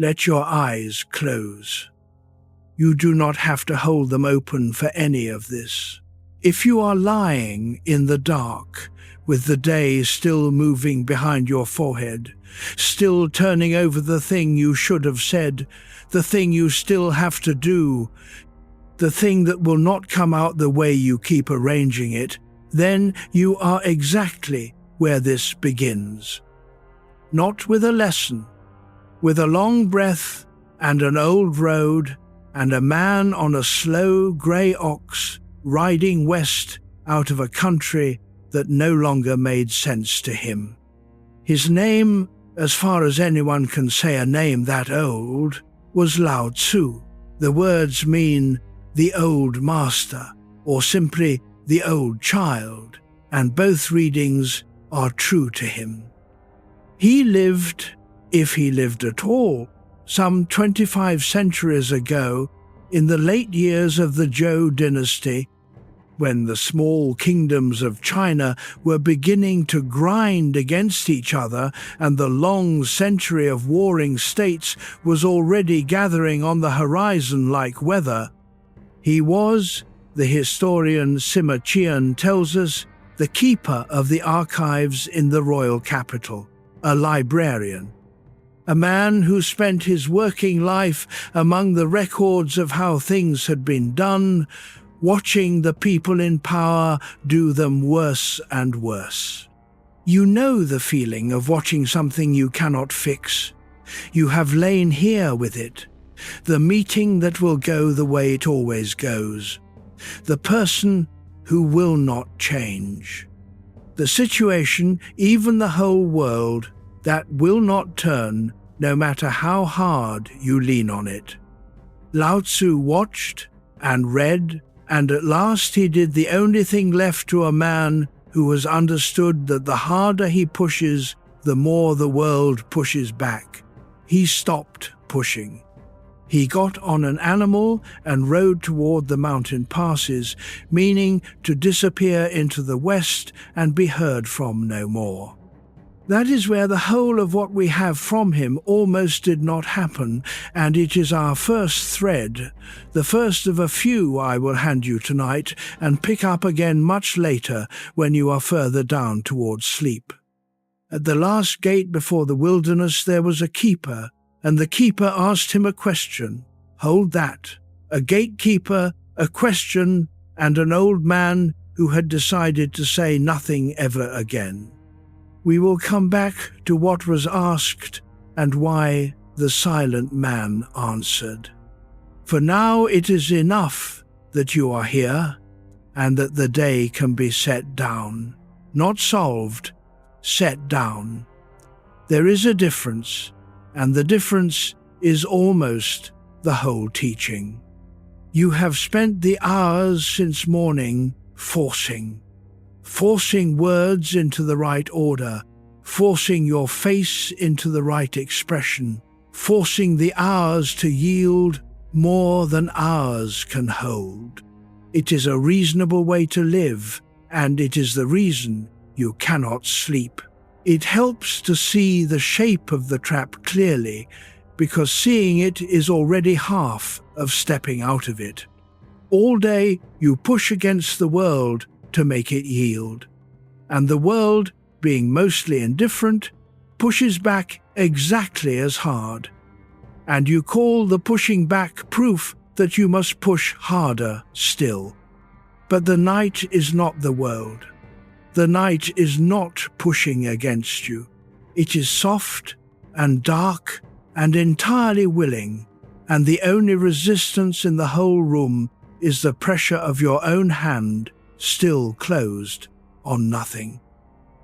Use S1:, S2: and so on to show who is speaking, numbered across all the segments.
S1: let your eyes close. You do not have to hold them open for any of this. If you are lying in the dark, with the day still moving behind your forehead, still turning over the thing you should have said, the thing you still have to do, the thing that will not come out the way you keep arranging it, then you are exactly where this begins. Not with a lesson, with a long breath and an old road and a man on a slow grey ox riding west out of a country that no longer made sense to him. His name, as far as anyone can say a name that old, was Lao Tzu. The words mean the old master, or simply the old child, and both readings are true to him. He lived, if he lived at all, some 25 centuries ago, in the late years of the Zhou dynasty, when the small kingdoms of China were beginning to grind against each other and the long century of warring states was already gathering on the horizon like weather. He was, the historian Sima Qian tells us, the keeper of the archives in the royal capital, a librarian. A man who spent his working life among the records of how things had been done, watching the people in power do them worse and worse. You know the feeling of watching something you cannot fix. You have lain here with it. The meeting that will go the way it always goes. The person who will not change. The situation, even the whole world, that will not turn no matter how hard you lean on it. Lao Tzu watched and read, and at last he did the only thing left to a man who has understood that the harder he pushes, the more the world pushes back. He stopped pushing. He got on an animal and rode toward the mountain passes, meaning to disappear into the west and be heard from no more. That is where the whole of what we have from him almost did not happen, and it is our first thread, the first of a few I will hand you tonight and pick up again much later when you are further down towards sleep. At the last gate before the wilderness there was a keeper, and the keeper asked him a question. Hold that. A gatekeeper, a question, and an old man who had decided to say nothing ever again. We will come back to what was asked and why the silent man answered. For now it is enough that you are here and that the day can be set down. Not solved, set down. There is a difference, and the difference is almost the whole teaching. You have spent the hours since morning forcing words into the right order, forcing your face into the right expression, forcing the hours to yield more than hours can hold. It is a reasonable way to live, and it is the reason you cannot sleep. It helps to see the shape of the trap clearly, because seeing it is already half of stepping out of it. All day you push against the world to make it yield, and the world, being mostly indifferent, pushes back exactly as hard. And you call the pushing back proof that you must push harder still. But the night is not the world. The night is not pushing against you. It is soft and dark and entirely willing, and the only resistance in the whole room is the pressure of your own hand, still closed on nothing.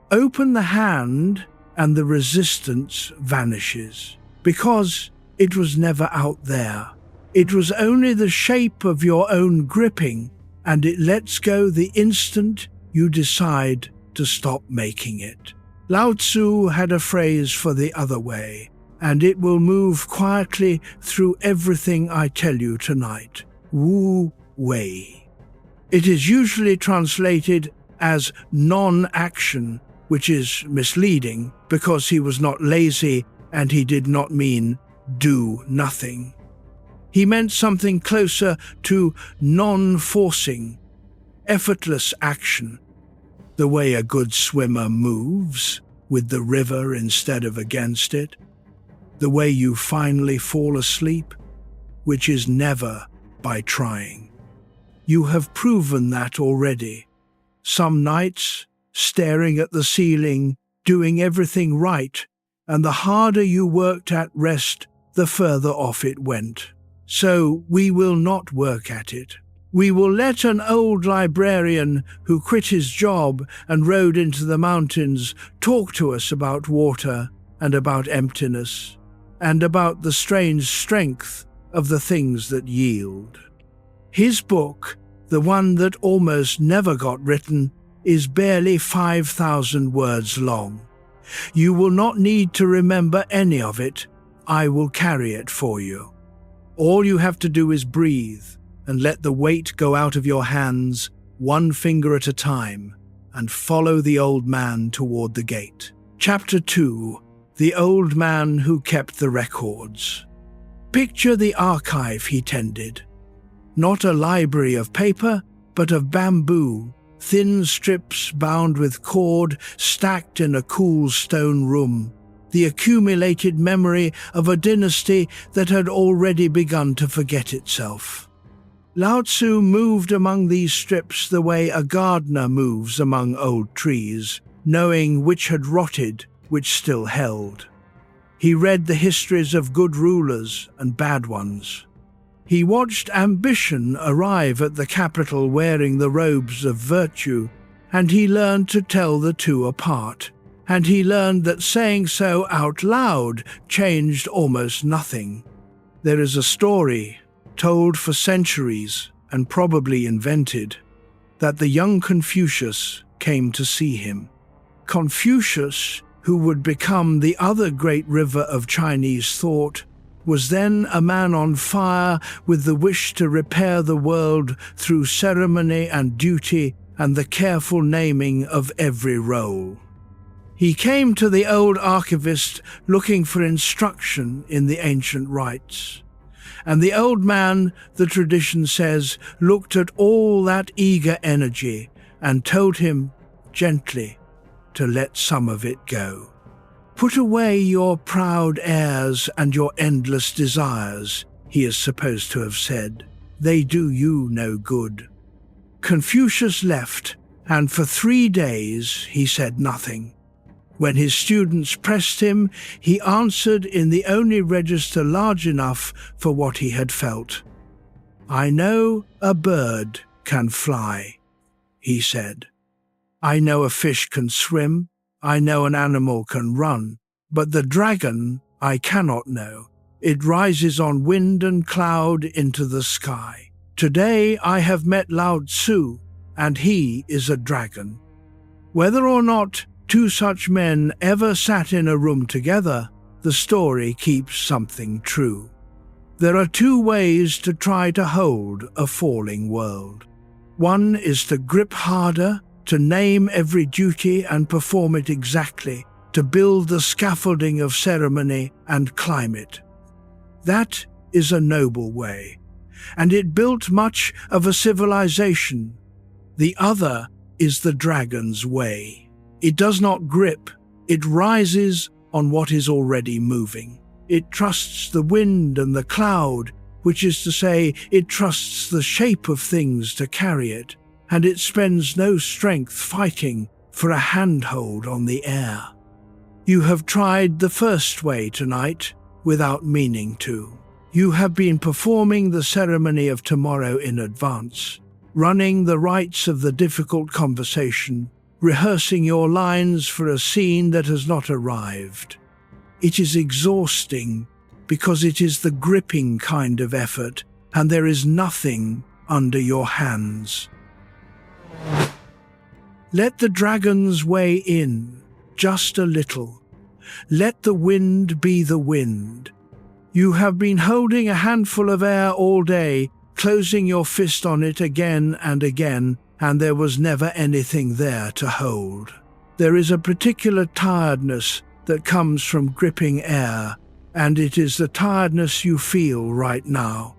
S1: Open the hand and the resistance vanishes, because it was never out there. It was only the shape of your own gripping, and it lets go the instant you decide to stop making it. Lao Tzu had a phrase for the other way, and it will move quietly through everything I tell you tonight. Wu Wei. It is usually translated as non-action, which is misleading because he was not lazy and he did not mean do nothing. He meant something closer to non-forcing, effortless action, the way a good swimmer moves, with the river instead of against it, the way you finally fall asleep, which is never by trying. You have proven that already. Some nights, staring at the ceiling, doing everything right, and the harder you worked at rest, the further off it went. So we will not work at it. We will let an old librarian who quit his job and rode into the mountains talk to us about water and about emptiness and about the strange strength of the things that yield. His book, the one that almost never got written, is barely 5,000 words long. You will not need to remember any of it. I will carry it for you. All you have to do is breathe and let the weight go out of your hands, one finger at a time, and follow the old man toward the gate. Chapter 2. The Old Man Who Kept the Records. Picture the archive he tended. Not a library of paper, but of bamboo, thin strips bound with cord stacked in a cool stone room, the accumulated memory of a dynasty that had already begun to forget itself. Lao Tzu moved among these strips the way a gardener moves among old trees, knowing which had rotted, which still held. He read the histories of good rulers and bad ones. He watched ambition arrive at the capital wearing the robes of virtue, and he learned to tell the two apart. And he learned that saying so out loud changed almost nothing. There is a story, told for centuries and probably invented, that the young Confucius came to see him. Confucius, who would become the other great river of Chinese thought, was then a man on fire with the wish to repair the world through ceremony and duty and the careful naming of every role. He came to the old archivist looking for instruction in the ancient rites. And the old man, the tradition says, looked at all that eager energy and told him gently to let some of it go. Put away your proud airs and your endless desires, he is supposed to have said. They do you no good. Confucius left, and for 3 days he said nothing. When his students pressed him, he answered in the only register large enough for what he had felt. I know a bird can fly, he said. I know a fish can swim. I know an animal can run. But the dragon I cannot know. It rises on wind and cloud into the sky. Today I have met Lao Tzu, and he is a dragon. Whether or not two such men ever sat in a room together, the story keeps something true. There are 2 ways to try to hold a falling world. One is to grip harder, to name every duty and perform it exactly, to build the scaffolding of ceremony and climb it. That is a noble way, and it built much of a civilization. The other is the dragon's way. It does not grip, it rises on what is already moving. It trusts the wind and the cloud, which is to say, it trusts the shape of things to carry it, and it spends no strength fighting for a handhold on the air. You have tried the first way tonight without meaning to. You have been performing the ceremony of tomorrow in advance, running the rites of the difficult conversation, rehearsing your lines for a scene that has not arrived. It is exhausting because it is the gripping kind of effort, and there is nothing under your hands. Let the dragons weigh in, just a little. Let the wind be the wind. You have been holding a handful of air all day, closing your fist on it again and again, and there was never anything there to hold. There is a particular tiredness that comes from gripping air, and it is the tiredness you feel right now.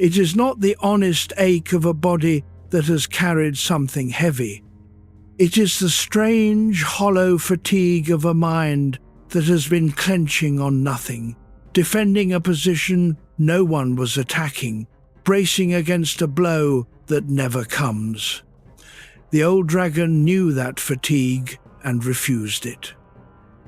S1: It is not the honest ache of a body that has carried something heavy. It is the strange, hollow fatigue of a mind that has been clenching on nothing, defending a position no one was attacking, bracing against a blow that never comes. The old dragon knew that fatigue and refused it.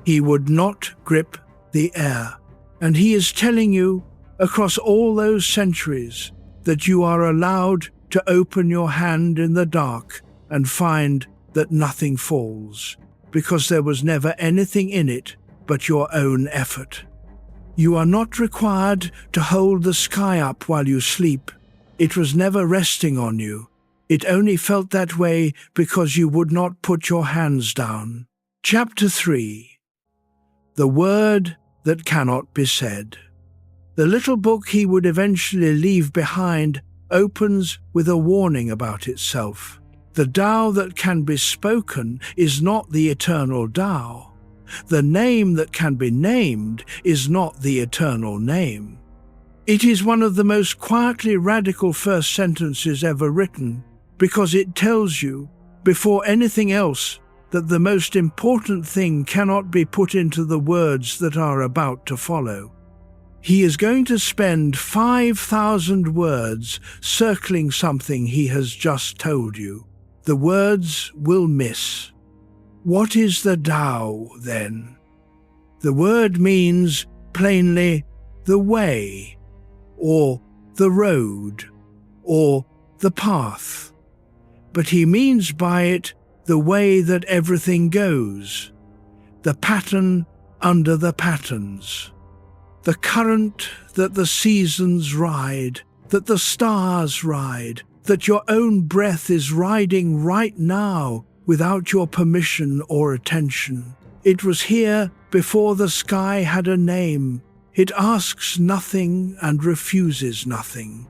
S1: He would not grip the air, and he is telling you, across all those centuries, that you are allowed to open your hand in the dark and find that nothing falls, because there was never anything in it but your own effort. You are not required to hold the sky up while you sleep. It was never resting on you. It only felt that way because you would not put your hands down. Chapter 3. The Word That Cannot Be Said. The little book he would eventually leave behind opens with a warning about itself. The Tao that can be spoken is not the eternal Tao. The name that can be named is not the eternal name. It is one of the most quietly radical first sentences ever written, because it tells you, before anything else, that the most important thing cannot be put into the words that are about to follow. He is going to spend 5,000 words circling something he has just told you. The words will miss. What is the Tao, then? The word means, plainly, the way, or the road, or the path. But he means by it the way that everything goes, the pattern under the patterns, the current that the seasons ride, that the stars ride, that your own breath is riding right now without your permission or attention. It was here before the sky had a name. It asks nothing and refuses nothing.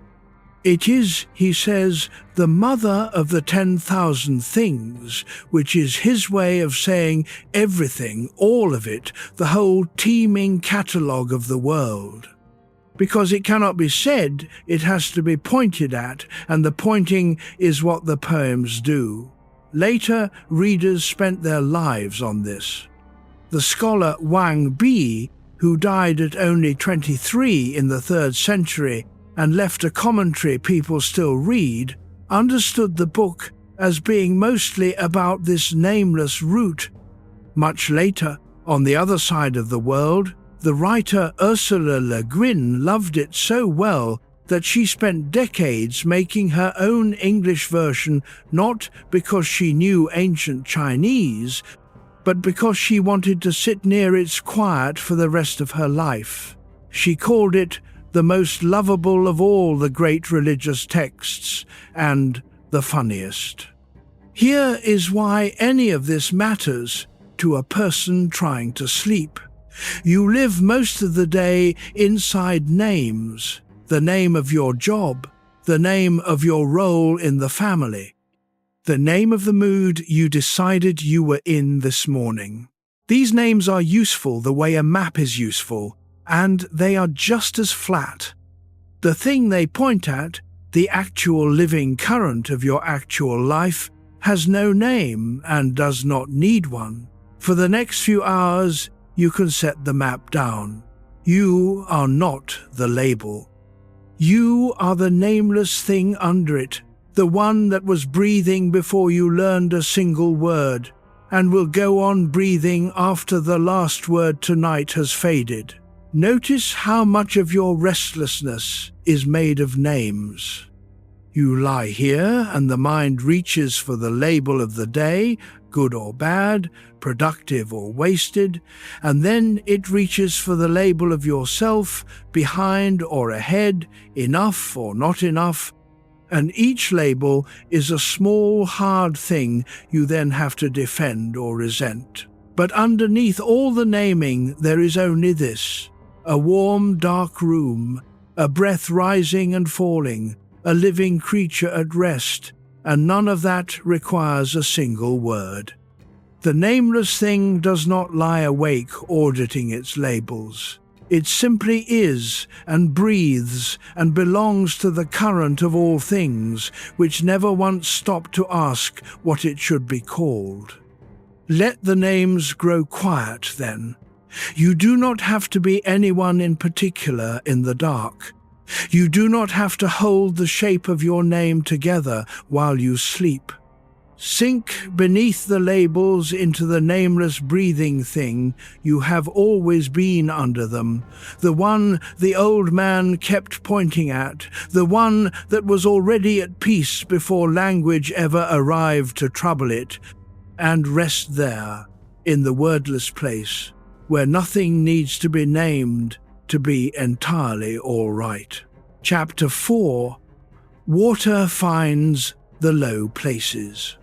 S1: It is, he says, the mother of the 10,000 things, which is his way of saying everything, all of it, the whole teeming catalogue of the world. Because it cannot be said, it has to be pointed at, and the pointing is what the poems do. Later, readers spent their lives on this. The scholar Zhuangzi, who died at only 23 in the 3rd century, and left a commentary people still read, understood the book as being mostly about this nameless root. Much later, on the other side of the world, the writer Ursula Le Guin loved it so well that she spent decades making her own English version, not because she knew ancient Chinese, but because she wanted to sit near its quiet for the rest of her life. She called it the most lovable of all the great religious texts, and the funniest. Here is why any of this matters to a person trying to sleep. You live most of the day inside names, the name of your job, the name of your role in the family, the name of the mood you decided you were in this morning. These names are useful the way a map is useful, and they are just as flat. The thing they point at, the actual living current of your actual life, has no name and does not need one. For the next few hours, you can set the map down. You are not the label. You are the nameless thing under it, the one that was breathing before you learned a single word, and will go on breathing after the last word tonight has faded. Notice how much of your restlessness is made of names. You lie here and the mind reaches for the label of the day, good or bad, productive or wasted, and then it reaches for the label of yourself, behind or ahead, enough or not enough, and each label is a small, hard thing you then have to defend or resent. But underneath all the naming there is only this: a warm, dark room, a breath rising and falling, a living creature at rest, and none of that requires a single word. The nameless thing does not lie awake auditing its labels. It simply is and breathes and belongs to the current of all things, which never once stopped to ask what it should be called. Let the names grow quiet then. You do not have to be anyone in particular in the dark. You do not have to hold the shape of your name together while you sleep. Sink beneath the labels into the nameless breathing thing you have always been under them, the one the old man kept pointing at, the one that was already at peace before language ever arrived to trouble it, and rest there, in the wordless place, where nothing needs to be named to be entirely all right. Chapter 4. Water finds the low places.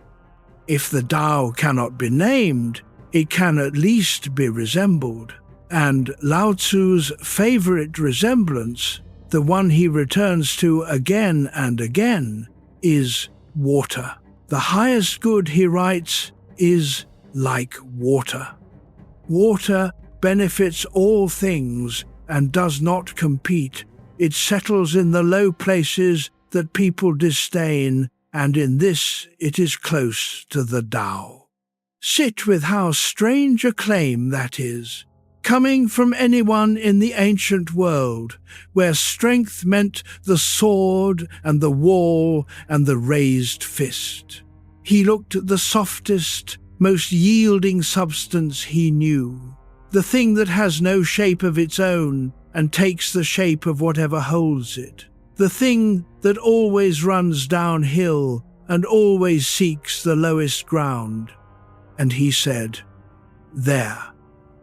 S1: If the Tao cannot be named, it can at least be resembled, and Lao Tzu's favorite resemblance, the one he returns to again and again, is water. The highest good, he writes, is like water. Water benefits all things and does not compete. It settles in the low places that people disdain, and in this it is close to the Tao. Sit with how strange a claim that is, coming from anyone in the ancient world, where strength meant the sword and the wall and the raised fist. He looked at the softest, most yielding substance he knew, the thing that has no shape of its own and takes the shape of whatever holds it, the thing that always runs downhill and always seeks the lowest ground. And he said, "There,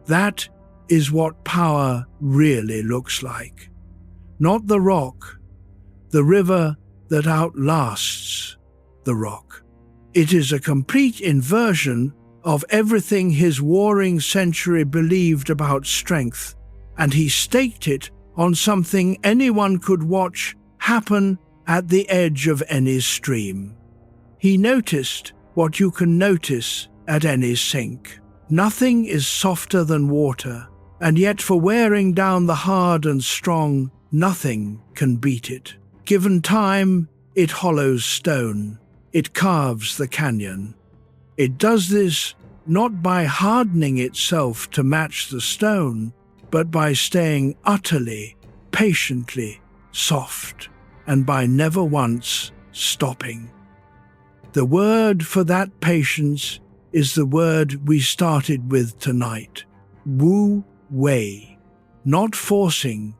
S1: that is what power really looks like. Not the rock, the river that outlasts the rock. It is a complete inversion of everything his warring century believed about strength, and he staked it on something anyone could watch happen at the edge of any stream. He noticed what you can notice at any sink. Nothing is softer than water, and yet for wearing down the hard and strong, nothing can beat it. Given time, it hollows stone. It carves the canyon. It does this not by hardening itself to match the stone, but by staying utterly, patiently soft, and by never once stopping. The word for that patience is the word we started with tonight, Wu Wei, not forcing.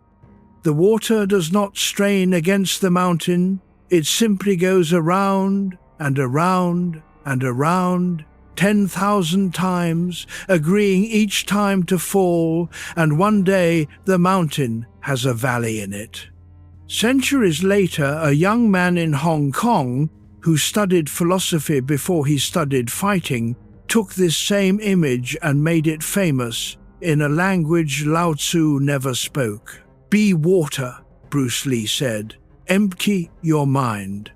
S1: The water does not strain against the mountain, it simply goes around and around and around 10,000 times, agreeing each time to fall, and one day the mountain has a valley in it. Centuries later, a young man in Hong Kong, who studied philosophy before he studied fighting, took this same image and made it famous in a language Lao Tzu never spoke. "Be water," Bruce Lee said. "Empty your mind.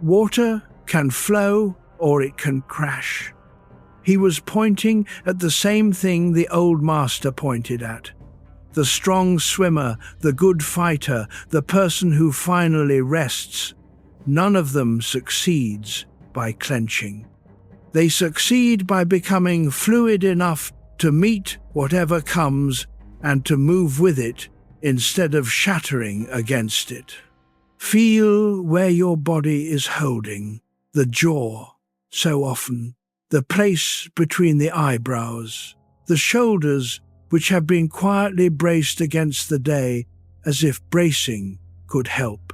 S1: Water can flow or it can crash." He was pointing at the same thing the old master pointed at. The strong swimmer, the good fighter, the person who finally rests. None of them succeeds by clenching. They succeed by becoming fluid enough to meet whatever comes and to move with it instead of shattering against it. Feel where your body is holding, the jaw, so often, the place between the eyebrows, the shoulders which have been quietly braced against the day as if bracing could help.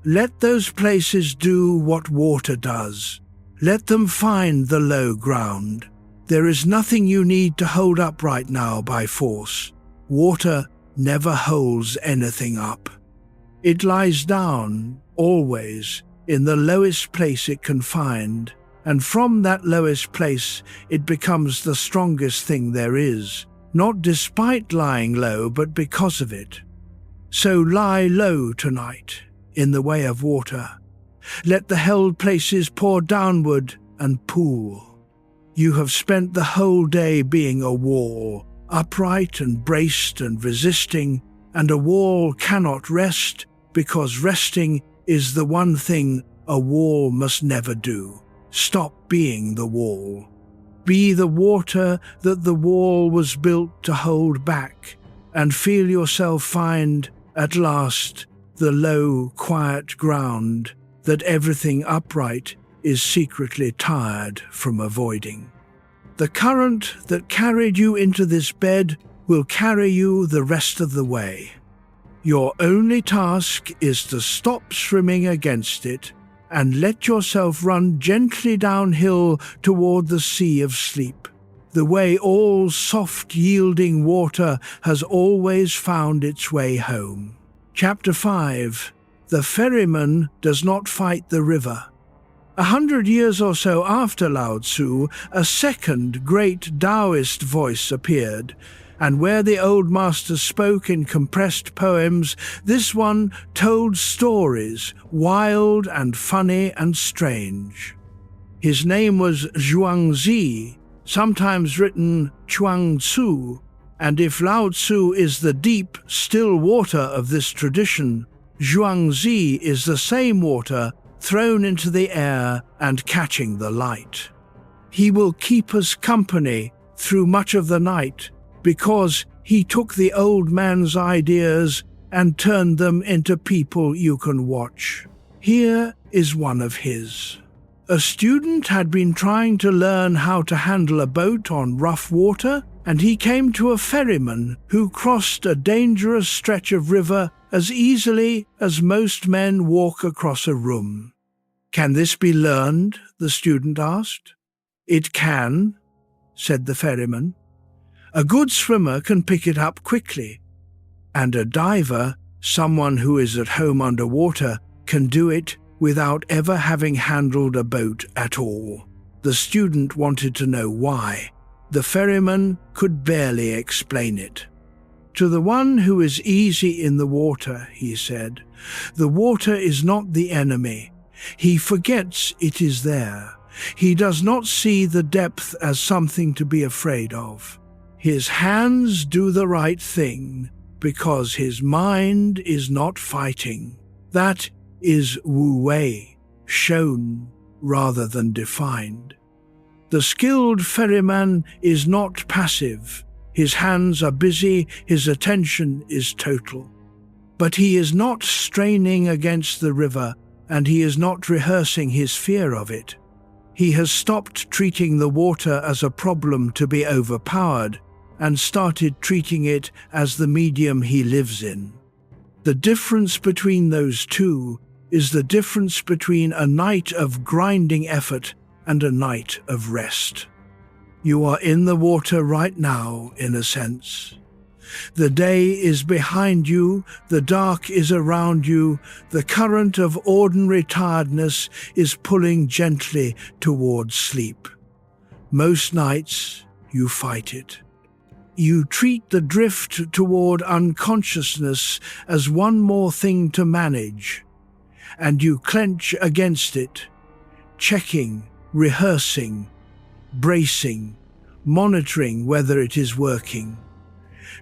S1: Let those places do what water does. Let them find the low ground. There is nothing you need to hold up right now by force. Water never holds anything up. It lies down, always, in the lowest place it can find, and from that lowest place it becomes the strongest thing there is, not despite lying low, but because of it. So lie low tonight, in the way of water. Let the held places pour downward and pool. You have spent the whole day being a wall, upright and braced and resisting, and a wall cannot rest, because resting is the one thing a wall must never do. Stop being the wall. Be the water that the wall was built to hold back, and feel yourself find, at last, the low, quiet ground that everything upright is secretly tired from avoiding. The current that carried you into this bed will carry you the rest of the way. Your only task is to stop swimming against it and let yourself run gently downhill toward the sea of sleep, the way all soft, yielding water has always found its way home. Chapter 5. The Ferryman does not fight the river. 100 years or so after Lao Tzu, a second great Taoist voice appeared, and where the old master spoke in compressed poems, this one told stories, wild and funny and strange. His name was Zhuangzi, sometimes written Chuang, and if Lao Tzu is the deep, still water of this tradition, Zhuangzi is the same water thrown into the air and catching the light. He will keep us company through much of the night, because he took the old man's ideas and turned them into people you can watch. Here is one of his. A student had been trying to learn how to handle a boat on rough water, and he came to a ferryman who crossed a dangerous stretch of river as easily as most men walk across a room. "Can this be learned?" the student asked. "It can," said the ferryman. "A good swimmer can pick it up quickly, and a diver, someone who is at home underwater, can do it without ever having handled a boat at all." The student wanted to know why. The ferryman could barely explain it. "To the one who is easy in the water," he said, "the water is not the enemy. He forgets it is there. He does not see the depth as something to be afraid of. His hands do the right thing because his mind is not fighting. That is Wu Wei, shown rather than defined. The skilled ferryman is not passive. His hands are busy, his attention is total. But he is not straining against the river, and he is not rehearsing his fear of it. He has stopped treating the water as a problem to be overpowered, and started treating it as the medium he lives in. The difference between those two is the difference between a night of grinding effort and a night of rest. You are in the water right now, in a sense. The day is behind you, the dark is around you, the current of ordinary tiredness is pulling gently towards sleep. Most nights, you fight it. You treat the drift toward unconsciousness as one more thing to manage, and you clench against it, checking, rehearsing, bracing, monitoring whether it is working.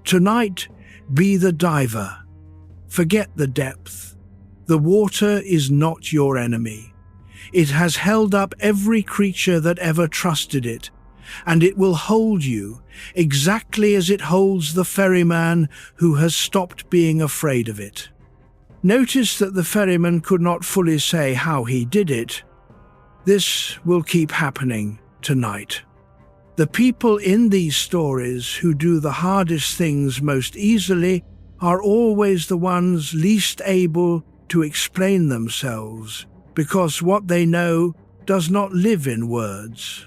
S1: Tonight, be the diver. Forget the depth. The water is not your enemy. It has held up every creature that ever trusted it, and it will hold you exactly as it holds the ferryman who has stopped being afraid of it. Notice that the ferryman could not fully say how he did it. This will keep happening tonight. The people in these stories who do the hardest things most easily are always the ones least able to explain themselves, because what they know does not live in words.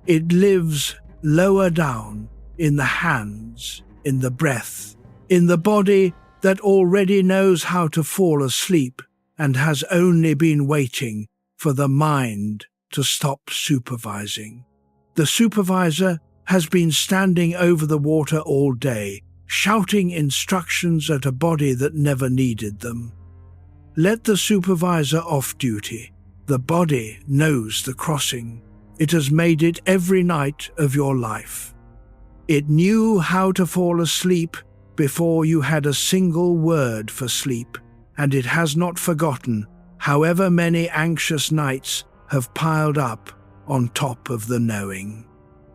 S1: It lives lower down, in the hands, in the breath, in the body that already knows how to fall asleep and has only been waiting for the mind to stop supervising. The supervisor has been standing over the water all day, shouting instructions at a body that never needed them. Let the supervisor off duty. The body knows the crossing. It has made it every night of your life. It knew how to fall asleep before you had a single word for sleep, and it has not forgotten however many anxious nights have piled up on top of the knowing.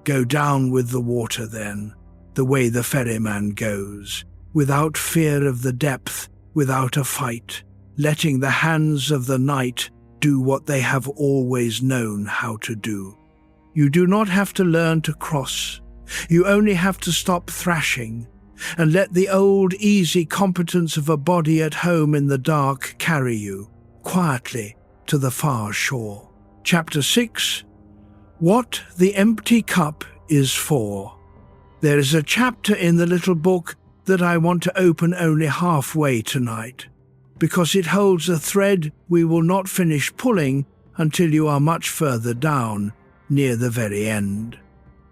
S1: Go down with the water then, the way the ferryman goes, without fear of the depth, without a fight, letting the hands of the night do what they have always known how to do. You do not have to learn to cross. You only have to stop thrashing and let the old easy competence of a body at home in the dark carry you, quietly, to the far shore. Chapter 6. What the Empty Cup is For. There is a chapter in the little book that I want to open only halfway tonight, because it holds a thread we will not finish pulling until you are much further down, near the very end.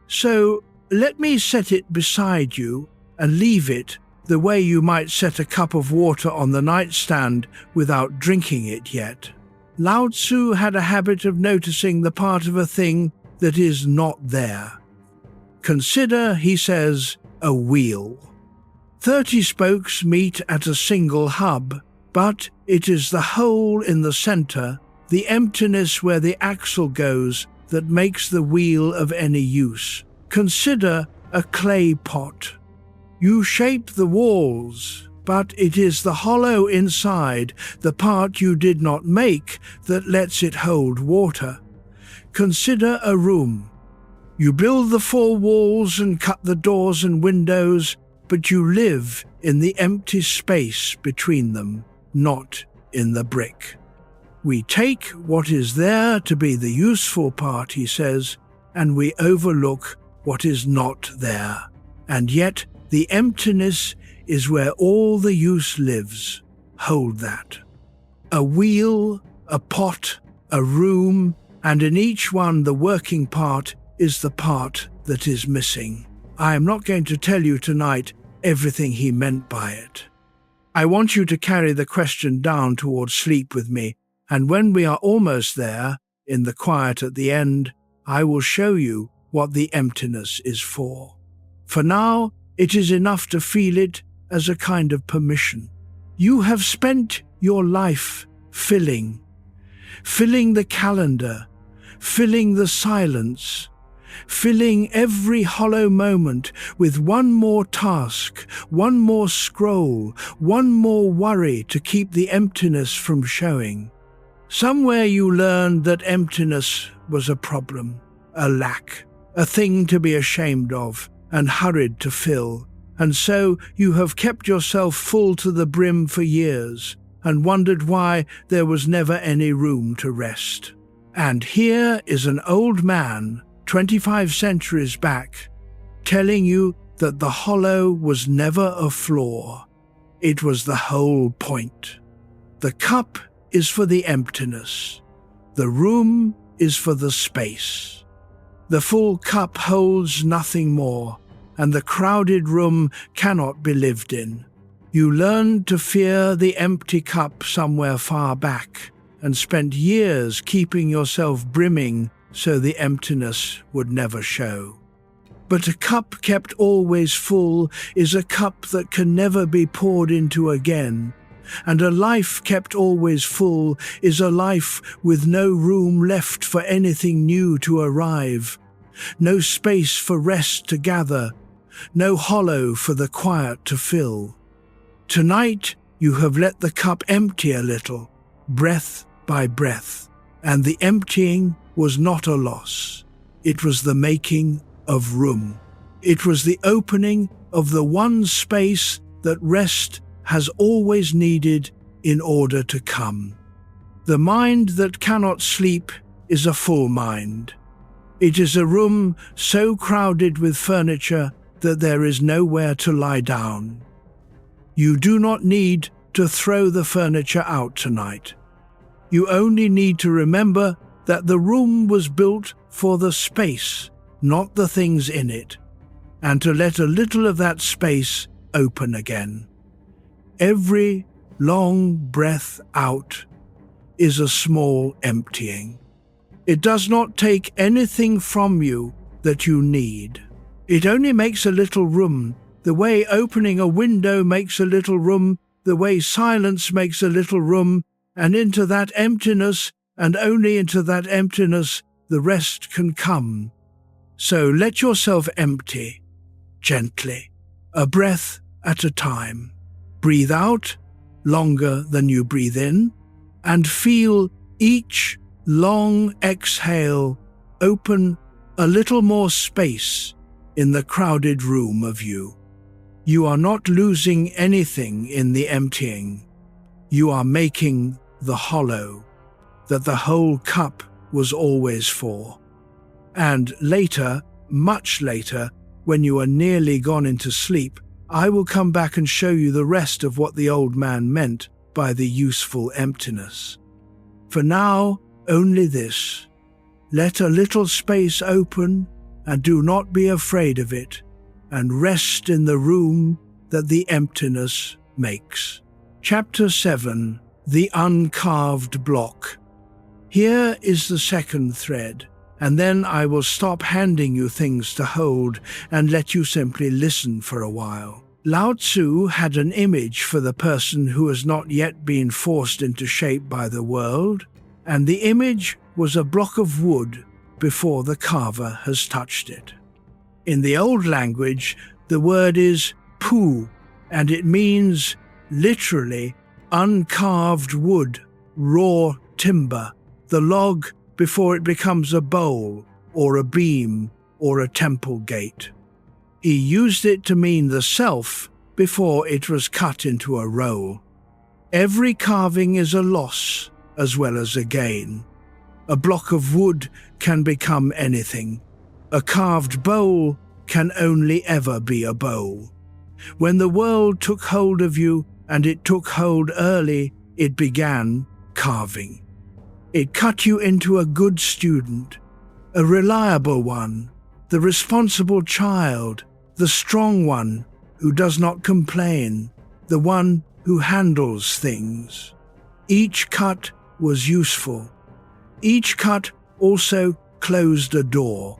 S1: So let me set it beside you and leave it the way you might set a cup of water on the nightstand without drinking it yet. Lao Tzu had a habit of noticing the part of a thing that is not there. Consider, he says, a wheel. 30 spokes meet at a single hub, but it is the hole in the center, the emptiness where the axle goes, that makes the wheel of any use. Consider a clay pot. You shape the walls, but it is the hollow inside, the part you did not make, that lets it hold water. Consider a room. You build the 4 walls and cut the doors and windows, but you live in the empty space between them, not in the brick. We take what is there to be the useful part, he says, and we overlook what is not there. And yet the emptiness is where all the use lives. Hold that. A wheel, a pot, a room, and in each one the working part is the part that is missing. I am not going to tell you tonight everything he meant by it. I want you to carry the question down towards sleep with me, and when we are almost there, in the quiet at the end, I will show you what the emptiness is for. For now, it is enough to feel it as a kind of permission. You have spent your life filling the calendar, filling the silence, filling every hollow moment with one more task, one more scroll, one more worry to keep the emptiness from showing. Somewhere you learned that emptiness was a problem, a lack, a thing to be ashamed of and hurried to fill, and so you have kept yourself full to the brim for years and wondered why there was never any room to rest. And here is an old man 25 centuries back, telling you that the hollow was never a flaw. It was the whole point. The cup is for the emptiness. The room is for the space. The full cup holds nothing more, and the crowded room cannot be lived in. You learned to fear the empty cup somewhere far back, and spent years keeping yourself brimming so the emptiness would never show. But a cup kept always full is a cup that can never be poured into again, and a life kept always full is a life with no room left for anything new to arrive, no space for rest to gather, no hollow for the quiet to fill. Tonight you have let the cup empty a little, breath by breath, and the emptying was not a loss. It was the making of room. It was the opening of the one space that rest has always needed in order to come. The mind that cannot sleep is a full mind. It is a room so crowded with furniture that there is nowhere to lie down. You do not need to throw the furniture out tonight. You only need to remember that the room was built for the space, not the things in it, and to let a little of that space open again. Every long breath out is a small emptying. It does not take anything from you that you need. It only makes a little room, the way opening a window makes a little room, the way silence makes a little room, and into that emptiness, and only into that emptiness, the rest can come. So let yourself empty, gently, a breath at a time. Breathe out longer than you breathe in, and feel each long exhale open a little more space in the crowded room of you. You are not losing anything in the emptying. You are making the hollow that the whole cup was always for. And later, much later, when you are nearly gone into sleep, I will come back and show you the rest of what the old man meant by the useful emptiness. For now, only this. Let a little space open, and do not be afraid of it, and rest in the room that the emptiness makes. Chapter 7. The Uncarved Block. Here is the second thread, and then I will stop handing you things to hold and let you simply listen for a while. Lao Tzu had an image for the person who has not yet been forced into shape by the world, and the image was a block of wood before the carver has touched it. In the old language, the word is pu, and it means literally uncarved wood, raw timber, the log before it becomes a bowl or a beam or a temple gate. He used it to mean the self before it was cut into a roll. Every carving is a loss as well as a gain. A block of wood can become anything. A carved bowl can only ever be a bowl. When the world took hold of you, and it took hold early, it began carving. It cut you into a good student, a reliable one, the responsible child, the strong one who does not complain, the one who handles things. Each cut was useful. Each cut also closed a door.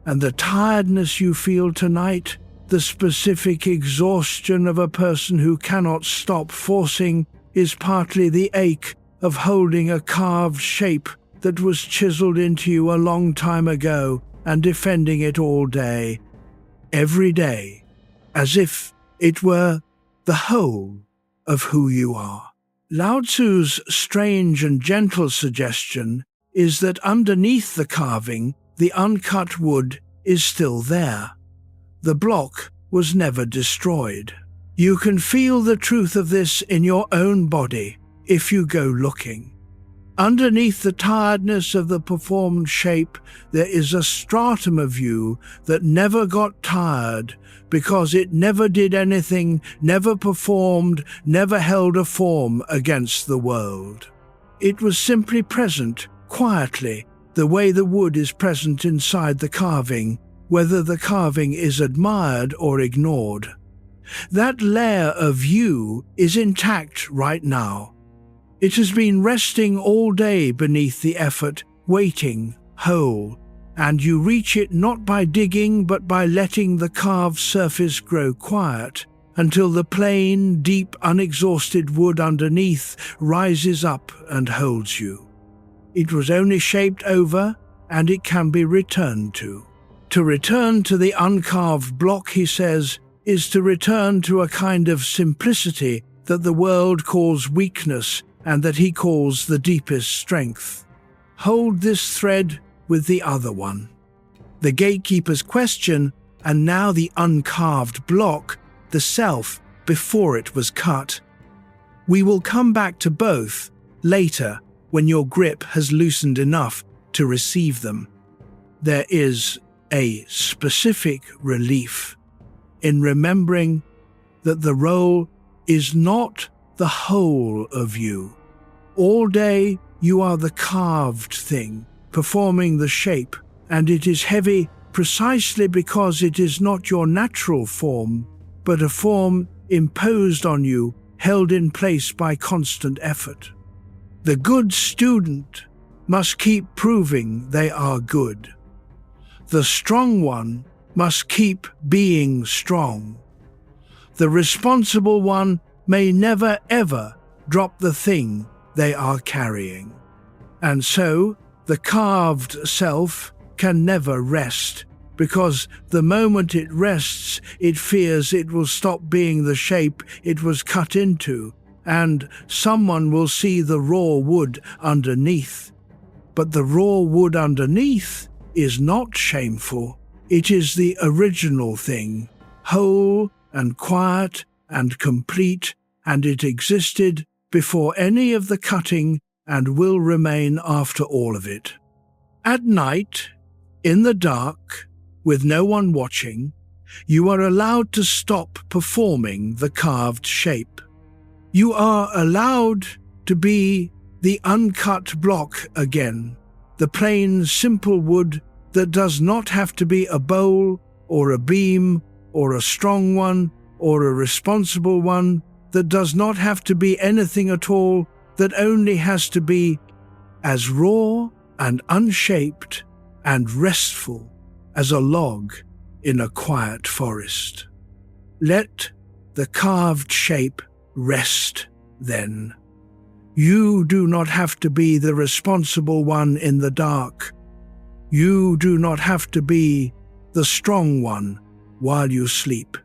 S1: And the tiredness you feel tonight, the specific exhaustion of a person who cannot stop forcing, is partly the ache of holding a carved shape that was chiseled into you a long time ago and defending it all day, every day, as if it were the whole of who you are. Lao Tzu's strange and gentle suggestion is that underneath the carving, the uncut wood is still there. The block was never destroyed. You can feel the truth of this in your own body if you go looking. Underneath the tiredness of the performed shape, there is a stratum of you that never got tired because it never did anything, never performed, never held a form against the world. It was simply present, quietly, the way the wood is present inside the carving, whether the carving is admired or ignored. That layer of you is intact right now. It has been resting all day beneath the effort, waiting, whole, and you reach it not by digging but by letting the carved surface grow quiet until the plain, deep, unexhausted wood underneath rises up and holds you. It was only shaped over, and it can be returned to. To return to the uncarved block, he says, is to return to a kind of simplicity that the world calls weakness and that he calls the deepest strength. Hold this thread with the other one. The gatekeeper's question, and now the uncarved block, the self before it was cut. We will come back to both later when your grip has loosened enough to receive them. There is a specific relief in remembering that the role is not the whole of you. All day you are the carved thing, performing the shape, and it is heavy precisely because it is not your natural form, but a form imposed on you, held in place by constant effort. The good student must keep proving they are good. The strong one must keep being strong. The responsible one may never ever drop the thing they are carrying. And so, the carved self can never rest, because the moment it rests, it fears it will stop being the shape it was cut into, and someone will see the raw wood underneath. But the raw wood underneath is not shameful. It is the original thing, whole and quiet and complete, and it existed before any of the cutting and will remain after all of it. At night, in the dark, with no one watching, you are allowed to stop performing the carved shape. You are allowed to be the uncut block again, the plain, simple wood that does not have to be a bowl or a beam or a strong one or a responsible one, that does not have to be anything at all, that only has to be as raw and unshaped and restful as a log in a quiet forest. Let the carved shape rest then. You do not have to be the responsible one in the dark. You do not have to be the strong one while you sleep.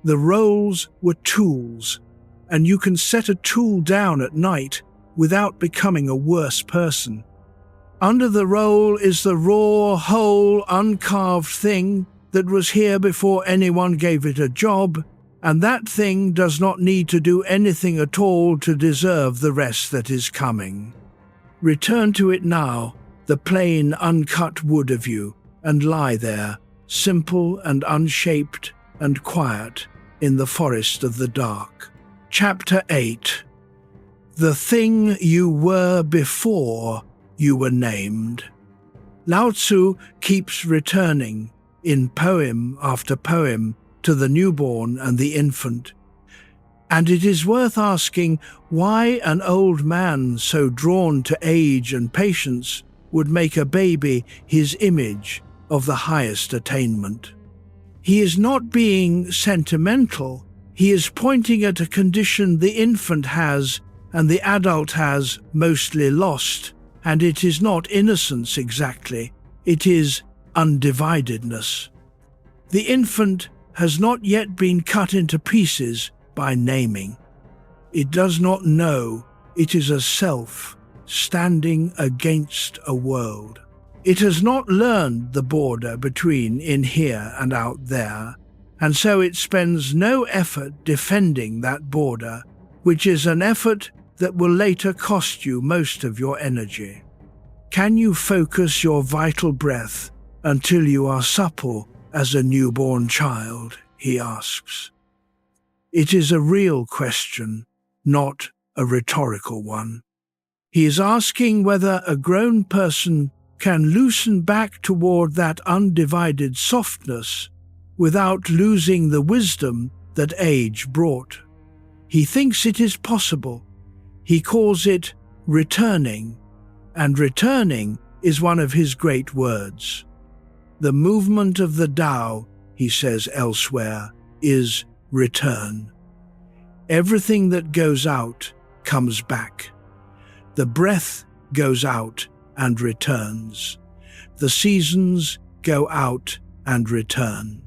S1: The roles were tools, and you can set a tool down at night without becoming a worse person. Under the role is the raw, whole, uncarved thing that was here before anyone gave it a job, and that thing does not need to do anything at all to deserve the rest that is coming. Return to it now, the plain, uncut wood of you, and lie there, simple and unshaped and quiet, in the forest of the dark. Chapter 8. The thing you were before you were named. Lao Tzu keeps returning, in poem after poem, to the newborn and the infant. And it is worth asking why an old man so drawn to age and patience would make a baby his image of the highest attainment. He is not being sentimental. He is pointing at a condition the infant has and the adult has mostly lost, and it is not innocence exactly, it is undividedness. The infant has not yet been cut into pieces by naming. It does not know it is a self standing against a world. It has not learned the border between in here and out there, and so it spends no effort defending that border, which is an effort that will later cost you most of your energy. Can you focus your vital breath until you are supple as a newborn child, he asks. It is a real question, not a rhetorical one. He is asking whether a grown person can loosen back toward that undivided softness without losing the wisdom that age brought. He thinks it is possible. He calls it returning, and returning is one of his great words. The movement of the Tao, he says elsewhere, is return. Everything that goes out comes back. The breath goes out and returns. The seasons go out and return.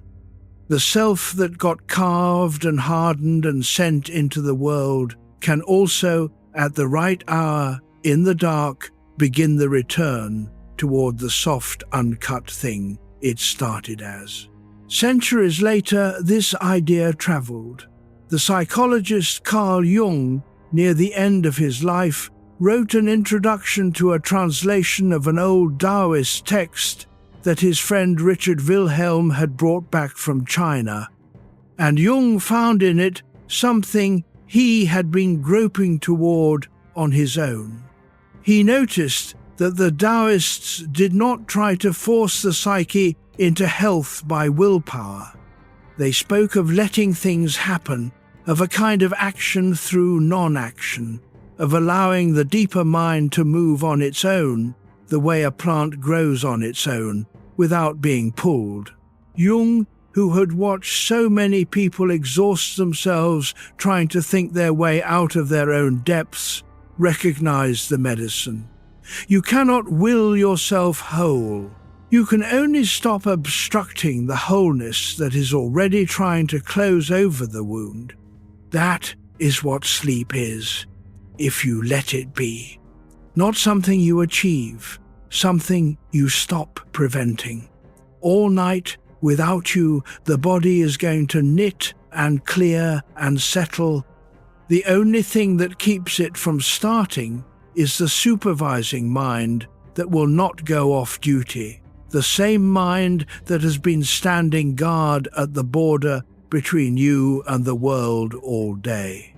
S1: The self that got carved and hardened and sent into the world can also, at the right hour, in the dark, begin the return toward the soft, uncut thing it started as. Centuries later, this idea traveled. The psychologist Carl Jung, near the end of his life, wrote an introduction to a translation of an old Taoist text that his friend Richard Wilhelm had brought back from China, and Jung found in it something he had been groping toward on his own. He noticed that the Taoists did not try to force the psyche into health by willpower. They spoke of letting things happen, of a kind of action through non-action, of allowing the deeper mind to move on its own, the way a plant grows on its own, without being pulled. Jung, who had watched so many people exhaust themselves trying to think their way out of their own depths, recognized the medicine. You cannot will yourself whole. You can only stop obstructing the wholeness that is already trying to close over the wound. That is what sleep is, if you let it be. Not something you achieve, something you stop preventing. All night, without you, the body is going to knit and clear and settle. The only thing that keeps it from starting is the supervising mind that will not go off duty, the same mind that has been standing guard at the border between you and the world all day.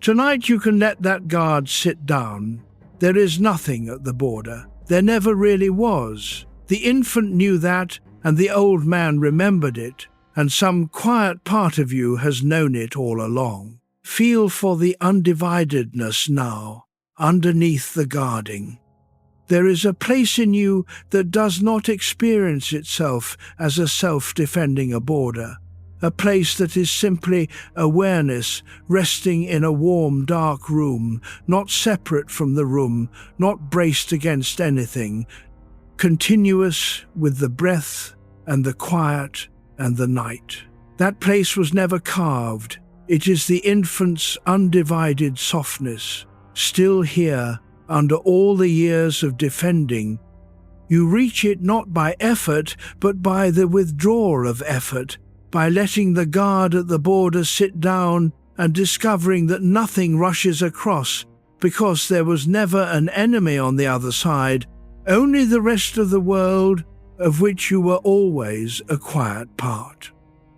S1: Tonight you can let that guard sit down. There is nothing at the border. There never really was. The infant knew that, and the old man remembered it, and some quiet part of you has known it all along. Feel for the undividedness now, underneath the guarding. There is a place in you that does not experience itself as a self-defending border, a place that is simply awareness resting in a warm, dark room, not separate from the room, not braced against anything, continuous with the breath and the quiet and the night. That place was never carved. It is the infant's undivided softness, still here under all the years of defending. You reach it not by effort, but by the withdrawal of effort, by letting the guard at the border sit down and discovering that nothing rushes across, because there was never an enemy on the other side, only the rest of the world of which you were always a quiet part.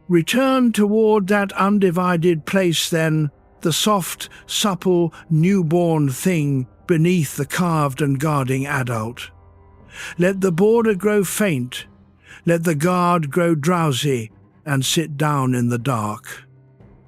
S1: Return toward that undivided place then, the soft, supple, newborn thing beneath the carved and guarding adult. Let the border grow faint, let the guard grow drowsy and sit down in the dark.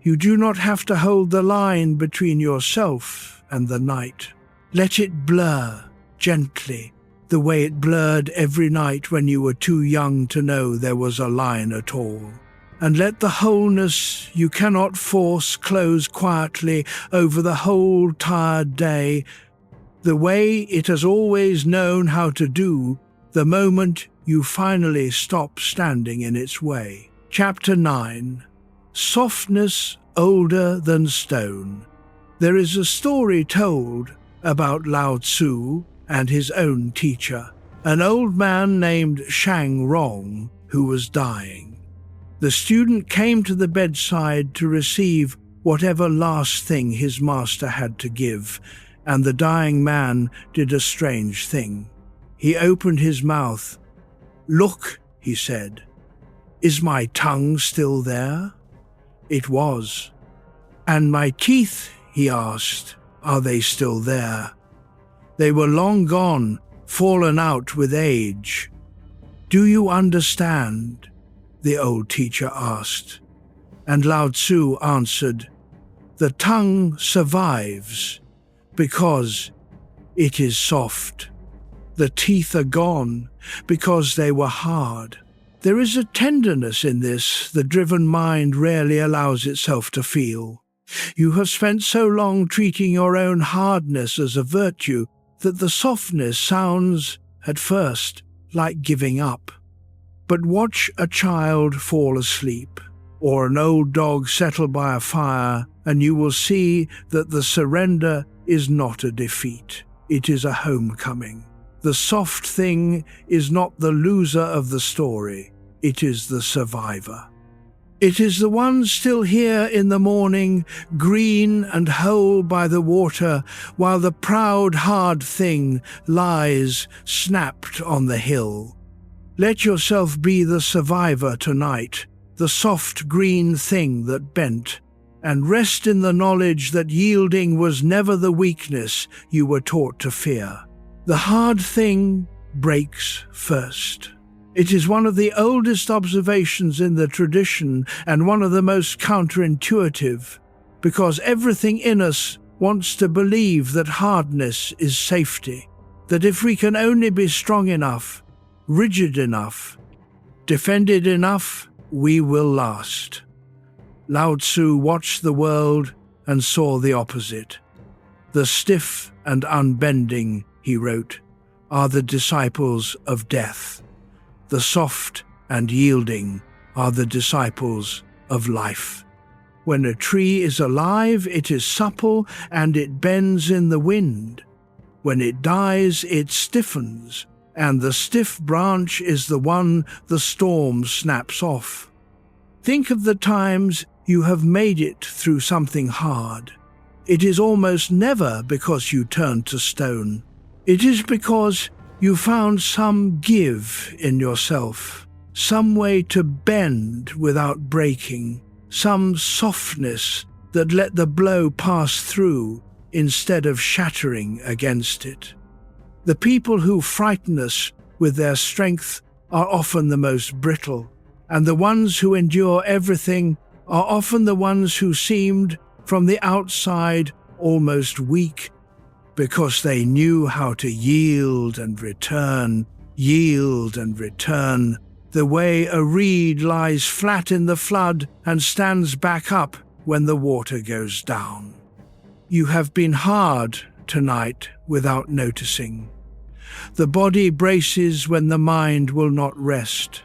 S1: You do not have to hold the line between yourself and the night. Let it blur gently, the way it blurred every night when you were too young to know there was a line at all. And let the wholeness you cannot force close quietly over the whole tired day, the way it has always known how to do, the moment you finally stop standing in its way. Chapter 9. Softness older than stone. There is a story told about Lao Tzu and his own teacher, an old man named Chuang, who was dying. The student came to the bedside to receive whatever last thing his master had to give, and the dying man did a strange thing. He opened his mouth. "Look," he said, "is my tongue still there?" It was. "And my teeth," he asked, "are they still there?" They were long gone, fallen out with age. "Do you understand?" the old teacher asked. And Lao Tzu answered, "The tongue survives because it is soft. The teeth are gone because they were hard." There is a tenderness in this the driven mind rarely allows itself to feel. You have spent so long treating your own hardness as a virtue that the softness sounds, at first, like giving up. But watch a child fall asleep, or an old dog settle by a fire, and you will see that the surrender is not a defeat. It is a homecoming. The soft thing is not the loser of the story. It is the survivor. It is the one still here in the morning, green and whole by the water, while the proud, hard thing lies snapped on the hill. Let yourself be the survivor tonight, the soft green thing that bent, and rest in the knowledge that yielding was never the weakness you were taught to fear. The hard thing breaks first. It is one of the oldest observations in the tradition and one of the most counterintuitive, because everything in us wants to believe that hardness is safety, that if we can only be strong enough, rigid enough, Defended enough, we will last. Lao Tzu watched the world and saw the opposite. The stiff and unbending, he wrote, are the disciples of death. The soft and yielding are the disciples of life. When a tree is alive, it is supple and it bends in the wind. When it dies, it stiffens, and the stiff branch is the one the storm snaps off. Think of the times you have made it through something hard. It is almost never because you turned to stone. It is because you found some give in yourself, some way to bend without breaking, some softness that let the blow pass through instead of shattering against it. The people who frighten us with their strength are often the most brittle, and the ones who endure everything are often the ones who seemed, from the outside, almost weak, because they knew how to yield and return, the way a reed lies flat in the flood and stands back up when the water goes down. You have been hard tonight without noticing. The body braces when the mind will not rest.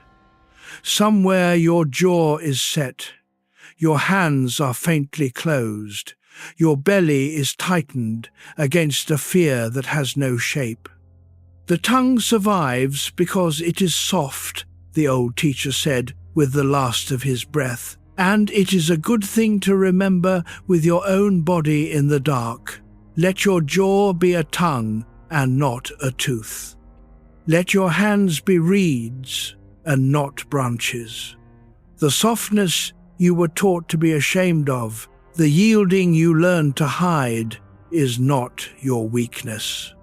S1: Somewhere your jaw is set. Your hands are faintly closed. Your belly is tightened against a fear that has no shape. The tongue survives because it is soft, the old teacher said with the last of his breath, and it is a good thing to remember with your own body in the dark. Let your jaw be a tongue and not a tooth. Let your hands be reeds and not branches. The softness you were taught to be ashamed of, the yielding you learned to hide, is not your weakness.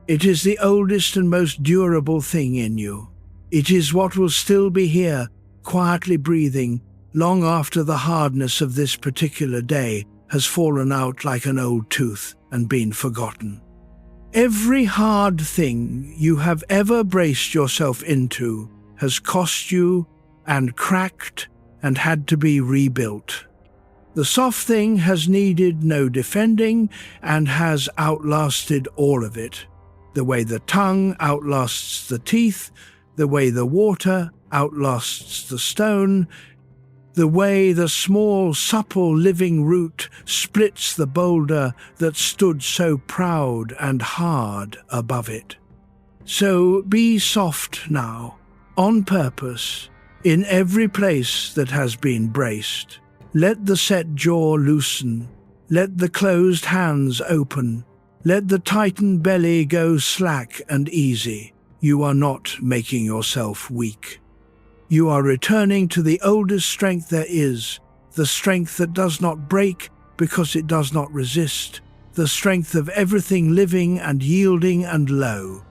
S1: It is the oldest and most durable thing in you. It is what will still be here, quietly breathing, long after the hardness of this particular day has fallen out like an old tooth and been forgotten. Every hard thing you have ever braced yourself into has cost you and cracked and had to be rebuilt. The soft thing has needed no defending and has outlasted all of it, the way the tongue outlasts the teeth, the way the water outlasts the stone, the way the small, supple living root splits the boulder that stood so proud and hard above it. So be soft now, on purpose, in every place that has been braced. Let the set jaw loosen, let the closed hands open, let the tightened belly go slack and easy. You are not making yourself weak. You are returning to the oldest strength there is, the strength that does not break because it does not resist, the strength of everything living and yielding and low.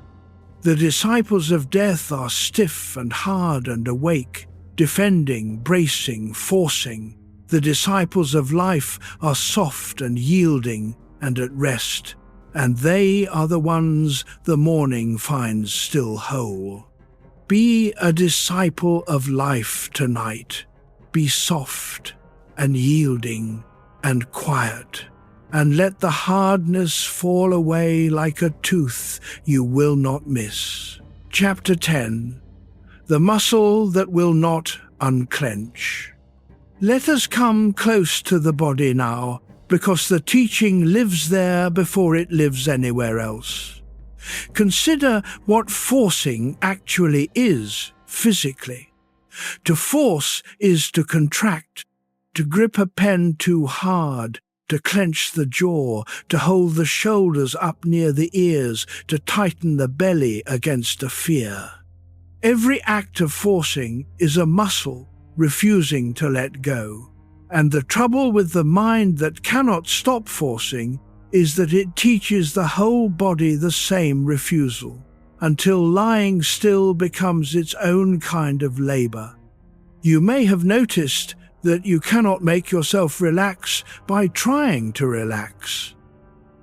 S1: The disciples of death are stiff and hard and awake, defending, bracing, forcing. The disciples of life are soft and yielding and at rest, and they are the ones the morning finds still whole. Be a disciple of life tonight. Be soft and yielding and quiet, and let the hardness fall away like a tooth you will not miss. Chapter 10. The Muscle That Will Not Unclench. Let us come close to the body now, because the teaching lives there before it lives anywhere else. Consider what forcing actually is physically. To force is to contract, to grip a pen too hard, to clench the jaw, to hold the shoulders up near the ears, to tighten the belly against a fear. Every act of forcing is a muscle refusing to let go. And the trouble with the mind that cannot stop forcing is that it teaches the whole body the same refusal, until lying still becomes its own kind of labor. You may have noticed that you cannot make yourself relax by trying to relax.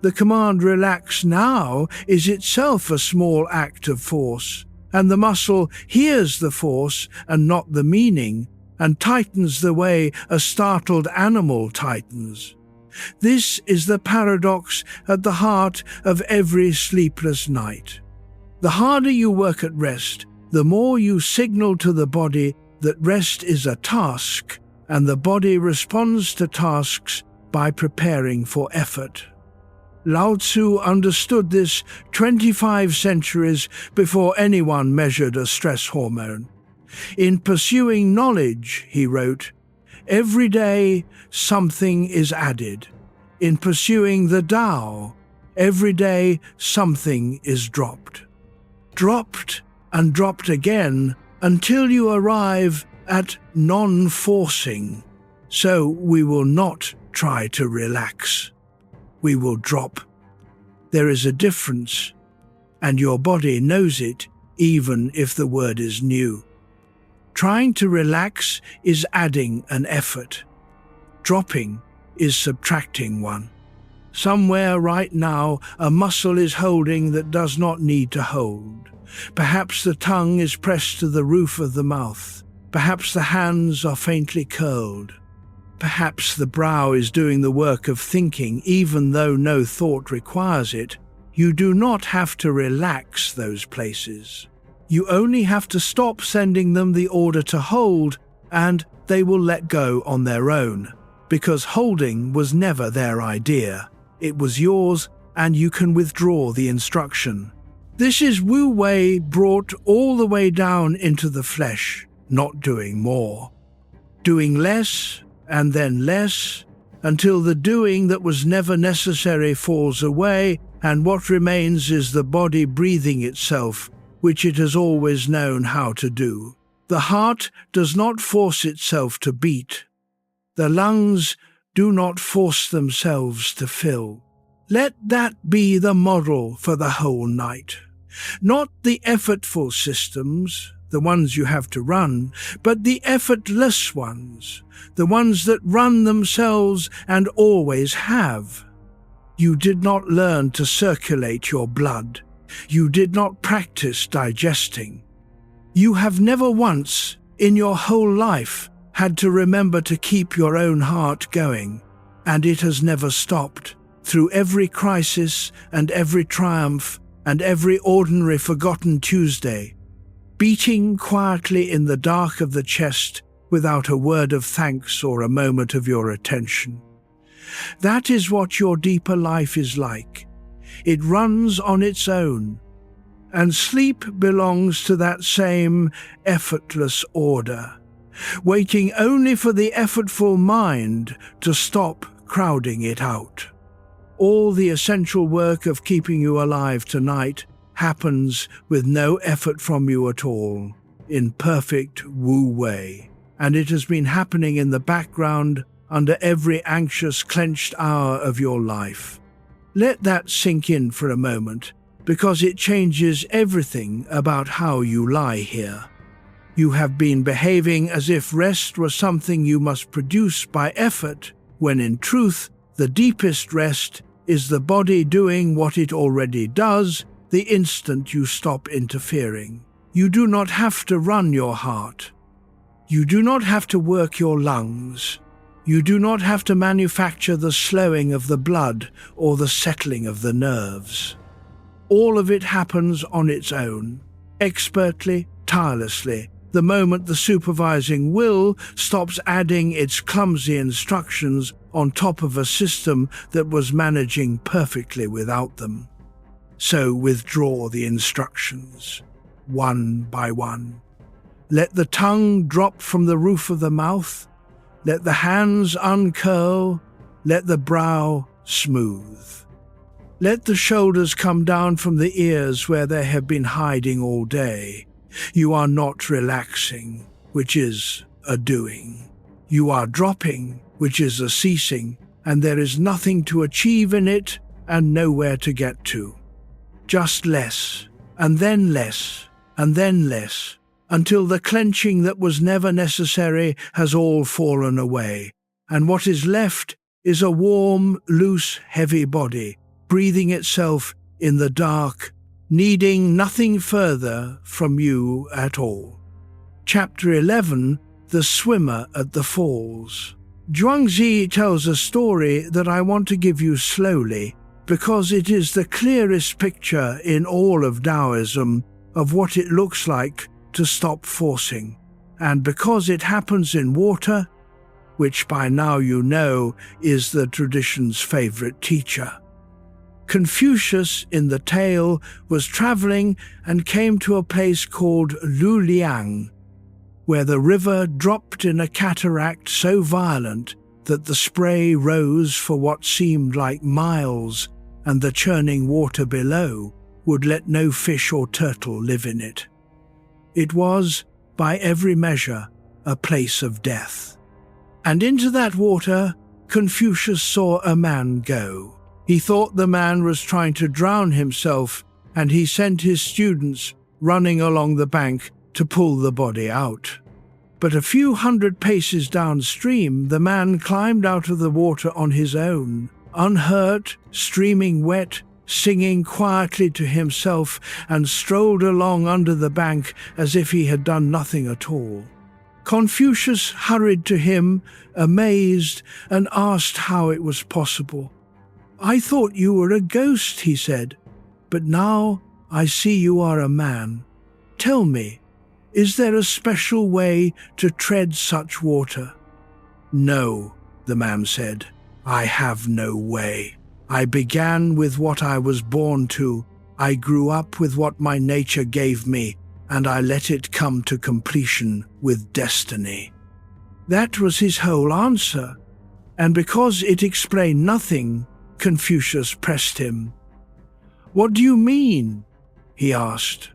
S1: The command "relax now" is itself a small act of force, and the muscle hears the force and not the meaning, and tightens the way a startled animal tightens. This is the paradox at the heart of every sleepless night. The harder you work at rest, the more you signal to the body that rest is a task, and the body responds to tasks by preparing for effort. Lao Tzu understood this 25 centuries before anyone measured a stress hormone. In pursuing knowledge, he wrote, every day something is added. In pursuing the Tao, every day something is dropped. Dropped and dropped again until you arrive at non-forcing. So we will not try to relax. We will drop. There is a difference, and your body knows it even if the word is new. Trying to relax is adding an effort. Dropping is subtracting one. Somewhere right now, a muscle is holding that does not need to hold. Perhaps the tongue is pressed to the roof of the mouth. Perhaps the hands are faintly curled. Perhaps the brow is doing the work of thinking, even though no thought requires it. You do not have to relax those places. You only have to stop sending them the order to hold, and they will let go on their own, because holding was never their idea. It was yours, and you can withdraw the instruction. This is Wu Wei brought all the way down into the flesh, not doing more. Doing less, and then less, until the doing that was never necessary falls away, and what remains is the body breathing itself, which it has always known how to do. The heart does not force itself to beat. The lungs do not force themselves to fill. Let that be the model for the whole night. Not the effortful systems, the ones you have to run, but the effortless ones, the ones that run themselves and always have. You did not learn to circulate your blood. You did not practice digesting. You have never once, in your whole life, had to remember to keep your own heart going, and it has never stopped. Through every crisis and every triumph and every ordinary forgotten Tuesday, beating quietly in the dark of the chest without a word of thanks or a moment of your attention. That is what your deeper life is like. It runs on its own, and sleep belongs to that same effortless order, waiting only for the effortful mind to stop crowding it out. All the essential work of keeping you alive tonight happens with no effort from you at all, in perfect Wu Wei, and it has been happening in the background under every anxious, clenched hour of your life. Let that sink in for a moment, because it changes everything about how you lie here. You have been behaving as if rest was something you must produce by effort, when in truth, the deepest rest is the body doing what it already does the instant you stop interfering. You do not have to run your heart. You do not have to work your lungs. You do not have to manufacture the slowing of the blood or the settling of the nerves. All of it happens on its own, expertly, tirelessly, the moment the supervising will stops adding its clumsy instructions on top of a system that was managing perfectly without them. So withdraw the instructions, one by one. Let the tongue drop from the roof of the mouth. Let the hands uncurl. Let the brow smooth. Let the shoulders come down from the ears where they have been hiding all day. You are not relaxing, which is a doing. You are dropping, which is a ceasing, and there is nothing to achieve in it and nowhere to get to. Just less, and then less, and then less, until the clenching that was never necessary has all fallen away, and what is left is a warm, loose, heavy body, breathing itself in the dark needing nothing further from you at all. Chapter 11, The Swimmer at the Falls. Zhuangzi tells a story that I want to give you slowly, because it is the clearest picture in all of Taoism of what it looks like to stop forcing, and because it happens in water, which by now you know is the tradition's favorite teacher. Confucius, in the tale, was traveling and came to a place called Luliang, where the river dropped in a cataract so violent that the spray rose for what seemed like miles, and the churning water below would let no fish or turtle live in it. It was, by every measure, a place of death. And into that water Confucius saw a man go. He thought the man was trying to drown himself, and he sent his students running along the bank to pull the body out. But a few hundred paces downstream, the man climbed out of the water on his own, unhurt, streaming wet, singing quietly to himself, and strolled along under the bank as if he had done nothing at all. Confucius hurried to him, amazed, and asked how it was possible. "I thought you were a ghost," he said, "but now I see you are a man. Tell me, is there a special way to tread such water?" "No," the man said, "I have no way. I began with what I was born to. I grew up with what my nature gave me, and I let it come to completion with destiny." That was his whole answer, and because it explained nothing, Confucius pressed him. "What do you mean?" he asked,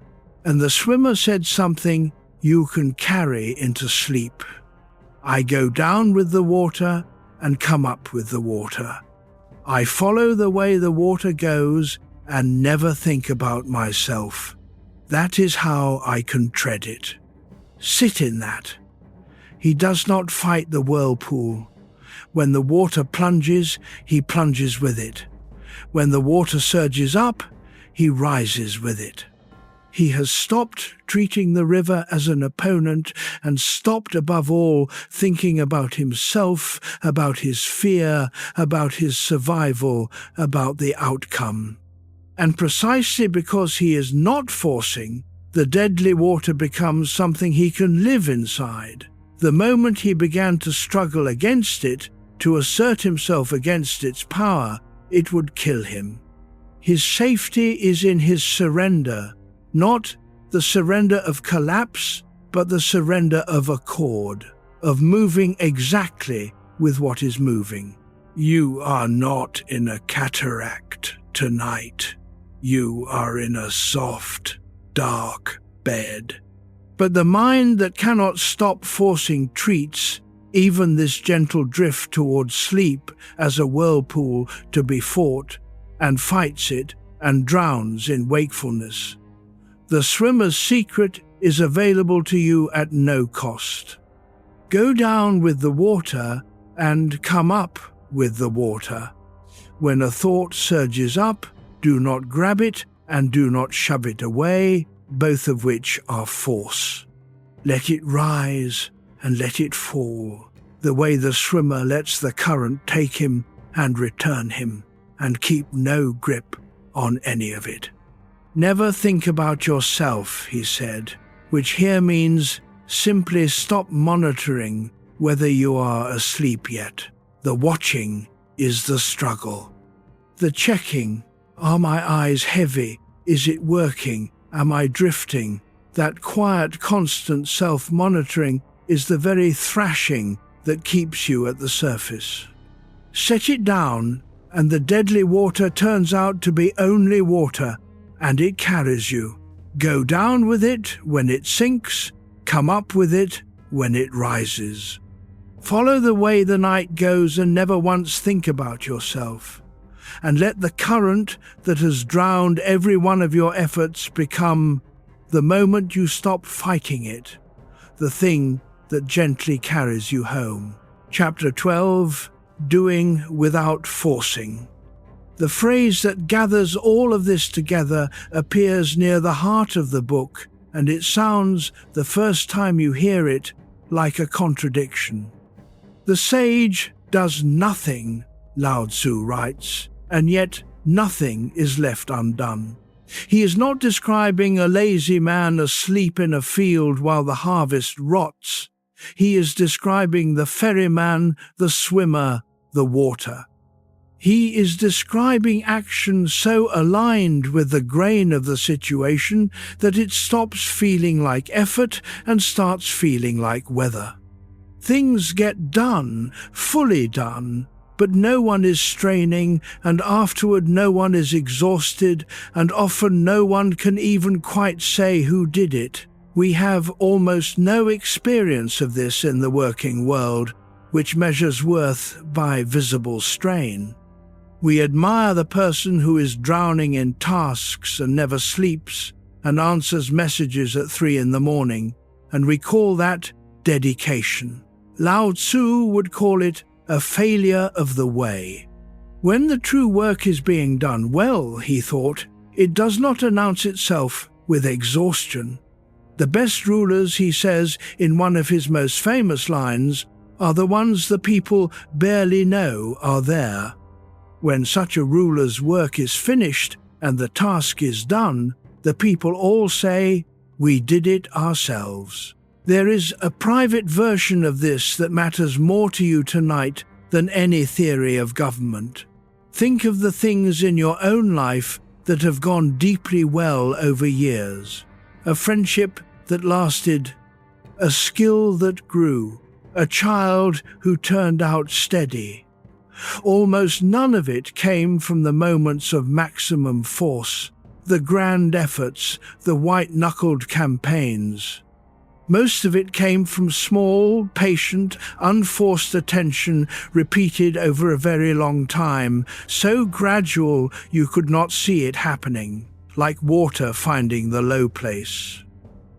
S1: and the swimmer said something you can carry into sleep. "I go down with the water and come up with the water. I follow the way the water goes and never think about myself. That is how I can tread it. Sit in that." He does not fight the whirlpool. When the water plunges, he plunges with it. When the water surges up, he rises with it. He has stopped treating the river as an opponent and stopped above all thinking about himself, about his fear, about his survival, about the outcome. And precisely because he is not forcing, the deadly water becomes something he can live inside. The moment he began to struggle against it, to assert himself against its power, it would kill him. His safety is in his surrender, not the surrender of collapse, but the surrender of accord, of moving exactly with what is moving. You are not in a cataract tonight. You are in a soft, dark bed. But the mind that cannot stop forcing treats even this gentle drift towards sleep as a whirlpool to be fought, and fights it and drowns in wakefulness. The swimmer's secret is available to you at no cost. Go down with the water and come up with the water. When a thought surges up, do not grab it and do not shove it away, both of which are force. Let it rise and let it fall, the way the swimmer lets the current take him and return him, and keep no grip on any of it. Never think about yourself, he said, which here means simply stop monitoring whether you are asleep yet. The watching is the struggle. The checking, are my eyes heavy? Is it working? Am I drifting? That quiet, constant self-monitoring is the very thrashing that keeps you at the surface. Set it down, and the deadly water turns out to be only water, and it carries you. Go down with it when it sinks, come up with it when it rises. Follow the way the night goes and never once think about yourself. And let the current that has drowned every one of your efforts become, the moment you stop fighting it, the thing that gently carries you home. Chapter 12, Doing Without Forcing. The phrase that gathers all of this together appears near the heart of the book, and it sounds, the first time you hear it, like a contradiction. The sage does nothing, Lao Tzu writes, and yet nothing is left undone. He is not describing a lazy man asleep in a field while the harvest rots. He is describing the ferryman, the swimmer, the water. He is describing action so aligned with the grain of the situation that it stops feeling like effort and starts feeling like weather. Things get done, fully done, but no one is straining, and afterward no one is exhausted, and often no one can even quite say who did it. We have almost no experience of this in the working world, which measures worth by visible strain. We admire the person who is drowning in tasks and never sleeps and answers messages at 3 a.m, and we call that dedication. Lao Tzu would call it a failure of the way. When the true work is being done well, he thought, it does not announce itself with exhaustion. The best rulers, he says in one of his most famous lines, are the ones the people barely know are there. When such a ruler's work is finished and the task is done, the people all say, "We did it ourselves." There is a private version of this that matters more to you tonight than any theory of government. Think of the things in your own life that have gone deeply well over years. A friendship that lasted, a skill that grew, a child who turned out steady. Almost none of it came from the moments of maximum force, the grand efforts, the white-knuckled campaigns. Most of it came from small, patient, unforced attention repeated over a very long time, so gradual you could not see it happening, like water finding the low place.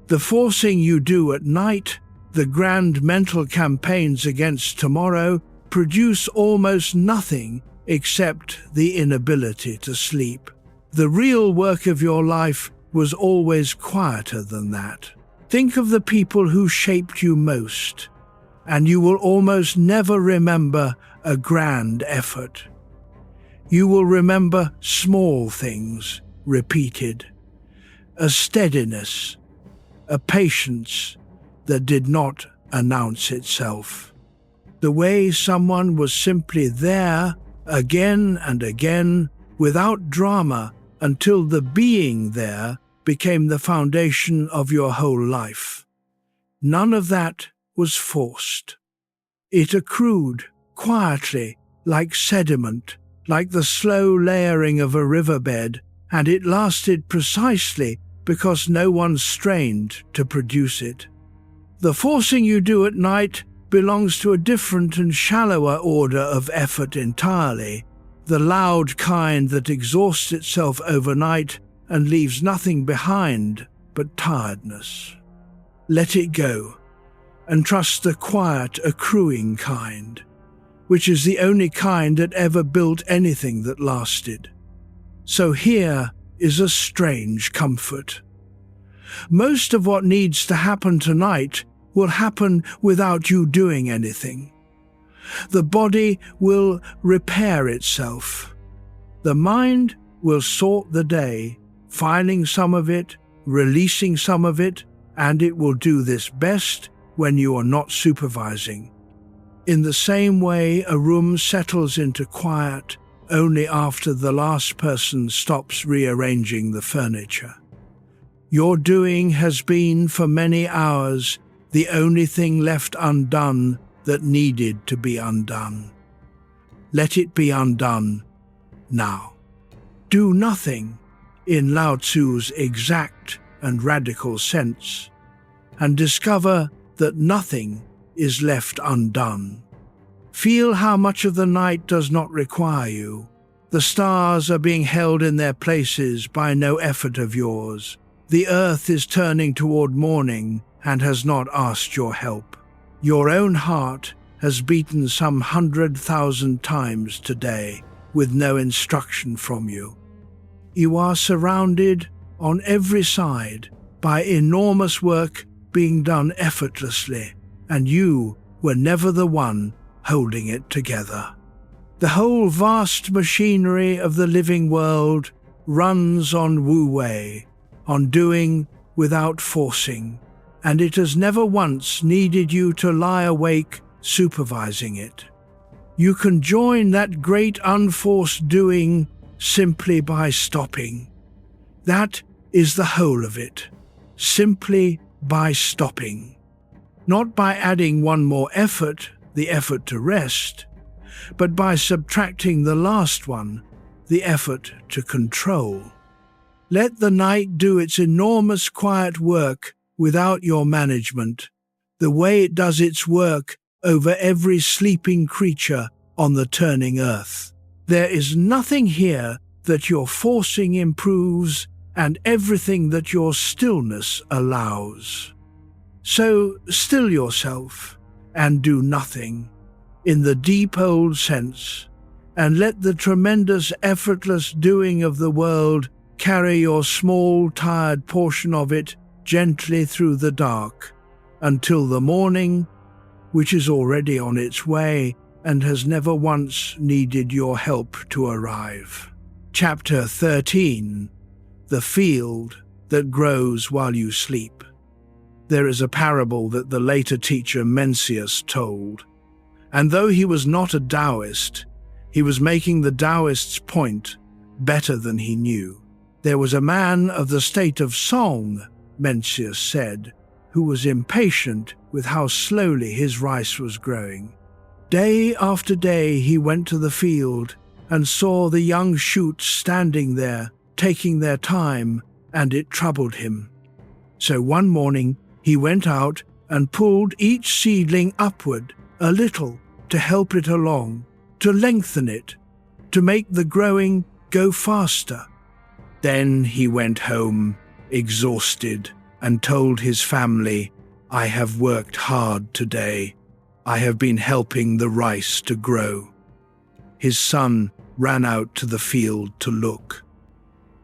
S1: The forcing you do at night, the grand mental campaigns against tomorrow, produce almost nothing except the inability to sleep. The real work of your life was always quieter than that. Think of the people who shaped you most, and you will almost never remember a grand effort. You will remember small things repeated, a steadiness, a patience that did not announce itself. The way someone was simply there again and again without drama until the being there became the foundation of your whole life. None of that was forced. It accrued quietly, like sediment, like the slow layering of a riverbed, and it lasted precisely because no one strained to produce it. The forcing you do at night belongs to a different and shallower order of effort entirely, the loud kind that exhausts itself overnight and leaves nothing behind but tiredness. Let it go, and trust the quiet, accruing kind, which is the only kind that ever built anything that lasted. So here is a strange comfort. Most of what needs to happen tonight will happen without you doing anything. The body will repair itself. The mind will sort the day, filing some of it, releasing some of it, and it will do this best when you are not supervising. In the same way, a room settles into quiet only after the last person stops rearranging the furniture. Your doing has been, for many hours, the only thing left undone that needed to be undone. Let it be undone now. Do nothing, in Lao Tzu's exact and radical sense, and discover that nothing is left undone. Feel how much of the night does not require you. The stars are being held in their places by no effort of yours. The earth is turning toward morning and has not asked your help. Your own heart has beaten some 100,000 times today, with no instruction from you. You are surrounded on every side by enormous work being done effortlessly, and you were never the one holding it together. The whole vast machinery of the living world runs on Wu Wei, on doing without forcing, and it has never once needed you to lie awake supervising it. You can join that great unforced doing simply by stopping. That is the whole of it, simply by stopping. Not by adding one more effort, the effort to rest, but by subtracting the last one, the effort to control. Let the night do its enormous quiet work without your management, the way it does its work over every sleeping creature on the turning earth. There is nothing here that your forcing improves, and everything that your stillness allows. So still yourself and do nothing, in the deep old sense, and let the tremendous effortless doing of the world carry your small tired portion of it gently through the dark, until the morning, which is already on its way and has never once needed your help to arrive. Chapter 13. The Field That Grows While You Sleep. There is a parable that the later teacher Mencius told, and though he was not a Taoist, he was making the Taoist's point better than he knew. There was a man of the state of Song, Mencius said, who was impatient with how slowly his rice was growing. Day after day he went to the field and saw the young shoots standing there, taking their time, and it troubled him. So one morning he went out and pulled each seedling upward a little to help it along, to lengthen it, to make the growing go faster. Then he went home, exhausted, and told his family, "I have worked hard today. I have been helping the rice to grow." His son ran out to the field to look.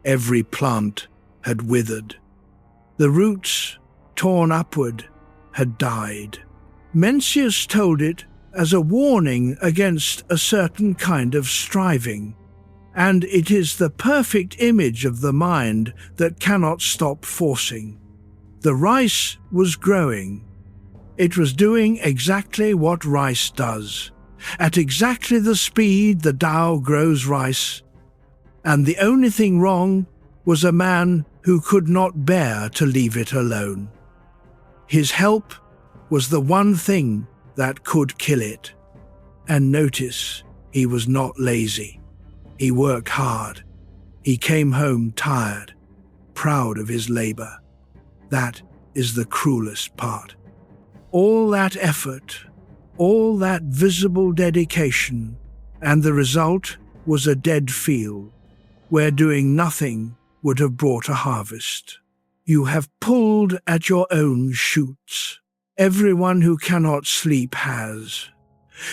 S1: Every plant had withered. The roots, torn upward, had died. Mencius told it as a warning against a certain kind of striving, and it is the perfect image of the mind that cannot stop forcing. The rice was growing. It was doing exactly what rice does, at exactly the speed the Tao grows rice, and the only thing wrong was a man who could not bear to leave it alone. His help was the one thing that could kill it. And notice, he was not lazy. He worked hard. He came home tired, proud of his labor. That is the cruelest part. All that effort, all that visible dedication, and the result was a dead field, where doing nothing would have brought a harvest. You have pulled at your own shoots. Everyone who cannot sleep has.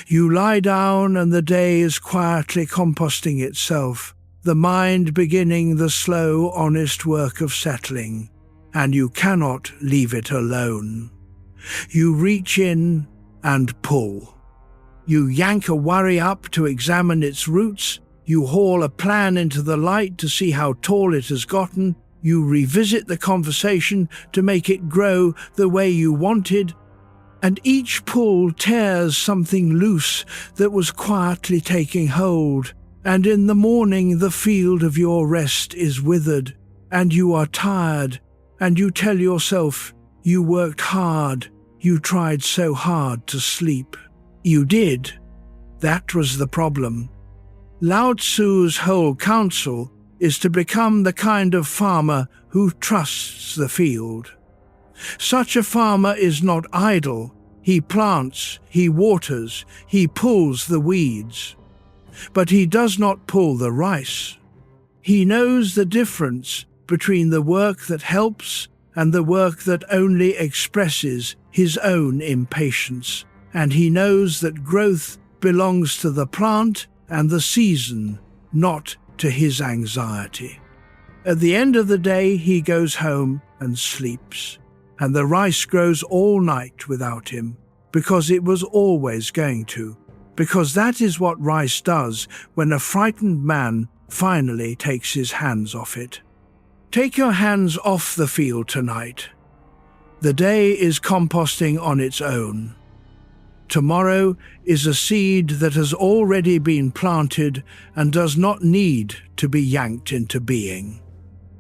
S1: You lie down and the day is quietly composting itself, the mind beginning the slow, honest work of settling, and you cannot leave it alone. You reach in and pull. You yank a worry up to examine its roots. You haul a plan into the light to see how tall it has gotten. You revisit the conversation to make it grow the way you wanted. And each pull tears something loose that was quietly taking hold. And in the morning the field of your rest is withered, and you are tired, and you tell yourself, you worked hard, you tried so hard to sleep. You did. That was the problem. Lao Tzu's whole counsel is to become the kind of farmer who trusts the field. Such a farmer is not idle. He plants, he waters, he pulls the weeds. But he does not pull the rice. He knows the difference between the work that helps and the work that only expresses his own impatience, and he knows that growth belongs to the plant and the season, not to his anxiety. At the end of the day, he goes home and sleeps, and the rice grows all night without him, because it was always going to, because that is what rice does when a frightened man finally takes his hands off it. Take your hands off the field tonight. The day is composting on its own. Tomorrow is a seed that has already been planted and does not need to be yanked into being.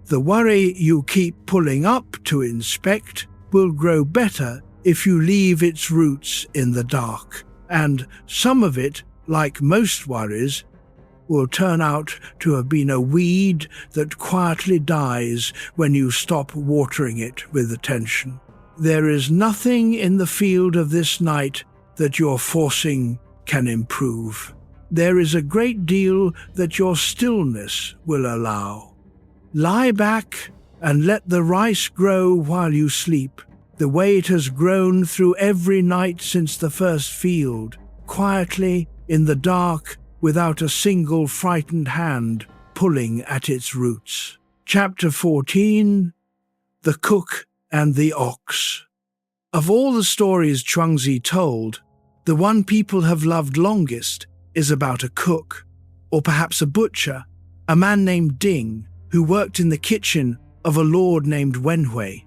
S1: The worry you keep pulling up to inspect will grow better if you leave its roots in the dark, and some of it, like most worries, will turn out to have been a weed that quietly dies when you stop watering it with attention. There is nothing in the field of this night that your forcing can improve. There is a great deal that your stillness will allow. Lie back and let the rice grow while you sleep, the way it has grown through every night since the first field, quietly, in the dark, without a single frightened hand pulling at its roots. Chapter 14. The Cook and the Ox. Of all the stories Zhuangzi told, the one people have loved longest is about a cook, or perhaps a butcher, a man named Ding, who worked in the kitchen of a lord named Wenhui.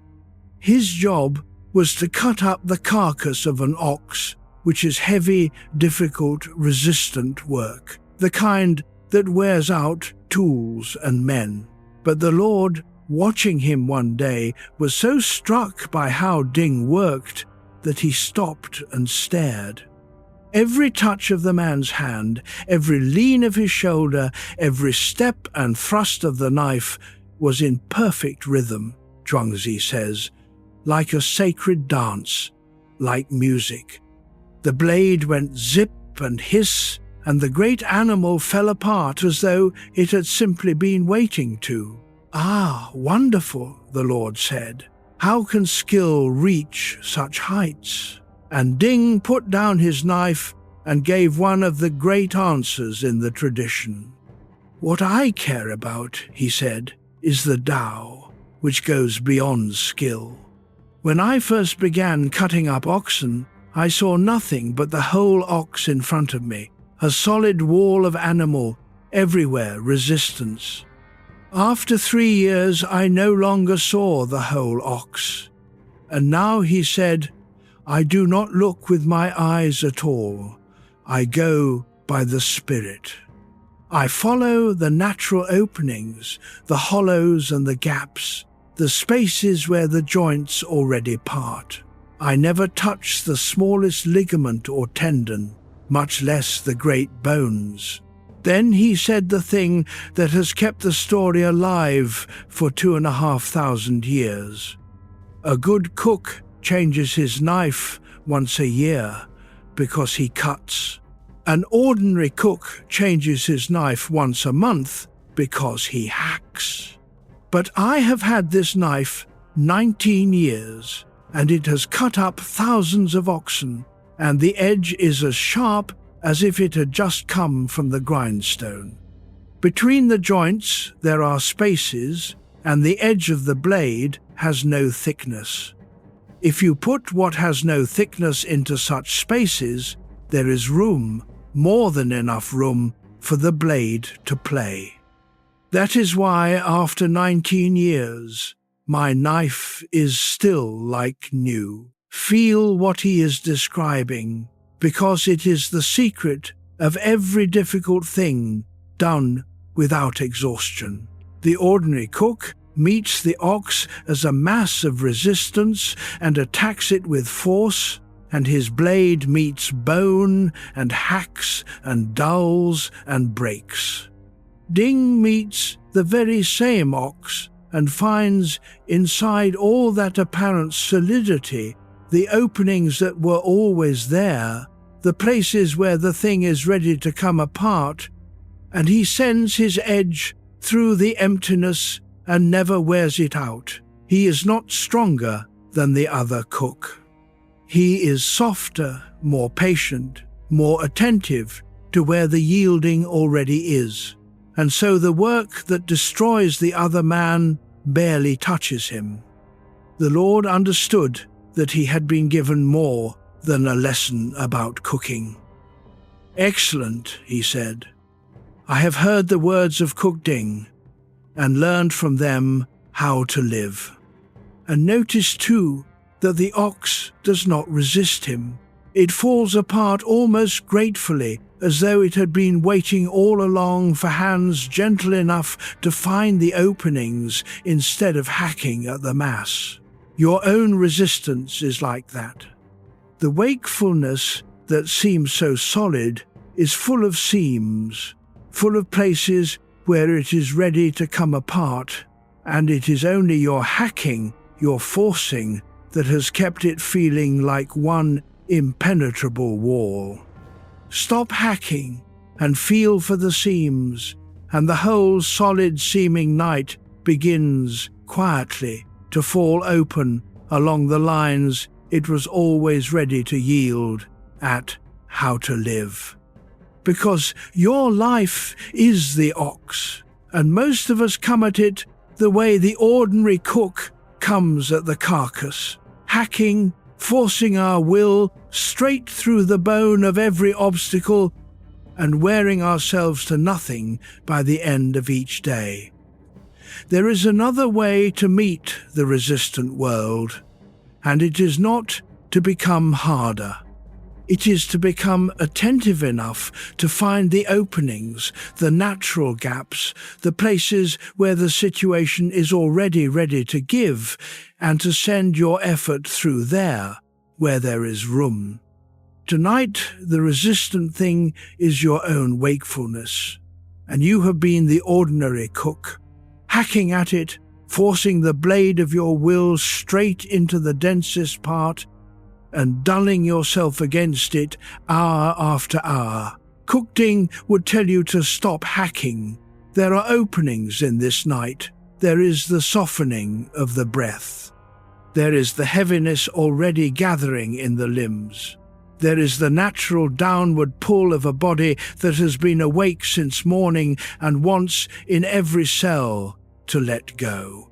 S1: His job was to cut up the carcass of an ox, which is heavy, difficult, resistant work, the kind that wears out tools and men. But the lord, watching him one day, was so struck by how Ding worked that he stopped and stared. Every touch of the man's hand, every lean of his shoulder, every step and thrust of the knife was in perfect rhythm, Zhuangzi says, like a sacred dance, like music. The blade went zip and hiss, and the great animal fell apart as though it had simply been waiting to. "Ah, wonderful," the Lord said. "How can skill reach such heights?" And Ding put down his knife and gave one of the great answers in the tradition. "What I care about," he said, "is the Tao, which goes beyond skill. When I first began cutting up oxen, I saw nothing but the whole ox in front of me, a solid wall of animal, everywhere resistance. After 3 years, I no longer saw the whole ox. And now," he said, "I do not look with my eyes at all. I go by the spirit. I follow the natural openings, the hollows and the gaps, the spaces where the joints already part. I never touch the smallest ligament or tendon, much less the great bones." Then he said the thing that has kept the story alive for 2,500 years. A good cook changes his knife once a year because he cuts. An ordinary cook changes his knife once a month because he hacks. But I have had this knife 19 years, and it has cut up thousands of oxen, and the edge is as sharp as if it had just come from the grindstone. Between the joints there are spaces, and the edge of the blade has no thickness. If you put what has no thickness into such spaces, there is room, more than enough room, for the blade to play. That is why, after 19 years, my knife is still like new. Feel what he is describing, because it is the secret of every difficult thing done without exhaustion. The ordinary cook meets the ox as a mass of resistance and attacks it with force, and his blade meets bone and hacks and dulls and breaks. Ding meets the very same ox and finds inside all that apparent solidity the openings that were always there, the places where the thing is ready to come apart, and he sends his edge through the emptiness and never wears it out. He is not stronger than the other cook. He is softer, more patient, more attentive to where the yielding already is. and so the work that destroys the other man barely touches him. The Lord understood that he had been given more than a lesson about cooking. "Excellent," he said. "I have heard the words of Cook Ding and learned from them how to live." And notice too that the ox does not resist him. It falls apart almost gratefully, as though it had been waiting all along for hands gentle enough to find the openings instead of hacking at the mass. Your own resistance is like that. The wakefulness that seems so solid is full of seams, full of places where it is ready to come apart, and it is only your hacking, your forcing, that has kept it feeling like one impenetrable wall. Stop hacking and feel for the seams, and the whole solid-seeming night begins quietly to fall open along the lines it was always ready to yield at how to live. Because your life is the ox, and most of us come at it the way the ordinary cook comes at the carcass, hacking, forcing our will straight through the bone of every obstacle and wearing ourselves to nothing by the end of each day. There is another way to meet the resistant world, and it is not to become harder. It is to become attentive enough to find the openings, the natural gaps, the places where the situation is already ready to give, and to send your effort through there, where there is room. Tonight, the resistant thing is your own wakefulness, and you have been the ordinary cook, hacking at it, forcing the blade of your will straight into the densest part, and dulling yourself against it hour after hour. Cook Ding would tell you to stop hacking. There are openings in this night. There is the softening of the breath. There is the heaviness already gathering in the limbs. There is the natural downward pull of a body that has been awake since morning and wants in every cell to let go.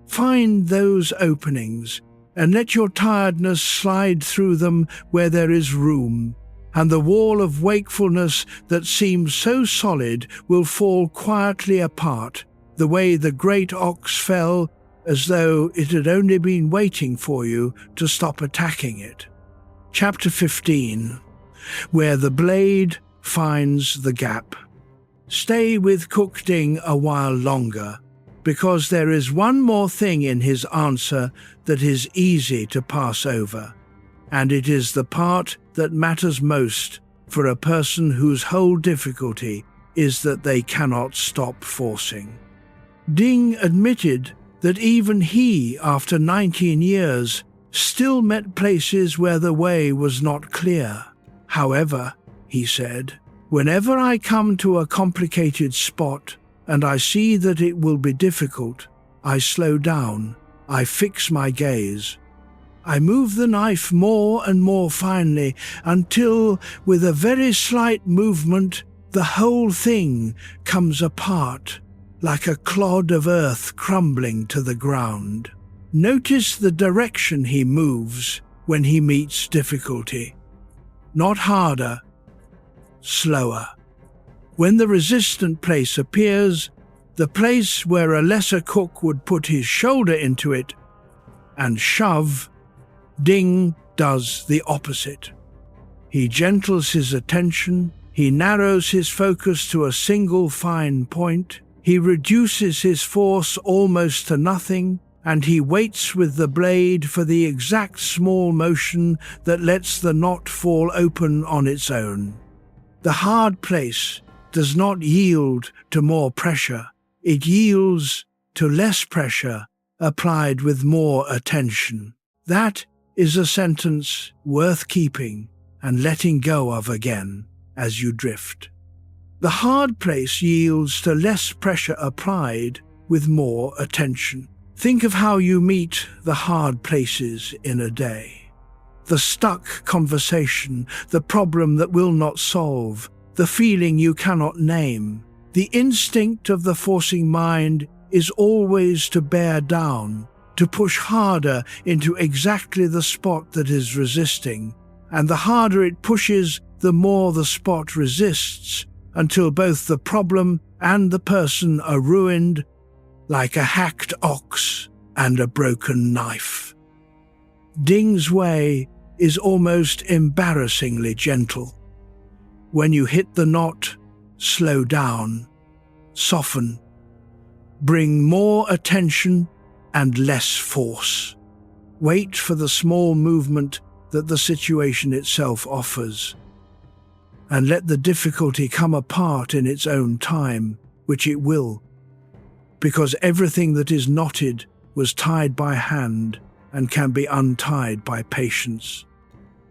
S1: Find those openings and let your tiredness slide through them where there is room, and the wall of wakefulness that seems so solid will fall quietly apart, the way the great ox fell, as though it had only been waiting for you to stop attacking it. Chapter 15, where the blade finds the gap. Stay with Cook Ding a while longer, because there is one more thing in his answer that is easy to pass over, and it is the part that matters most for a person whose whole difficulty is that they cannot stop forcing. Ding admitted that even he, after 19 years, still met places where the way was not clear. However, he said, whenever I come to a complicated spot, and I see that it will be difficult, I slow down, I fix my gaze. I move the knife more and more finely until, with a very slight movement, the whole thing comes apart, like a clod of earth crumbling to the ground. Notice the direction he moves when he meets difficulty. Not harder, slower. When the resistant place appears, the place where a lesser cook would put his shoulder into it and shove, Ding does the opposite. He gentles his attention, he narrows his focus to a single fine point, he reduces his force almost to nothing, and he waits with the blade for the exact small motion that lets the knot fall open on its own. The hard place does not yield to more pressure. It yields to less pressure applied with more attention. That is a sentence worth keeping and letting go of again as you drift. The hard place yields to less pressure applied with more attention. Think of how you meet the hard places in a day. The stuck conversation, the problem that will not solve, the feeling you cannot name. The instinct of the forcing mind is always to bear down, to push harder into exactly the spot that is resisting, and the harder it pushes, the more the spot resists, until both the problem and the person are ruined, like a hacked ox and a broken knife. Ding's way is almost embarrassingly gentle. When you hit the knot, slow down, soften, bring more attention and less force. Wait for the small movement that the situation itself offers, and let the difficulty come apart in its own time, which it will, because everything that is knotted was tied by hand and can be untied by patience.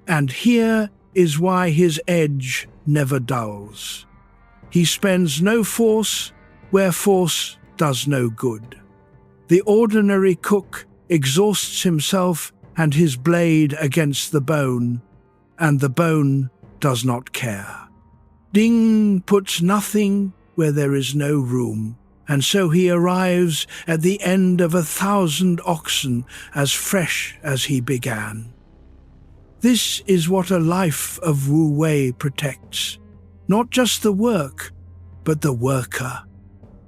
S1: And here is why his edge never dulls. He spends no force where force does no good. The ordinary cook exhausts himself and his blade against the bone, and the bone does not care. Ding puts nothing where there is no room, and so he arrives at the end of 1,000 oxen as fresh as he began. This is what a life of Wu Wei protects, not just the work, but the worker.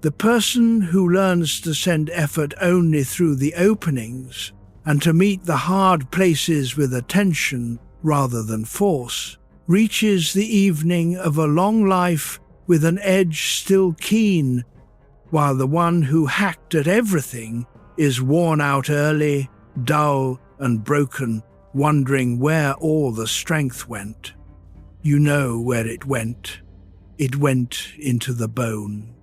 S1: The person who learns to send effort only through the openings and to meet the hard places with attention rather than force, reaches the evening of a long life with an edge still keen, while the one who hacked at everything is worn out early, dull and broken, wondering where all the strength went. You know where it went. It went into the bone.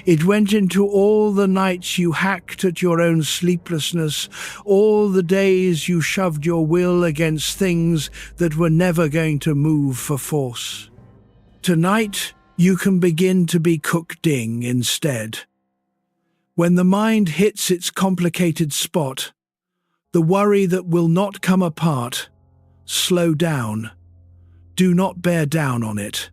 S1: It went into all the nights you hacked at your own sleeplessness, all the days you shoved your will against things that were never going to move for force. Tonight, you can begin to be Cook Ding instead. When the mind hits its complicated spot, the worry that will not come apart, slow down. Do not bear down on it.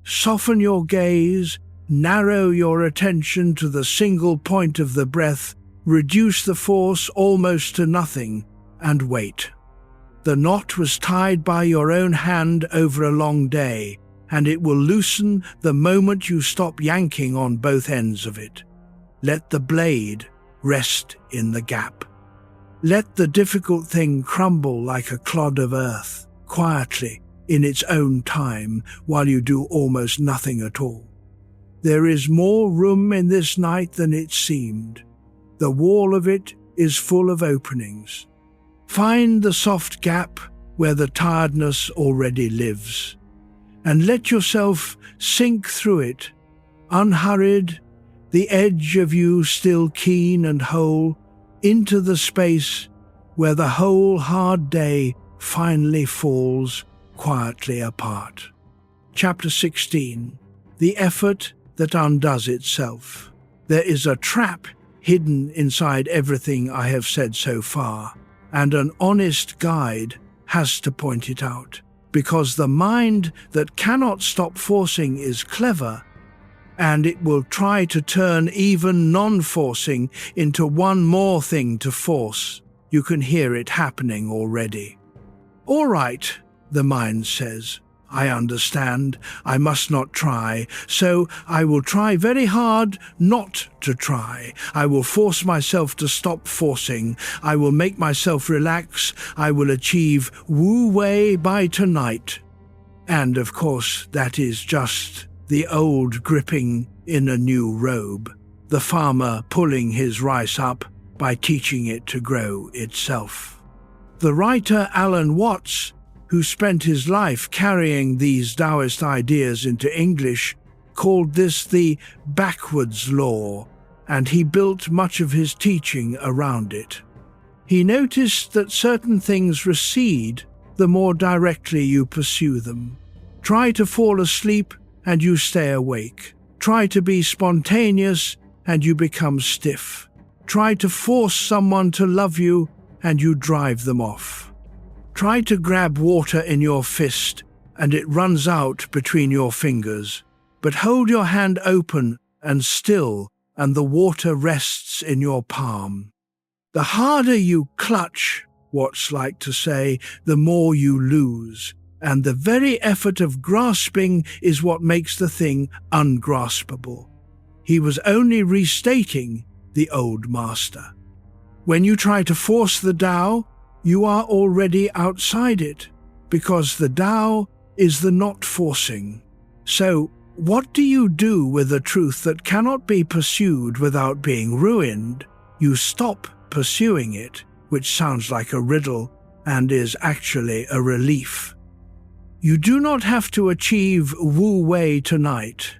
S1: Soften your gaze, narrow your attention to the single point of the breath, reduce the force almost to nothing, and wait. The knot was tied by your own hand over a long day, and it will loosen the moment you stop yanking on both ends of it. Let the blade rest in the gap. Let the difficult thing crumble like a clod of earth, quietly, in its own time, while you do almost nothing at all. There is more room in this night than it seemed. The wall of it is full of openings. Find the soft gap where the tiredness already lives, and let yourself sink through it, unhurried, the edge of you still keen and whole, into the space where the whole hard day finally falls quietly apart. Chapter 16. The Effort that Undoes Itself. There is a trap hidden inside everything I have said so far, and an honest guide has to point it out, because the mind that cannot stop forcing is clever, and it will try to turn even non-forcing into one more thing to force. You can hear it happening already. All right, the mind says, I understand, I must not try, so I will try very hard not to try. I will force myself to stop forcing. I will make myself relax. I will achieve Wu Wei by tonight. And of course, that is just the old gripping in a new robe, the farmer pulling his rice up by teaching it to grow itself. The writer Alan Watts, who spent his life carrying these Taoist ideas into English, called this the backwards law, and he built much of his teaching around it. He noticed that certain things recede the more directly you pursue them. Try to fall asleep and you stay awake. Try to be spontaneous and you become stiff. Try to force someone to love you and you drive them off. Try to grab water in your fist and it runs out between your fingers. but hold your hand open and still, and the water rests in your palm. The harder you clutch, what's like to say, the more you lose, and the very effort of grasping is what makes the thing ungraspable. He was only restating the old master. When you try to force the Tao, you are already outside it, because the Tao is the not forcing. So, what do you do with a truth that cannot be pursued without being ruined? You stop pursuing it, which sounds like a riddle and is actually a relief. You do not have to achieve Wu Wei tonight.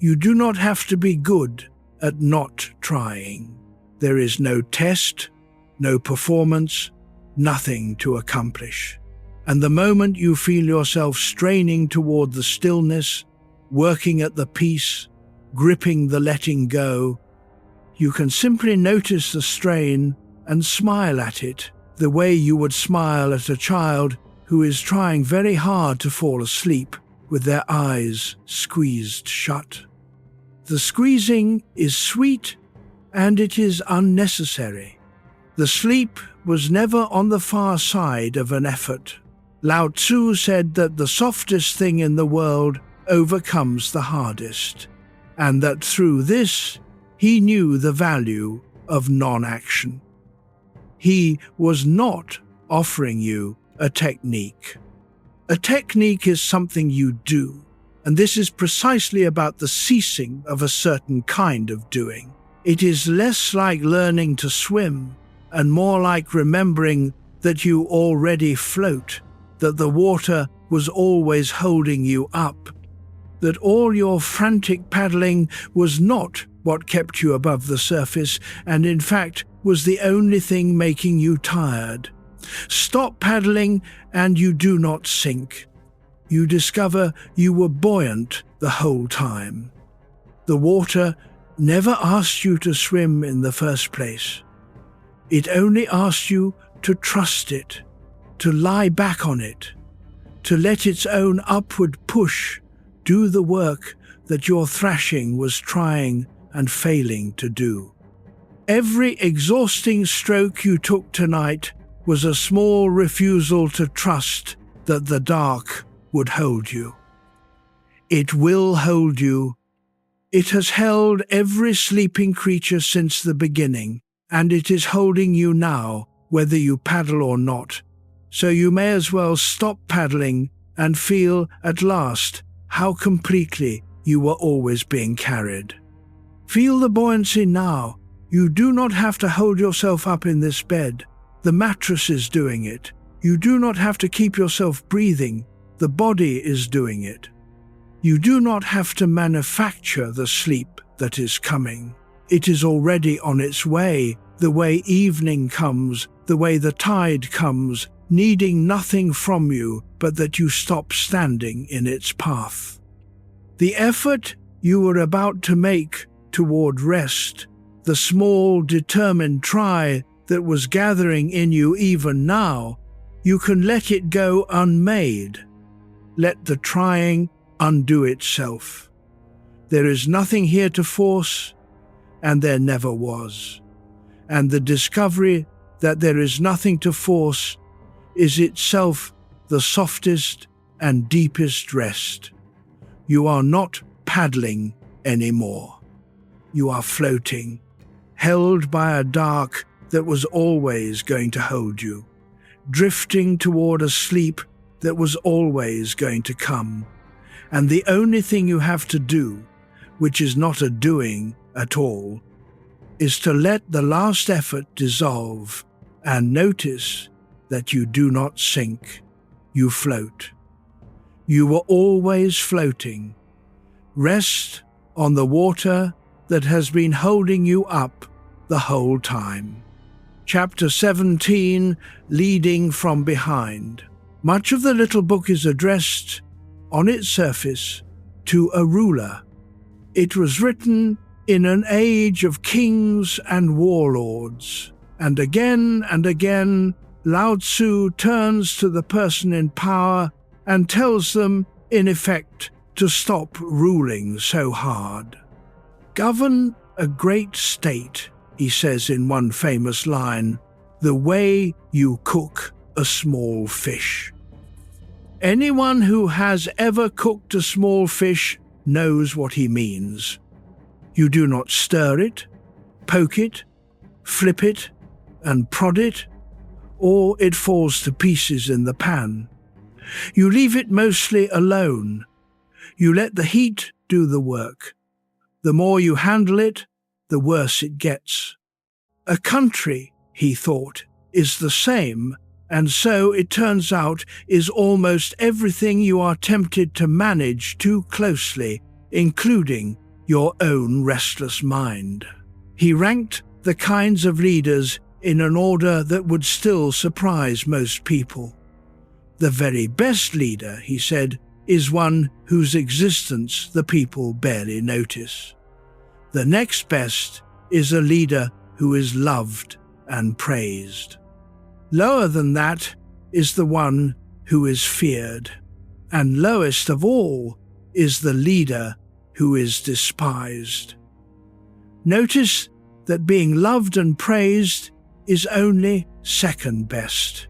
S1: You do not have to be good at not trying. There is no test, no performance, nothing to accomplish. And the moment you feel yourself straining toward the stillness, working at the peace, gripping the letting go, you can simply notice the strain and smile at it, the way you would smile at a child who is trying very hard to fall asleep with their eyes squeezed shut. The squeezing is sweet and it is unnecessary. The sleep was never on the far side of an effort. Lao Tzu said that the softest thing in the world overcomes the hardest, and that through this he knew the value of non-action. He was not offering you a technique. A technique is something you do, and this is precisely about the ceasing of a certain kind of doing. It is less like learning to swim and more like remembering that you already float, that the water was always holding you up, that all your frantic paddling was not what kept you above the surface, and in fact was the only thing making you tired. Stop paddling and you do not sink. You discover you were buoyant the whole time. The water never asked you to swim in the first place. It only asked you to trust it, to lie back on it, to let its own upward push do the work that your thrashing was trying and failing to do. Every exhausting stroke you took tonight was a small refusal to trust that the dark would hold you. It will hold you. It has held every sleeping creature since the beginning, and it is holding you now, whether you paddle or not. So you may as well stop paddling and feel at last how completely you were always being carried. Feel the buoyancy now. You do not have to hold yourself up in this bed. The mattress is doing it. You do not have to keep yourself breathing. The body is doing it. You do not have to manufacture the sleep that is coming. It is already on its way, the way evening comes, the way the tide comes, needing nothing from you but that you stop standing in its path. The effort you were about to make toward rest, the small, determined try that was gathering in you even now, you can let it go unmade. Let the trying undo itself. There is nothing here to force, and there never was. And the discovery that there is nothing to force is itself the softest and deepest rest. You are not paddling anymore. You are floating, held by a dark that was always going to hold you, drifting toward a sleep that was always going to come. And the only thing you have to do, which is not a doing at all, is to let the last effort dissolve and notice that you do not sink, you float. You were always floating. Rest on the water that has been holding you up the whole time. Chapter 17, Leading from Behind. Much of the little book is addressed, on its surface, to a ruler. It was written in an age of kings and warlords, and again, Lao Tzu turns to the person in power and tells them, in effect, to stop ruling so hard. Govern a great state, he says in one famous line, the way you cook a small fish. Anyone who has ever cooked a small fish knows what he means. You do not stir it, poke it, flip it, and prod it, or it falls to pieces in the pan. You leave it mostly alone. You let the heat do the work. The more you handle it, the worse it gets. A country, he thought, is the same, and so it turns out is almost everything you are tempted to manage too closely, including your own restless mind. He ranked the kinds of leaders in an order that would still surprise most people. The very best leader, he said, is one whose existence the people barely notice. The next best is a leader who is loved and praised. Lower than that is the one who is feared, and lowest of all is the leader who is despised. Notice that being loved and praised is only second best.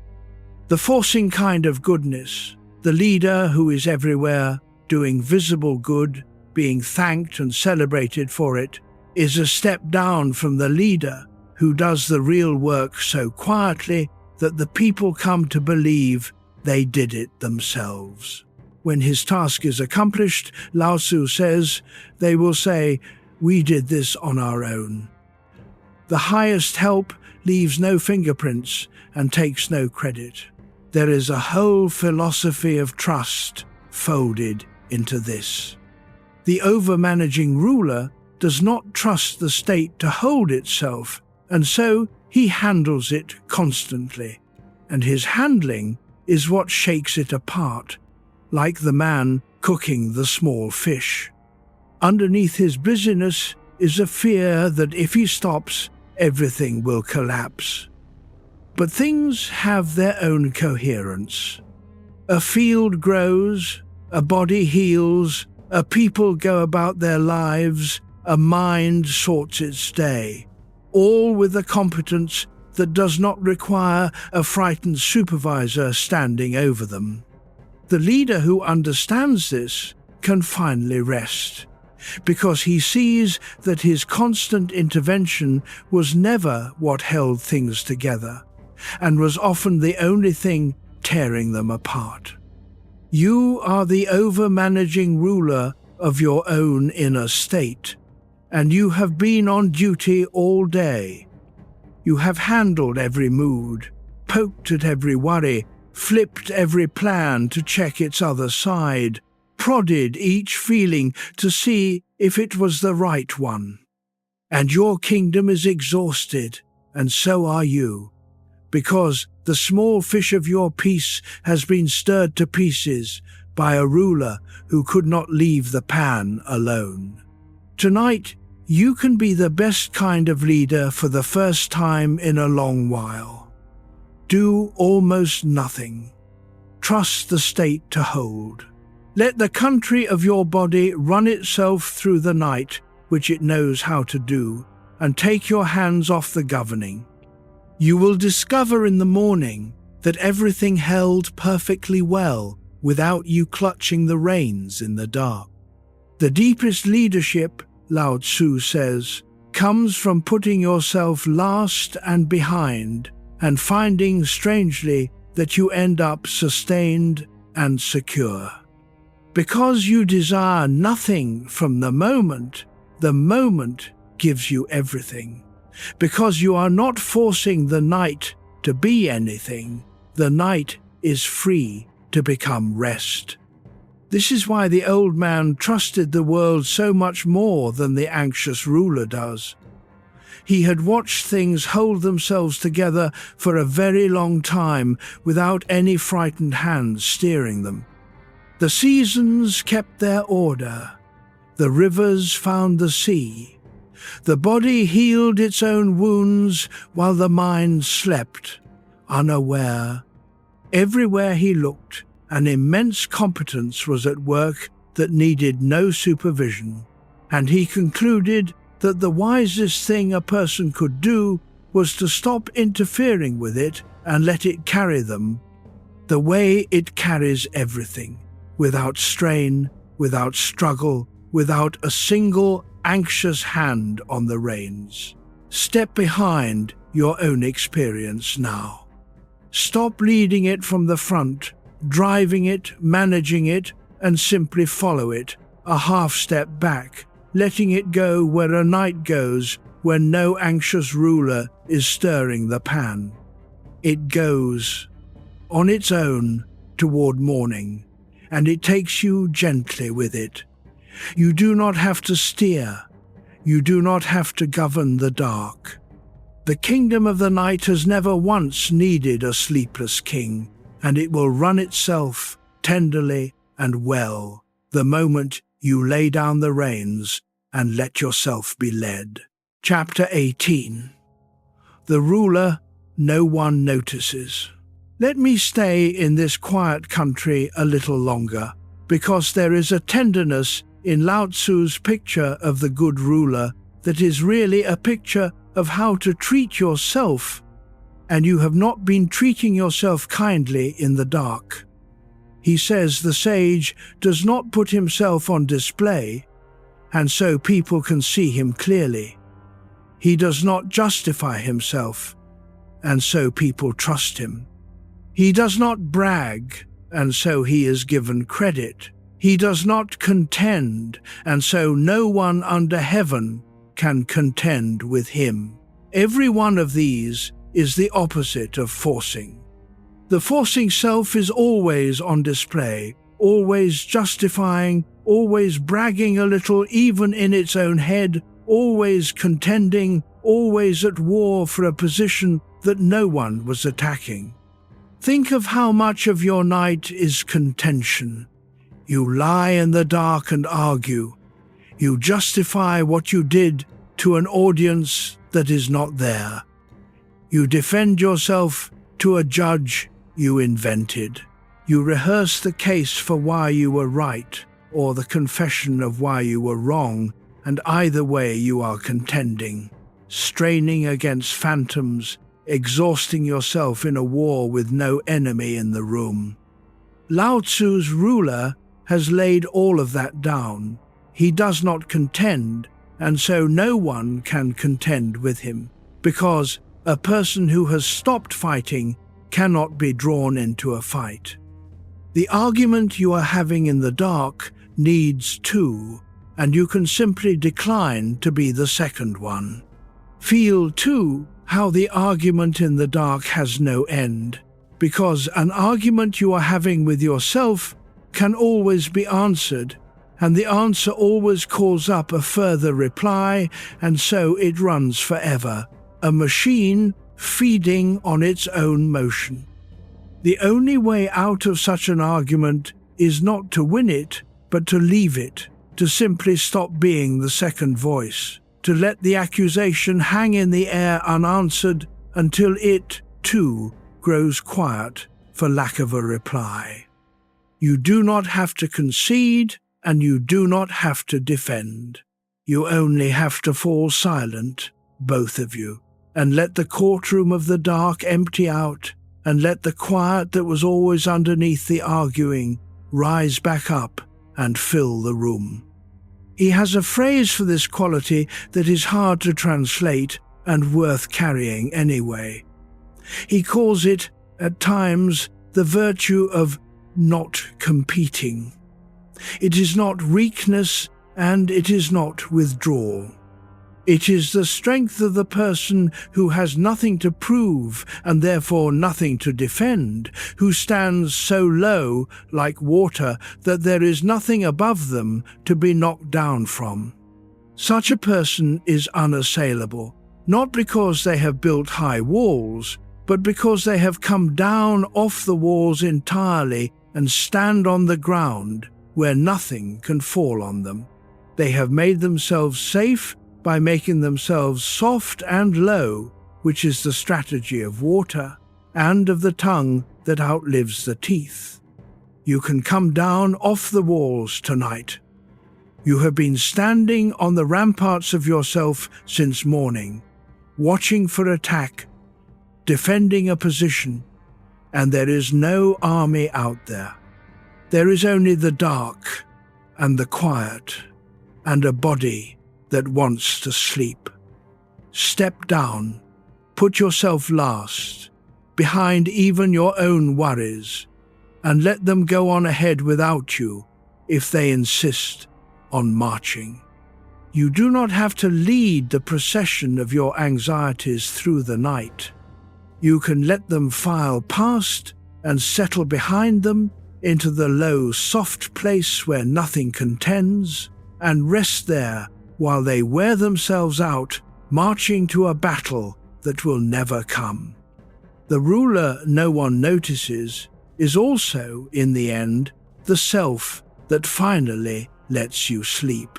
S1: The forcing kind of goodness, the leader who is everywhere, doing visible good, being thanked and celebrated for it, is a step down from the leader who does the real work so quietly that the people come to believe they did it themselves. When his task is accomplished, Lao Tzu says, they will say, "We did this on our own." The highest help leaves no fingerprints and takes no credit. There is a whole philosophy of trust folded into this. The over-managing ruler does not trust the state to hold itself, and so he handles it constantly. And his handling is what shakes it apart, like the man cooking the small fish. Underneath his busyness is a fear that if he stops, everything will collapse. But things have their own coherence. A field grows, a body heals, a people go about their lives, a mind sorts its day, all with a competence that does not require a frightened supervisor standing over them. The leader who understands this can finally rest, because he sees that his constant intervention was never what held things together, and was often the only thing tearing them apart. You are the over-managing ruler of your own inner state, and you have been on duty all day. You have handled every mood, poked at every worry, flipped every plan to check its other side, prodded each feeling to see if it was the right one. And your kingdom is exhausted, and so are you, because the small fish of your peace has been stirred to pieces by a ruler who could not leave the pan alone. Tonight, you can be the best kind of leader for the first time in a long while. Do almost nothing. Trust the state to hold. Let the country of your body run itself through the night, which it knows how to do, and take your hands off the governing. You will discover in the morning that everything held perfectly well without you clutching the reins in the dark. The deepest leadership, Lao Tzu says, comes from putting yourself last and behind and finding, strangely, that you end up sustained and secure. Because you desire nothing from the moment gives you everything. Because you are not forcing the night to be anything, the night is free to become rest. This is why the old man trusted the world so much more than the anxious ruler does. He had watched things hold themselves together for a very long time without any frightened hands steering them. The seasons kept their order. The rivers found the sea. The body healed its own wounds while the mind slept, unaware. Everywhere he looked, an immense competence was at work that needed no supervision, and he concluded that the wisest thing a person could do was to stop interfering with it and let it carry them the way it carries everything, without strain, without struggle, without a single anxious hand on the reins. Step behind your own experience now. Stop leading it from the front, driving it, managing it, and simply follow it, a half step back, letting it go where a knight goes when no anxious ruler is stirring the pan. It goes on its own toward morning, and it takes you gently with it. You do not have to steer. You do not have to govern the dark. The kingdom of the night has never once needed a sleepless king, and it will run itself tenderly and well the moment you lay down the reins and let yourself be led. Chapter 18. The ruler no one notices. Let me stay in this quiet country a little longer, because there is a tenderness in Lao Tzu's picture of the good ruler that is really a picture of how to treat yourself, and you have not been treating yourself kindly in the dark. He says the sage does not put himself on display, and so people can see him clearly. He does not justify himself, and so people trust him. He does not brag, and so he is given credit. He does not contend, and so no one under heaven can contend with him. Every one of these is the opposite of forcing. The forcing self is always on display, always justifying, always bragging a little even in its own head, always contending, always at war for a position that no one was attacking. Think of how much of your night is contention. You lie in the dark and argue. You justify what you did to an audience that is not there. You defend yourself to a judge you invented. You rehearse the case for why you were right, or the confession of why you were wrong, and either way you are contending, straining against phantoms, exhausting yourself in a war with no enemy in the room. Lao Tzu's ruler has laid all of that down. He does not contend, and so no one can contend with him, because a person who has stopped fighting cannot be drawn into a fight. The argument you are having in the dark needs two, and you can simply decline to be the second one. Feel, too, how the argument in the dark has no end, because an argument you are having with yourself can always be answered, and the answer always calls up a further reply, and so it runs forever, a machine feeding on its own motion. The only way out of such an argument is not to win it, but to leave it, to simply stop being the second voice, to let the accusation hang in the air unanswered until it, too, grows quiet for lack of a reply. You do not have to concede, and you do not have to defend. You only have to fall silent, both of you, and let the courtroom of the dark empty out, and let the quiet that was always underneath the arguing rise back up and fill the room. He has a phrase for this quality that is hard to translate and worth carrying anyway. He calls it, at times, the virtue of not competing. It is not weakness, and it is not withdrawal. It is the strength of the person who has nothing to prove and therefore nothing to defend, who stands so low, like water, that there is nothing above them to be knocked down from. Such a person is unassailable, not because they have built high walls, but because they have come down off the walls entirely and stand on the ground where nothing can fall on them. They have made themselves safe by making themselves soft and low, which is the strategy of water, and of the tongue that outlives the teeth. You can come down off the walls tonight. You have been standing on the ramparts of yourself since morning, watching for attack, defending a position, and there is no army out there. There is only the dark and the quiet and a body that wants to sleep. Step down, put yourself last, behind even your own worries, and let them go on ahead without you if they insist on marching. You do not have to lead the procession of your anxieties through the night. You can let them file past and settle behind them into the low, soft place where nothing contends, and rest there while they wear themselves out, marching to a battle that will never come. The ruler no one notices is also, in the end, the self that finally lets you sleep.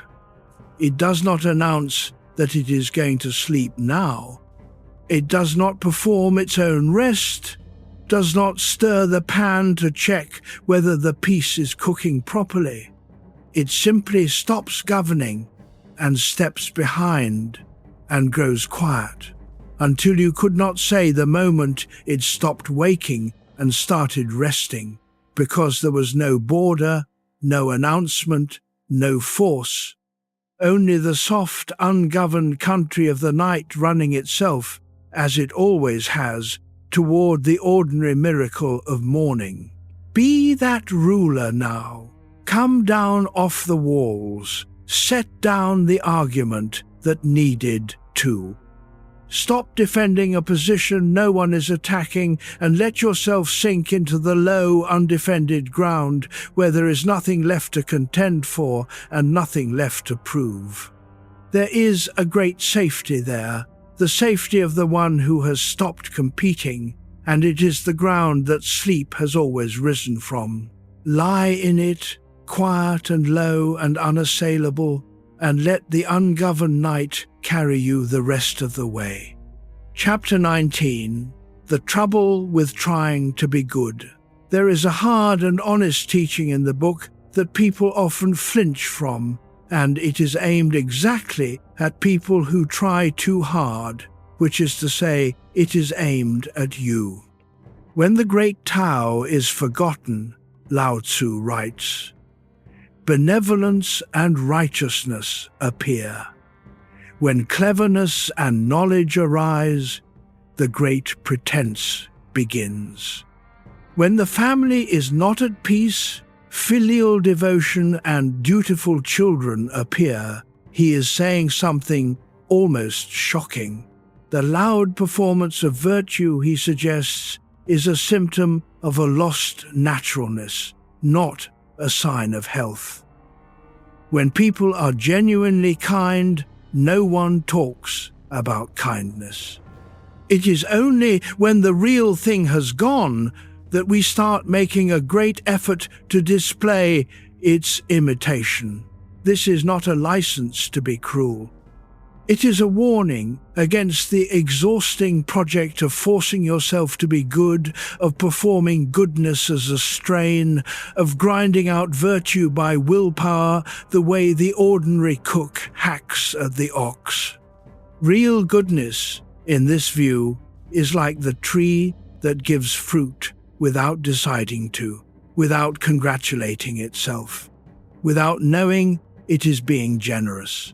S1: It does not announce that it is going to sleep now. It does not perform its own rest, does not stir the pan to check whether the piece is cooking properly. It simply stops governing and steps behind and grows quiet until you could not say the moment it stopped waking and started resting, because there was no border, no announcement, no force, only the soft, ungoverned country of the night running itself, as it always has, toward the ordinary miracle of morning. Be that ruler now. Come down off the walls. Set down the argument that needed to. Stop defending a position no one is attacking and let yourself sink into the low, undefended ground where there is nothing left to contend for and nothing left to prove. There is a great safety there, the safety of the one who has stopped competing, and it is the ground that sleep has always risen from. Lie in it, quiet and low and unassailable, and let the ungoverned night carry you the rest of the way. Chapter 19. The Trouble with Trying to be Good. There is a hard and honest teaching in the book that people often flinch from, and it is aimed exactly at people who try too hard, which is to say, it is aimed at you. When the great Tao is forgotten, Lao Tzu writes, benevolence and righteousness appear. When cleverness and knowledge arise, the great pretense begins. When the family is not at peace, filial devotion and dutiful children appear. He is saying something almost shocking. The loud performance of virtue, he suggests, is a symptom of a lost naturalness, not a sign of health. When people are genuinely kind, no one talks about kindness. It is only when the real thing has gone that we start making a great effort to display its imitation. This is not a license to be cruel. It is a warning against the exhausting project of forcing yourself to be good, of performing goodness as a strain, of grinding out virtue by willpower the way the ordinary cook hacks at the ox. Real goodness, in this view, is like the tree that gives fruit without deciding to, without congratulating itself, without knowing it is being generous.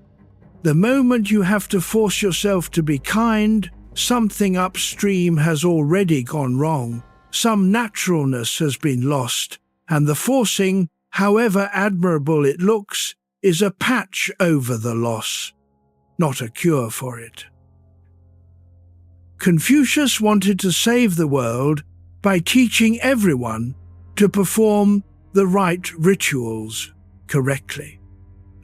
S1: The moment you have to force yourself to be kind, something upstream has already gone wrong. Some naturalness has been lost, and the forcing, however admirable it looks, is a patch over the loss, not a cure for it. Confucius wanted to save the world by teaching everyone to perform the right rituals correctly.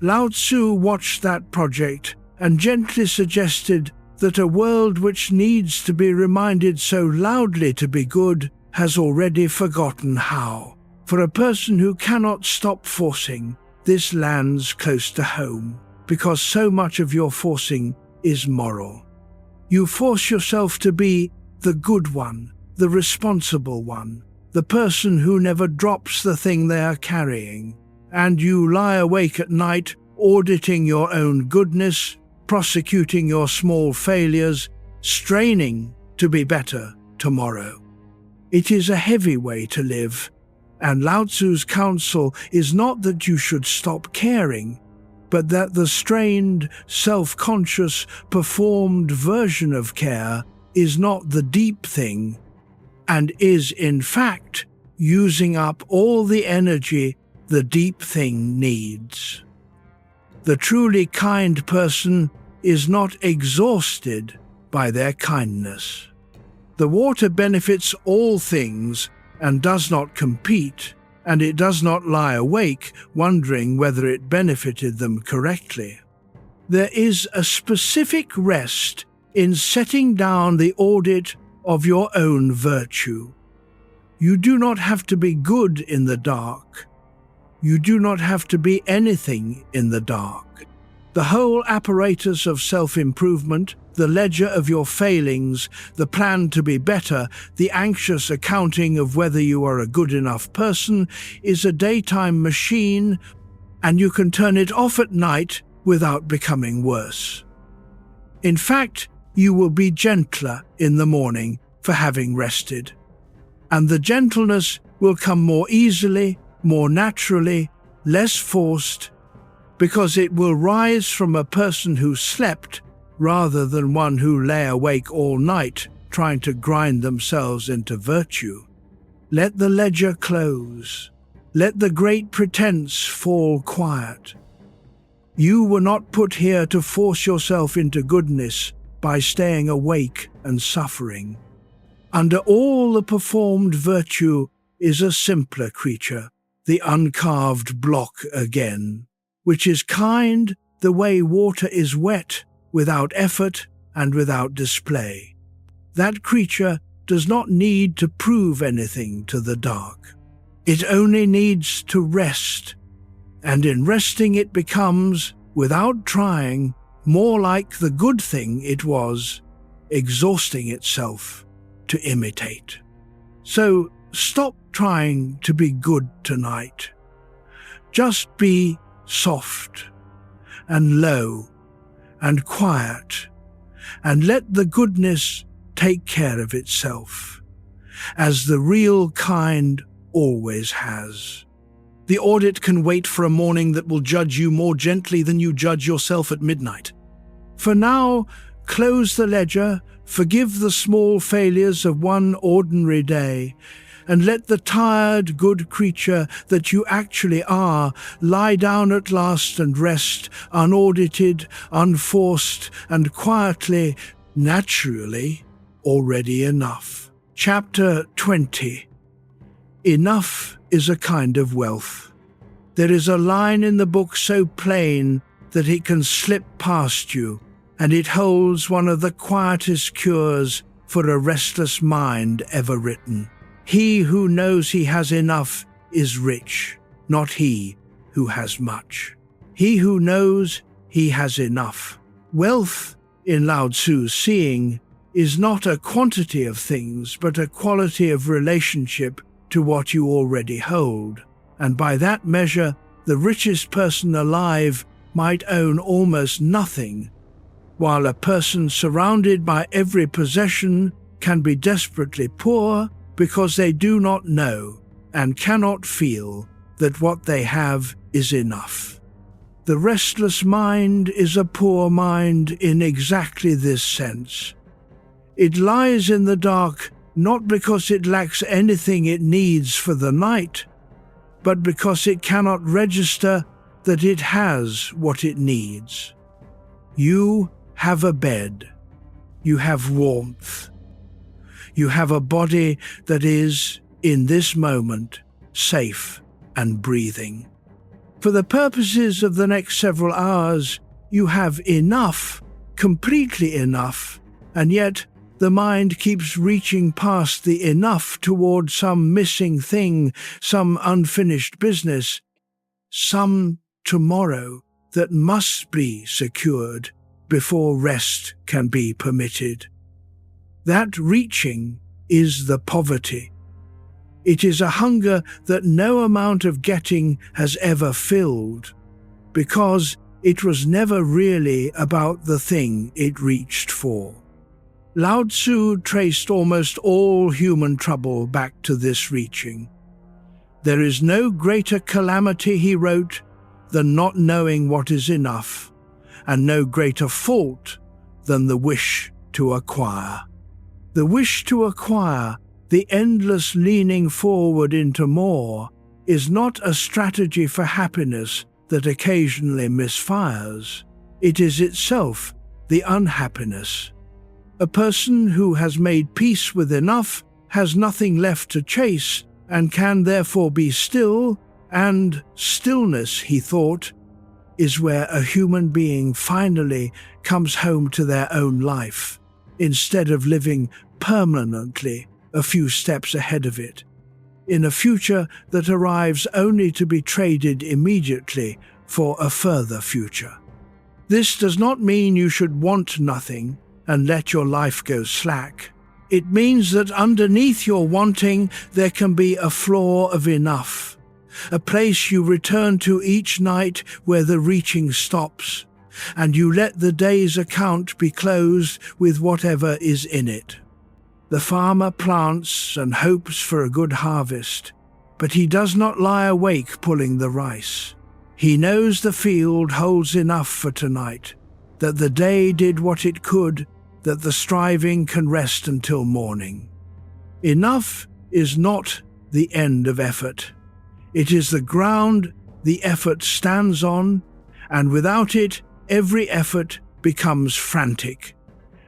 S1: Lao Tzu watched that project and gently suggested that a world which needs to be reminded so loudly to be good has already forgotten how. For a person who cannot stop forcing, this lands close to home, because so much of your forcing is moral. You force yourself to be the good one, the responsible one, the person who never drops the thing they are carrying, and you lie awake at night auditing your own goodness, prosecuting your small failures, straining to be better tomorrow. It is a heavy way to live, and Lao Tzu's counsel is not that you should stop caring, but that the strained, self-conscious, performed version of care is not the deep thing, and is in fact using up all the energy the deep thing needs. The truly kind person is not exhausted by their kindness. The water benefits all things and does not compete, and it does not lie awake wondering whether it benefited them correctly. There is a specific rest in setting down the audit of your own virtue. You do not have to be good in the dark. You do not have to be anything in the dark. The whole apparatus of self-improvement, the ledger of your failings, the plan to be better, the anxious accounting of whether you are a good enough person, is a daytime machine, and you can turn it off at night without becoming worse. In fact, you will be gentler in the morning for having rested, and the gentleness will come more easily, more naturally, less forced, because it will rise from a person who slept rather than one who lay awake all night trying to grind themselves into virtue. Let the ledger close. Let the great pretense fall quiet. You were not put here to force yourself into goodness by staying awake and suffering. Under all the performed virtue is a simpler creature, the uncarved block again, which is kind the way water is wet, without effort and without display. That creature does not need to prove anything to the dark. It only needs to rest, and in resting it becomes, without trying, more like the good thing it was, exhausting itself to imitate. So stop trying to be good tonight. Just be soft and low and quiet, and let the goodness take care of itself, as the real kind always has.
S2: The audit can wait for a morning that will judge you more gently than you judge yourself at midnight.
S1: For now, close the ledger, forgive the small failures of one ordinary day, and let the tired, good creature that you actually are lie down at last and rest, unaudited, unforced, and quietly, naturally, already enough. Chapter 20. Enough is a kind of wealth. There is a line in the book so plain that it can slip past you, and it holds one of the quietest cures for a restless mind ever written. He who knows he has enough is rich, not he who has much. He who knows he has enough. Wealth, in Lao Tzu's seeing, is not a quantity of things, but a quality of relationship to what you already hold, and by that measure, the richest person alive might own almost nothing, while a person surrounded by every possession can be desperately poor because they do not know and cannot feel that what they have is enough. The restless mind is a poor mind in exactly this sense. It lies in the dark not because it lacks anything it needs for the night, but because it cannot register that it has what it needs. You have a bed. You have warmth. You have a body that is, in this moment, safe and breathing. For the purposes of the next several hours, you have enough, completely enough, and yet the mind keeps reaching past the enough toward some missing thing, some unfinished business, some tomorrow that must be secured before rest can be permitted. That reaching is the poverty. It is a hunger that no amount of getting has ever filled, because it was never really about the thing it reached for. Lao Tzu traced almost all human trouble back to this reaching. There is no greater calamity, he wrote, than not knowing what is enough, and no greater fault than the wish to acquire. The wish to acquire, the endless leaning forward into more, is not a strategy for happiness that occasionally misfires. It is itself the unhappiness. A person who has made peace with enough has nothing left to chase and can therefore be still, and stillness, he thought, is where a human being finally comes home to their own life, instead of living permanently a few steps ahead of it, in a future that arrives only to be traded immediately for a further future. This does not mean you should want nothing and let your life go slack. It means that underneath your wanting there can be a floor of enough, a place you return to each night where the reaching stops, and you let the day's account be closed with whatever is in it. The farmer plants and hopes for a good harvest, but he does not lie awake pulling the rice. He knows the field holds enough for tonight, that the day did what it could, that the striving can rest until morning. Enough is not the end of effort. It is the ground the effort stands on, and without it, every effort becomes frantic,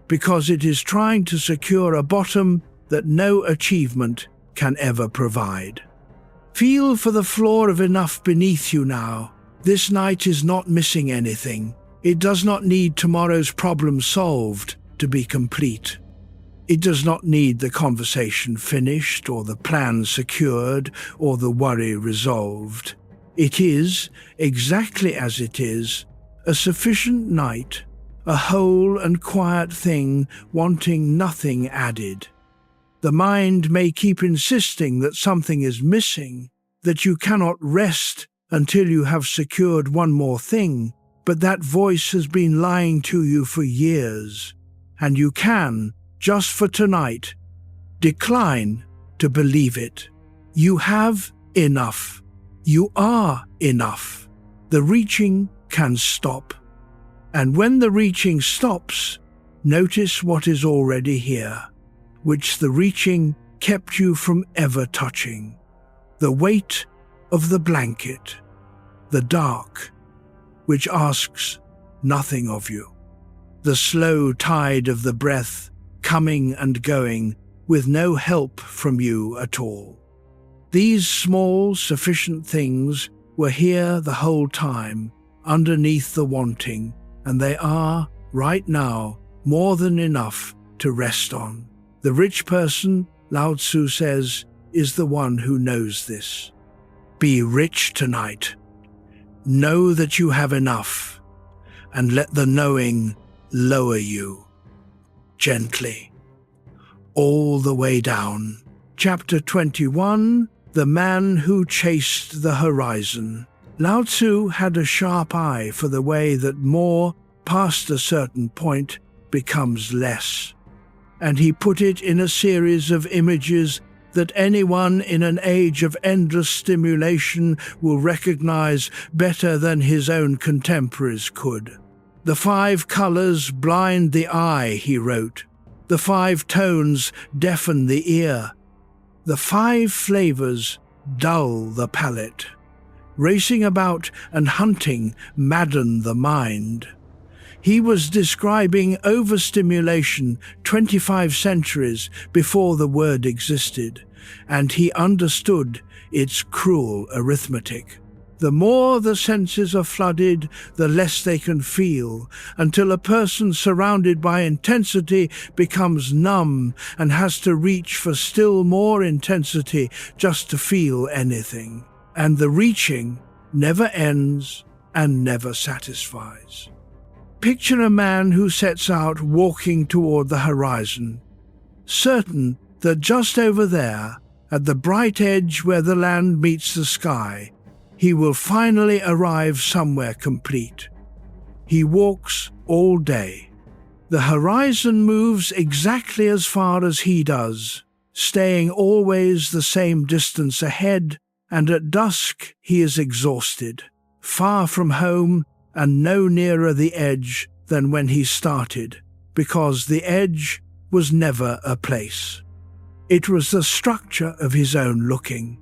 S1: because it is trying to secure a bottom that no achievement can ever provide. Feel for the floor of enough beneath you now. This night is not missing anything. It does not need tomorrow's problem solved to be complete. It does not need the conversation finished, or the plan secured, or the worry resolved. It is, exactly as it is, a sufficient night, a whole and quiet thing wanting nothing added. The mind may keep insisting that something is missing, that you cannot rest until you have secured one more thing, but that voice has been lying to you for years, and you can, just for tonight, decline to believe it. You have enough. You are enough. The reaching can stop. And when the reaching stops, notice what is already here, which the reaching kept you from ever touching. The weight of the blanket, the dark, which asks nothing of you. The slow tide of the breath coming and going with no help from you at all. These small, sufficient things were here the whole time, underneath the wanting, and they are, right now, more than enough to rest on. The rich person, Lao Tzu says, is the one who knows this. Be rich tonight. Know that you have enough, and let the knowing lower you, gently, all the way down. Chapter 21, The Man Who Chased the Horizon. Lao Tzu had a sharp eye for the way that more, past a certain point, becomes less, and he put it in a series of images that anyone in an age of endless stimulation will recognize better than his own contemporaries could. The 5 colors blind the eye, he wrote. The 5 tones deafen the ear. The 5 flavors dull the palate. Racing about and hunting madden the mind. He was describing overstimulation 25 centuries before the word existed, and he understood its cruel arithmetic. The more the senses are flooded, the less they can feel, until a person surrounded by intensity becomes numb and has to reach for still more intensity just to feel anything. And the reaching never ends and never satisfies. Picture a man who sets out walking toward the horizon, certain that just over there, At the bright edge where the land meets the sky, he will finally arrive somewhere complete. He walks all day. The horizon moves exactly as far as he does, staying always the same distance ahead, and at dusk he is exhausted, far from home and no nearer the edge than when he started, because the edge was never a place. It was the structure of his own looking,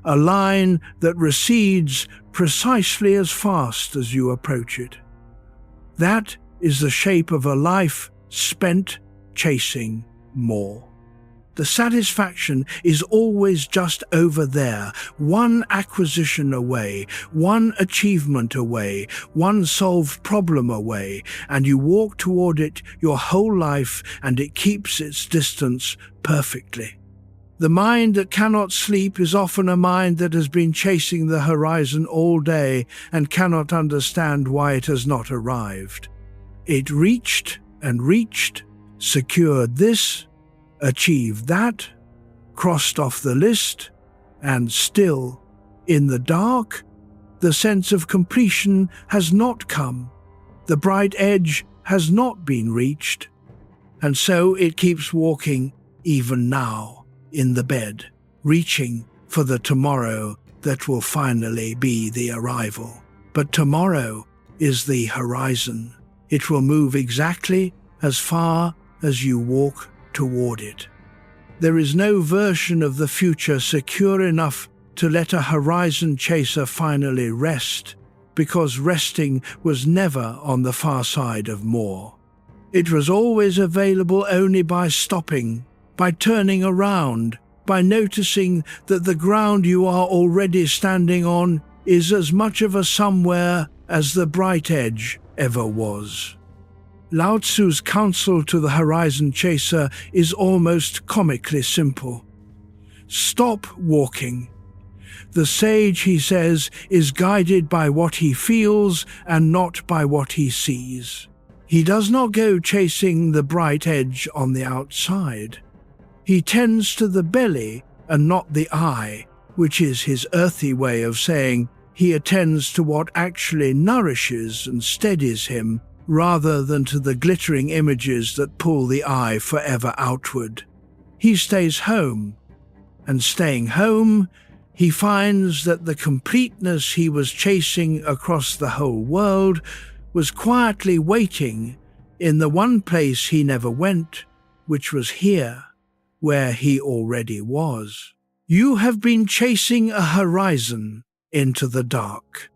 S1: a line that recedes precisely as fast as you approach it. That is the shape of a life spent chasing more. The satisfaction is always just over there, one acquisition away, one achievement away, one solved problem away, and you walk toward it your whole life and it keeps its distance perfectly. The mind that cannot sleep is often a mind that has been chasing the horizon all day and cannot understand why it has not arrived. It reached and reached, secured this, achieved that, crossed off the list, and still, in the dark, the sense of completion has not come. The bright edge has not been reached, and so it keeps walking even now in the bed, reaching for the tomorrow that will finally be the arrival. But tomorrow is the horizon. It will move exactly as far as you walk toward it. There is no version of the future secure enough to let a horizon chaser finally rest, because resting was never on the far side of more. It was always available only by stopping, by turning around, by noticing that the ground you are already standing on is as much of a somewhere as the bright edge ever was. Lao Tzu's counsel to the horizon chaser is almost comically simple. Stop walking. The sage, he says, is guided by what he feels and not by what he sees. He does not go chasing the bright edge on the outside. He tends to the belly and not the eye, which is his earthy way of saying he attends to what actually nourishes and steadies him, rather than to the glittering images that pull the eye forever outward. He stays home, and staying home, he finds that the completeness he was chasing across the whole world was quietly waiting in the one place he never went, which was here, where he already was. You have been chasing a horizon into the dark.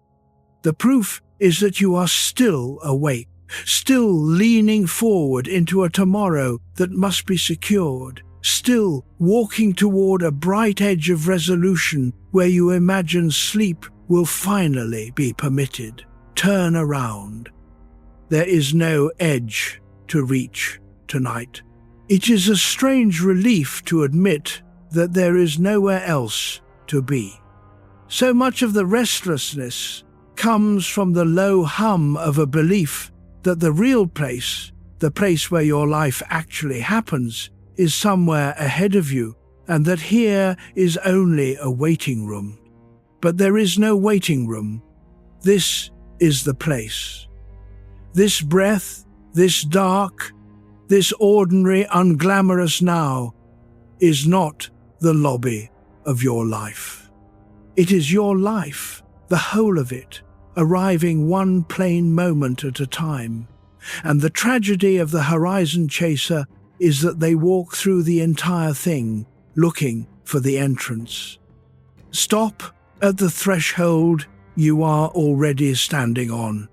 S1: The proof is that you are still awake, still leaning forward into a tomorrow that must be secured, still walking toward a bright edge of resolution where you imagine sleep will finally be permitted. Turn around. There is no edge to reach tonight. It is a strange relief to admit that there is nowhere else to be. So much of the restlessness comes from the low hum of a belief that the real place, the place where your life actually happens, is somewhere ahead of you, and that here is only a waiting room. But there is no waiting room. This is the place. This breath, this dark, this ordinary, unglamorous now, is not the lobby of your life. It is your life, the whole of it, arriving one plain moment at a time. And the tragedy of the horizon chaser is that they walk through the entire thing, looking for the entrance. Stop at the threshold you are already standing on.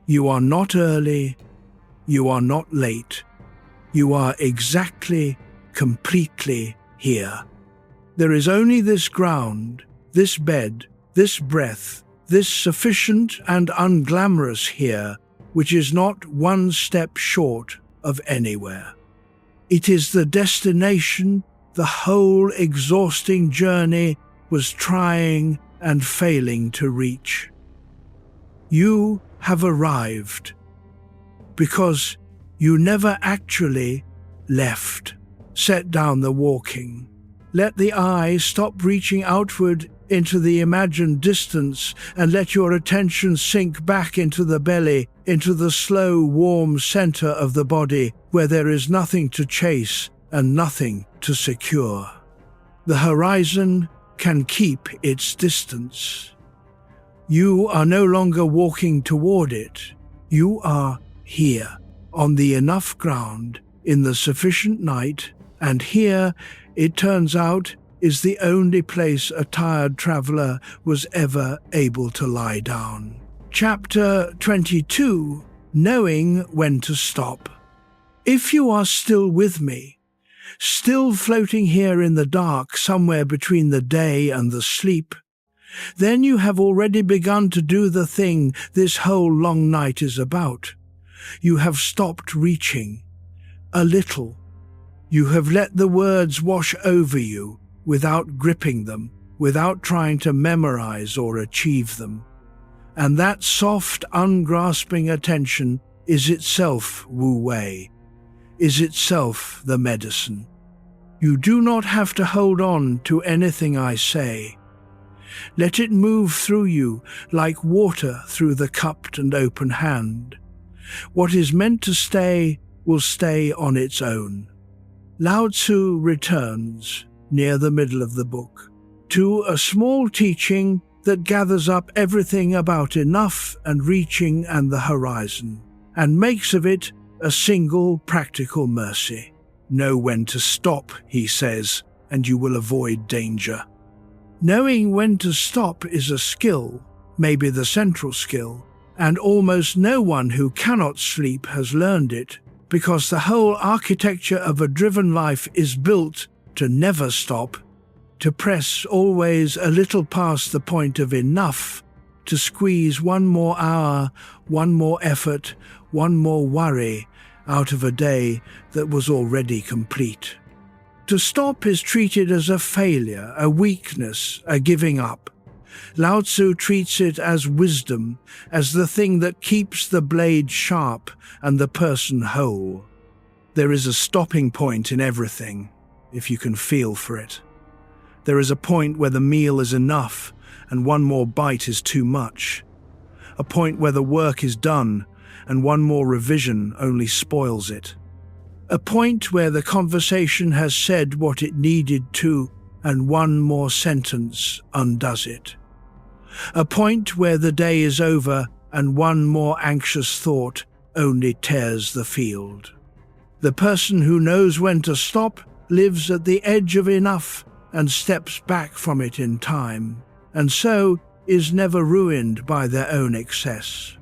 S1: You are not early, you are not late. You are exactly, completely here. There is only this ground, this bed, this breath, this sufficient and unglamorous here, which is not one step short of anywhere. It is the destination the whole exhausting journey was trying and failing to reach. You have arrived because you never actually left, set down the walking. Let the eye stop reaching outward into the imagined distance and let your attention sink back into the belly, into the slow, warm center of the body where there is nothing to chase and nothing to secure. The horizon can keep its distance. You are no longer walking toward it. You are here, on the enough ground, in the sufficient night, and here, it turns out, is the only place a tired traveler was ever able to lie down. Chapter 22, Knowing When to Stop. If you are still with me, still floating here in the dark somewhere between the day and the sleep, then you have already begun to do the thing this whole long night is about. You have stopped reaching. A little. You have let the words wash over you without gripping them, without trying to memorize or achieve them. And that soft, ungrasping attention is itself Wu Wei, is itself the medicine. You do not have to hold on to anything I say. Let it move through you like water through the cupped and open hand. What is meant to stay will stay on its own. Lao Tzu returns, near the middle of the book, to a small teaching that gathers up everything about enough and reaching and the horizon, and makes of it a single practical mercy. Know when to stop, he says, and you will avoid danger. Knowing when to stop is a skill, maybe the central skill, and almost no one who cannot sleep has learned it, because the whole architecture of a driven life is built to never stop, to press always a little past the point of enough, to squeeze one more hour, one more effort, one more worry out of a day that was already complete. To stop is treated as a failure, a weakness, a giving up. Lao Tzu treats it as wisdom, as the thing that keeps the blade sharp and the person whole. There is a stopping point in everything, if you can feel for it. There is a point where the meal is enough and one more bite is too much. A point where the work is done and one more revision only spoils it. A point where the conversation has said what it needed to and one more sentence undoes it. A point where the day is over and one more anxious thought only tears the field. The person who knows when to stop lives at the edge of enough and steps back from it in time, and so is never ruined by their own excess.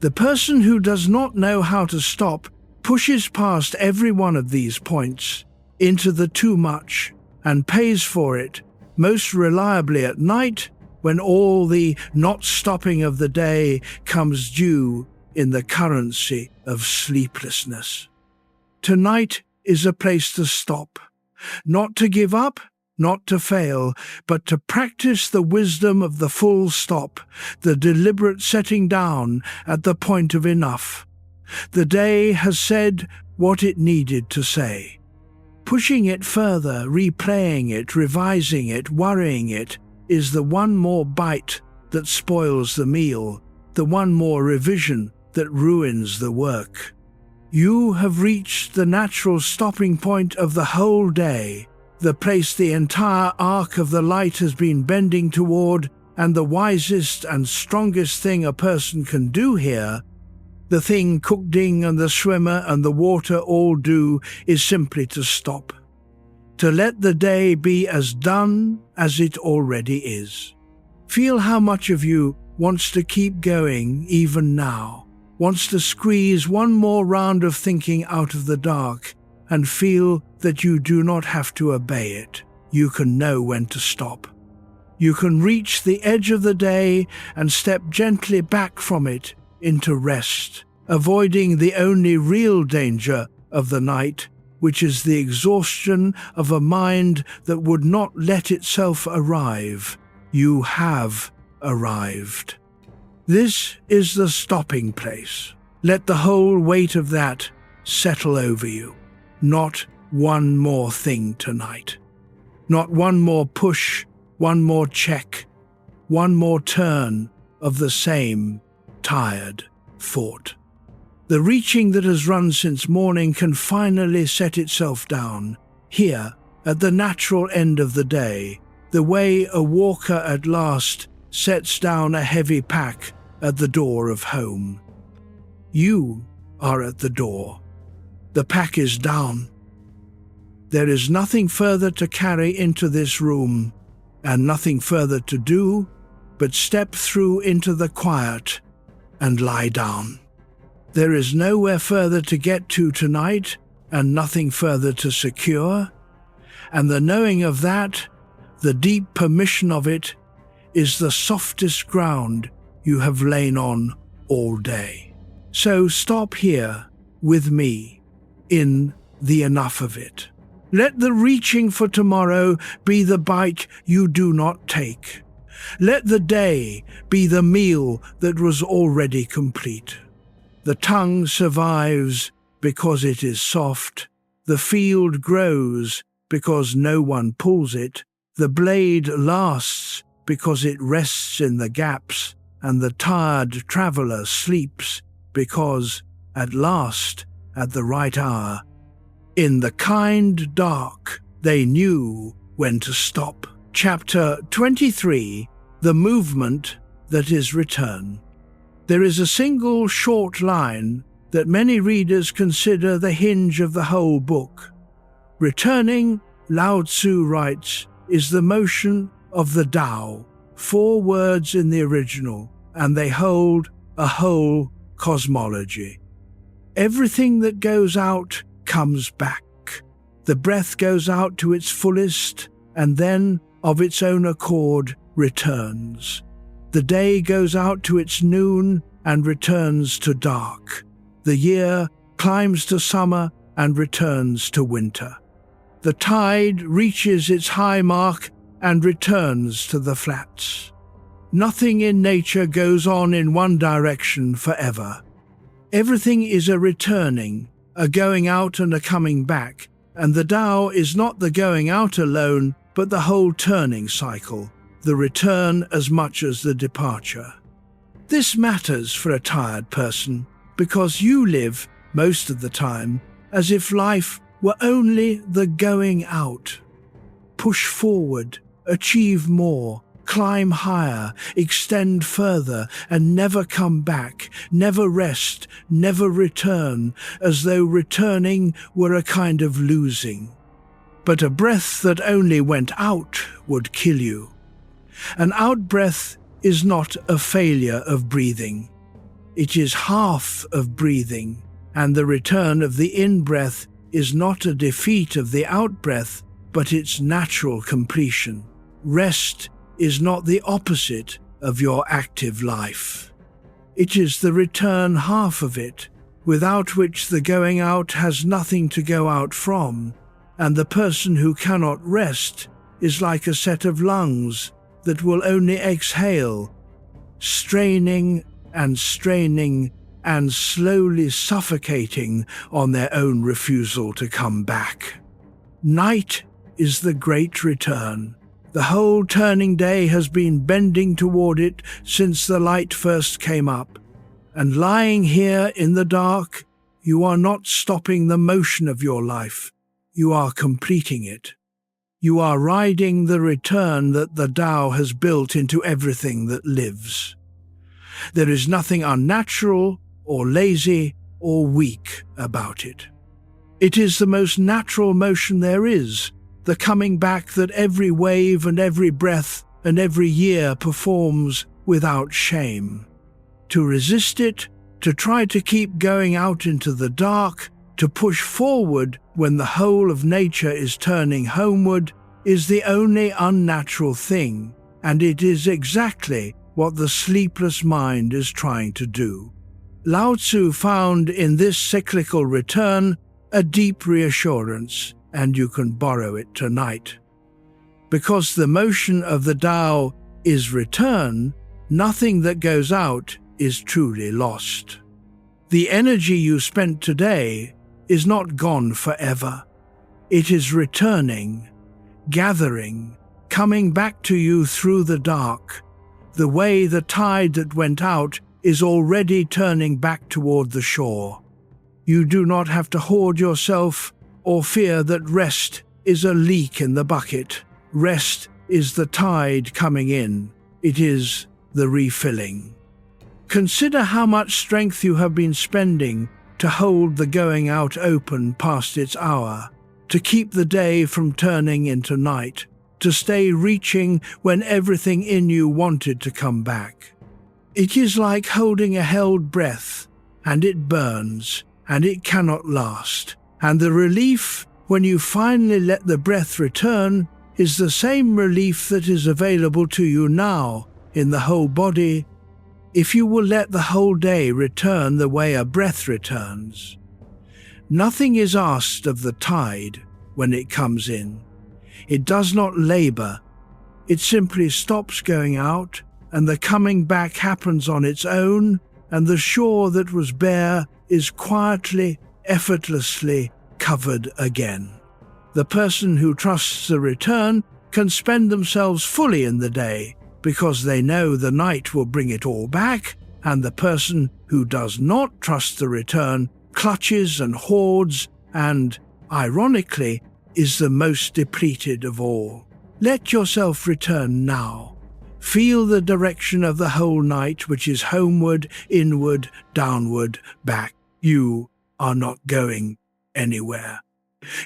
S1: The person who does not know how to stop pushes past every one of these points into the too much and pays for it most reliably at night when all the not stopping of the day comes due in the currency of sleeplessness. Tonight is a place to stop, not to give up, not to fail, but to practice the wisdom of the full stop, the deliberate setting down at the point of enough. The day has said what it needed to say. Pushing it further, replaying it, revising it, worrying it, is the one more bite that spoils the meal, the one more revision that ruins the work. You have reached the natural stopping point of the whole day, the place the entire arc of the light has been bending toward, and the wisest and strongest thing a person can do here, the thing Cookding and the swimmer and the water all do, is simply to stop. To let the day be as done as it already is. Feel how much of you wants to keep going even now, wants to squeeze one more round of thinking out of the dark, and feel that you do not have to obey it. You can know when to stop. You can reach the edge of the day and step gently back from it into rest, avoiding the only real danger of the night, which is the exhaustion of a mind that would not let itself arrive. You have arrived. This is the stopping place. Let the whole weight of that settle over you. Not one more thing tonight. Not one more push, one more check, one more turn of the same tired thought. The reaching that has run since morning can finally set itself down, here, at the natural end of the day, the way a walker at last sets down a heavy pack at the door of home. You are at the door. The pack is down. There is nothing further to carry into this room, and nothing further to do but step through into the quiet and lie down. There is nowhere further to get to tonight, and nothing further to secure, and the knowing of that, the deep permission of it, is the softest ground you have lain on all day. So stop here with me in the enough of it. Let the reaching for tomorrow be the bite you do not take. Let the day be the meal that was already complete. The tongue survives because it is soft. The field grows because no one pulls it. The blade lasts because it rests in the gaps, and the tired traveller sleeps because, at last, at the right hour, in the kind dark, they knew when to stop. Chapter 23, The Movement That Is Return. There is a single short line that many readers consider the hinge of the whole book. Returning, Lao Tzu writes, is the motion of the Tao, 4 words in the original, and they hold a whole cosmology. Everything that goes out comes back. The breath goes out to its fullest, and then, of its own accord, returns. The day goes out to its noon and returns to dark. The year climbs to summer and returns to winter. The tide reaches its high mark and returns to the flats. Nothing in nature goes on in one direction forever. Everything is a returning, a going out and a coming back, and the Tao is not the going out alone, but the whole turning cycle, the return as much as the departure. This matters for a tired person, because you live, most of the time, as if life were only the going out. Push forward, achieve more, climb higher, extend further, and never come back, never rest, never return, as though returning were a kind of losing. But a breath that only went out would kill you. An out-breath is not a failure of breathing. It is half of breathing, and the return of the in-breath is not a defeat of the out-breath, but its natural completion. Rest is not the opposite of your active life. It is the return half of it, without which the going out has nothing to go out from, and the person who cannot rest is like a set of lungs that will only exhale, straining and slowly suffocating on their own refusal to come back. Night is the great return. The whole turning day has been bending toward it since the light first came up, and lying here in the dark, you are not stopping the motion of your life, you are completing it. You are riding the return that the Tao has built into everything that lives. There is nothing unnatural or lazy or weak about it. It is the most natural motion there is, the coming back that every wave and every breath and every year performs without shame. To resist it, to try to keep going out into the dark, to push forward when the whole of nature is turning homeward, is the only unnatural thing, and it is exactly what the sleepless mind is trying to do. Lao Tzu found in this cyclical return a deep reassurance, and you can borrow it tonight. Because the motion of the Tao is return, nothing that goes out is truly lost. The energy you spent today is not gone forever. It is returning. gathering, coming back to you through the dark. The way the tide that went out is already turning back toward the shore. You do not have to hoard yourself or fear that rest is a leak in the bucket. Rest is the tide coming in. It is the refilling. Consider how much strength you have been spending to hold the going out open past its hour, to keep the day from turning into night, to stay reaching when everything in you wanted to come back. It is like holding a held breath, and it burns, and it cannot last. And the relief, when you finally let the breath return, is the same relief that is available to you now in the whole body, if you will let the whole day return the way a breath returns. Nothing is asked of the tide when it comes in. It does not labor. It simply stops going out, and the coming back happens on its own, and the shore that was bare is quietly, effortlessly covered again. The person who trusts the return can spend themselves fully in the day, because they know the night will bring it all back, and the person who does not trust the return clutches and hoards and, ironically, is the most depleted of all. Let yourself return now. Feel the direction of the whole night, which is homeward, inward, downward, back. You are not going anywhere.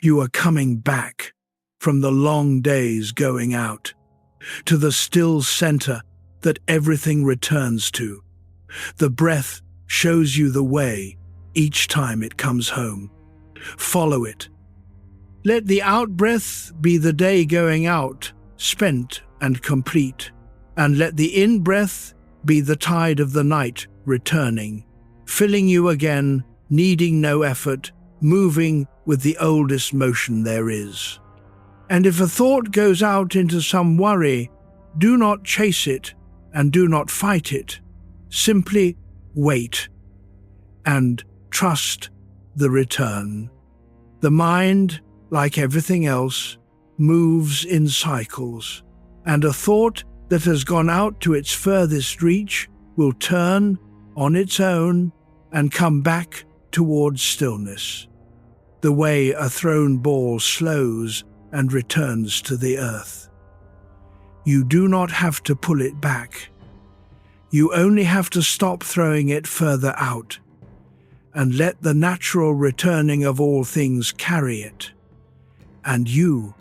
S1: You are coming back from the long days going out to the still center that everything returns to. The breath shows you the way each time it comes home. Follow it. Let the out-breath be the day going out, spent and complete, and let the in-breath be the tide of the night returning, filling you again, needing no effort, moving with the oldest motion there is. And if a thought goes out into some worry, do not chase it and do not fight it. Simply wait and trust the return. The mind, like everything else, moves in cycles, and a thought that has gone out to its furthest reach will turn on its own and come back towards stillness, the way a thrown ball slows and returns to the earth. You do not have to pull it back. You only have to stop throwing it further out and let the natural returning of all things carry it, and you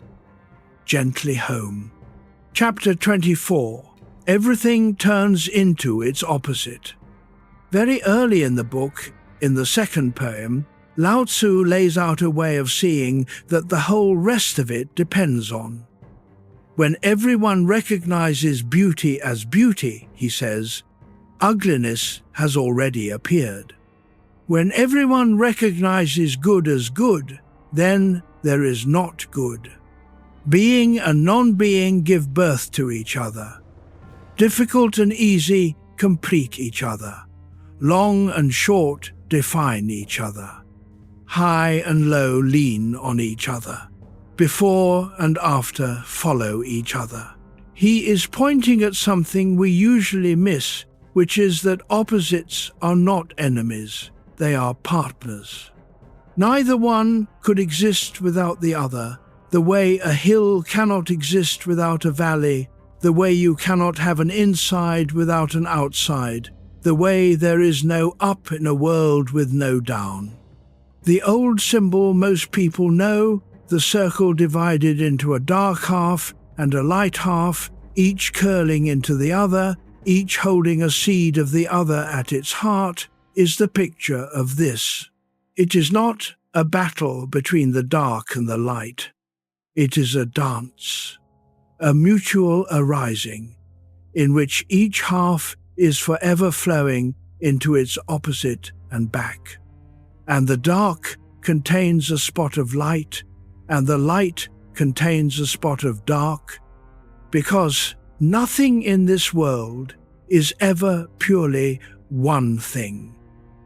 S1: gently home. Chapter 24. Everything turns into its opposite. Very early in the book, in the second poem, Lao Tzu lays out a way of seeing that the whole rest of it depends on. When everyone recognizes beauty as beauty, he says, ugliness has already appeared. When everyone recognizes good as good, then there is not good. Being and non-being give birth to each other. Difficult and easy complete each other. Long and short define each other. High and low lean on each other. Before and after follow each other. He is pointing at something we usually miss, which is that opposites are not enemies, they are partners. Neither one could exist without the other, the way a hill cannot exist without a valley, the way you cannot have an inside without an outside, the way there is no up in a world with no down. The old symbol most people know, the circle divided into a dark half and a light half, each curling into the other, each holding a seed of the other at its heart, is the picture of this. It is not a battle between the dark and the light. It is a dance, a mutual arising, in which each half is forever flowing into its opposite and back. And the dark contains a spot of light, and the light contains a spot of dark, because nothing in this world is ever purely one thing.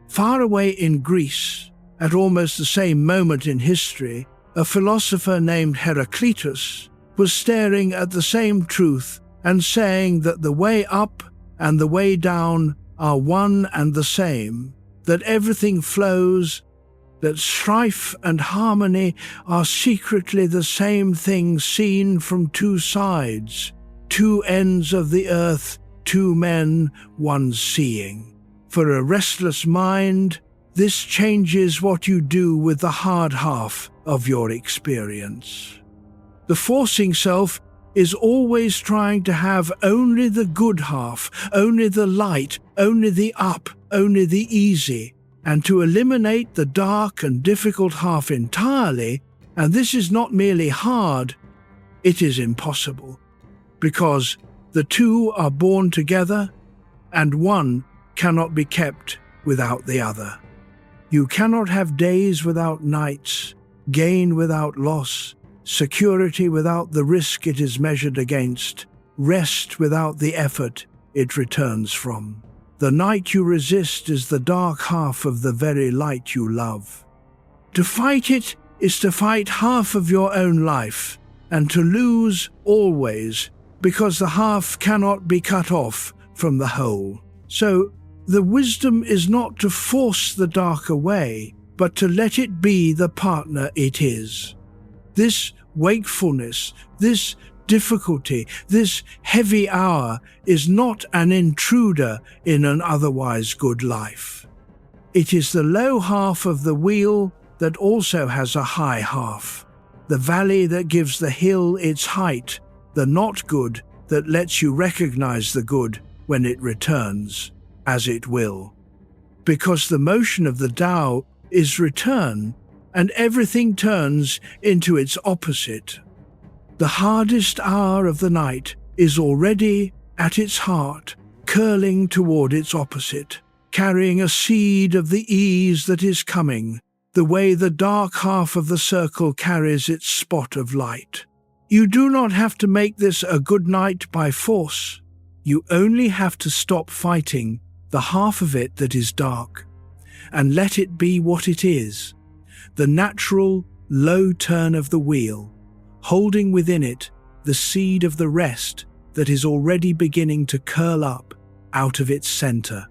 S1: Far away in Greece, at almost the same moment in history, a philosopher named Heraclitus was staring at the same truth and saying that the way up and the way down are one and the same, that everything flows, that strife and harmony are secretly the same thing seen from two sides, two ends of the earth, two men, one seeing. For a restless mind, this changes what you do with the hard half of your experience. The forcing self is always trying to have only the good half, only the light, only the up, only the easy, and to eliminate the dark and difficult half entirely, and this is not merely hard, it is impossible, because the two are born together, and one cannot be kept without the other. You cannot have days without nights, gain without loss, security without the risk it is measured against, rest without the effort it returns from. The night you resist is the dark half of the very light you love. To fight it is to fight half of your own life, and to lose always, because the half cannot be cut off from the whole. So, the wisdom is not to force the dark away, but to let it be the partner it is. This wakefulness, this difficulty, this heavy hour is not an intruder in an otherwise good life. It is the low half of the wheel that also has a high half, the valley that gives the hill its height, the not good that lets you recognize the good when it returns, as it will. Because the motion of the Tao is return, and everything turns into its opposite. The hardest hour of the night is already at its heart, curling toward its opposite, carrying a seed of the ease that is coming, the way the dark half of the circle carries its spot of light. You do not have to make this a good night by force. You only have to stop fighting the half of it that is dark, and let it be what it is, the natural, low turn of the wheel, holding within it the seed of the rest that is already beginning to curl up out of its center.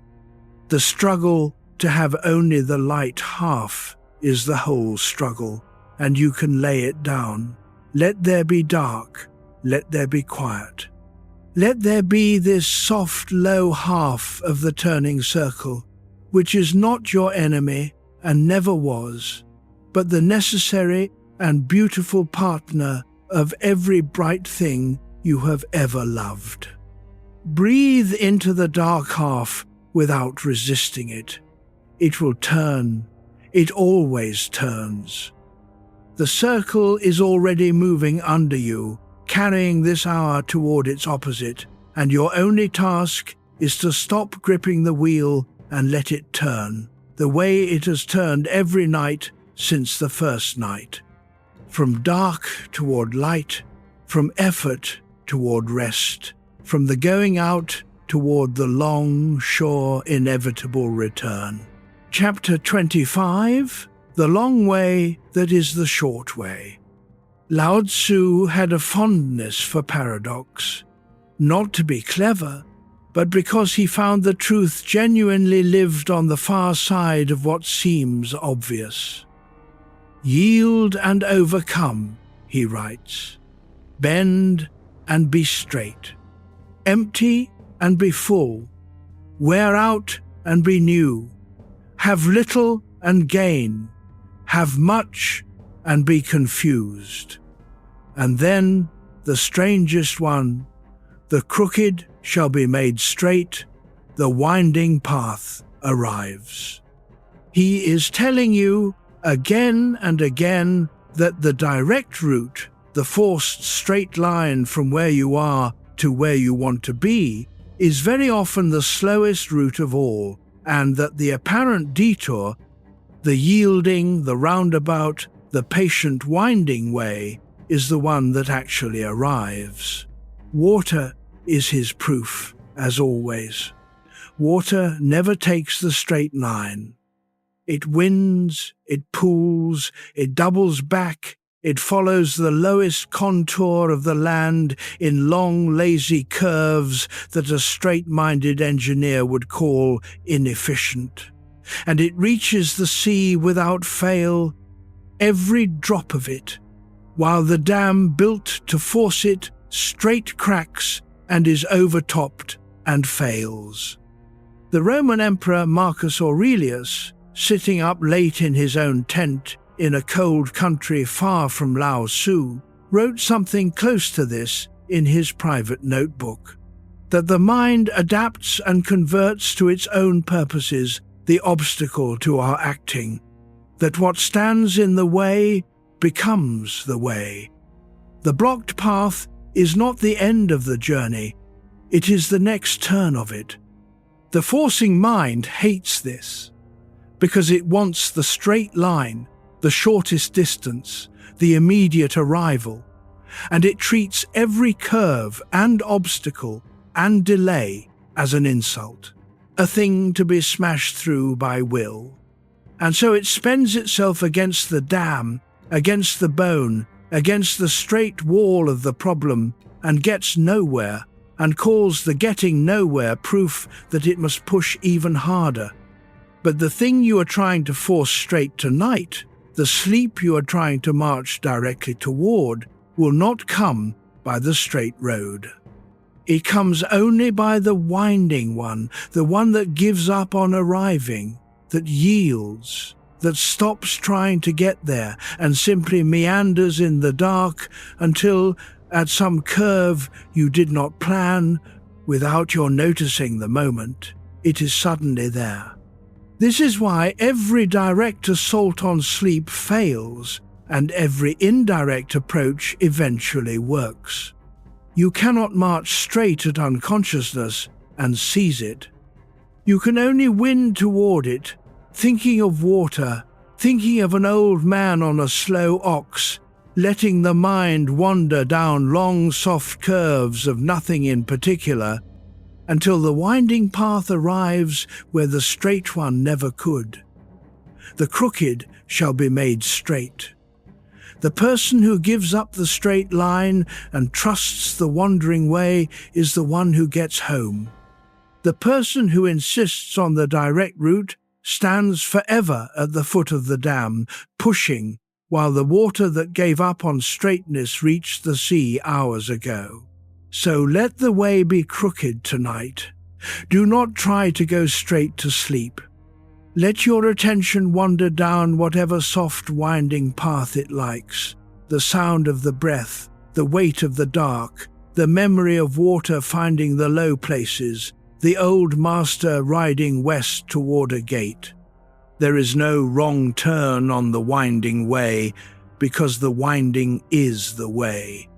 S1: The struggle to have only the light half is the whole struggle, and you can lay it down. Let there be dark, let there be quiet. Let there be this soft, low half of the turning circle, which is not your enemy and never was, but the necessary and beautiful partner of every bright thing you have ever loved. Breathe into the dark half without resisting it. It will turn. It always turns. The circle is already moving under you, carrying this hour toward its opposite, and your only task is to stop gripping the wheel and let it turn, the way it has turned every night since the first night. From dark toward light, from effort toward rest, from the going out toward the long, sure, inevitable return. Chapter 25, The Long Way That Is the Short Way. Lao Tzu had a fondness for paradox, not to be clever, but because he found the truth genuinely lived on the far side of what seems obvious. Yield and overcome, he writes. Bend and be straight. Empty and be full. Wear out and be new. Have little and gain. Have much and be confused. And then the strangest one, the crooked shall be made straight, the winding path arrives. He is telling you again and again that the direct route, the forced straight line from where you are to where you want to be, is very often the slowest route of all, and that the apparent detour, the yielding, the roundabout, the patient winding way, is the one that actually arrives. Water is his proof, as always. Water never takes the straight line. It wins, it pools, it doubles back, It follows the lowest contour of the land in long, lazy curves that a straight-minded engineer would call inefficient. And it reaches the sea without fail, every drop of it, while the dam built to force it straight cracks and is overtopped and fails. The Roman Emperor Marcus Aurelius, sitting up late in his own tent in a cold country far from Lao Tzu, wrote something close to this in his private notebook, that the mind adapts and converts to its own purposes the obstacle to our acting, that what stands in the way becomes the way. The blocked path is not the end of the journey, it is the next turn of it. The forcing mind hates this, because it wants the straight line, the shortest distance, the immediate arrival, and it treats every curve and obstacle and delay as an insult, a thing to be smashed through by will. And so it spends itself against the dam, against the bone, against the straight wall of the problem, and gets nowhere, and calls the getting nowhere proof that it must push even harder. But the thing you are trying to force straight tonight, the sleep you are trying to march directly toward, will not come by the straight road. It comes only by the winding one, the one that gives up on arriving, that yields, that stops trying to get there and simply meanders in the dark until, at some curve you did not plan, without your noticing the moment, it is suddenly there. This is why every direct assault on sleep fails, and every indirect approach eventually works. You cannot march straight at unconsciousness and seize it. You can only win toward it, thinking of water, thinking of an old man on a slow ox, letting the mind wander down long, soft curves of nothing in particular, until the winding path arrives where the straight one never could. The crooked shall be made straight. The person who gives up the straight line and trusts the wandering way is the one who gets home. The person who insists on the direct route stands forever at the foot of the dam, pushing, while the water that gave up on straightness reached the sea hours ago. So let the way be crooked tonight. Do not try to go straight to sleep. Let your attention wander down whatever soft winding path it likes, the sound of the breath, the weight of the dark, the memory of water finding the low places, the old master riding west toward a gate. There is no wrong turn on the winding way, because the winding is the way,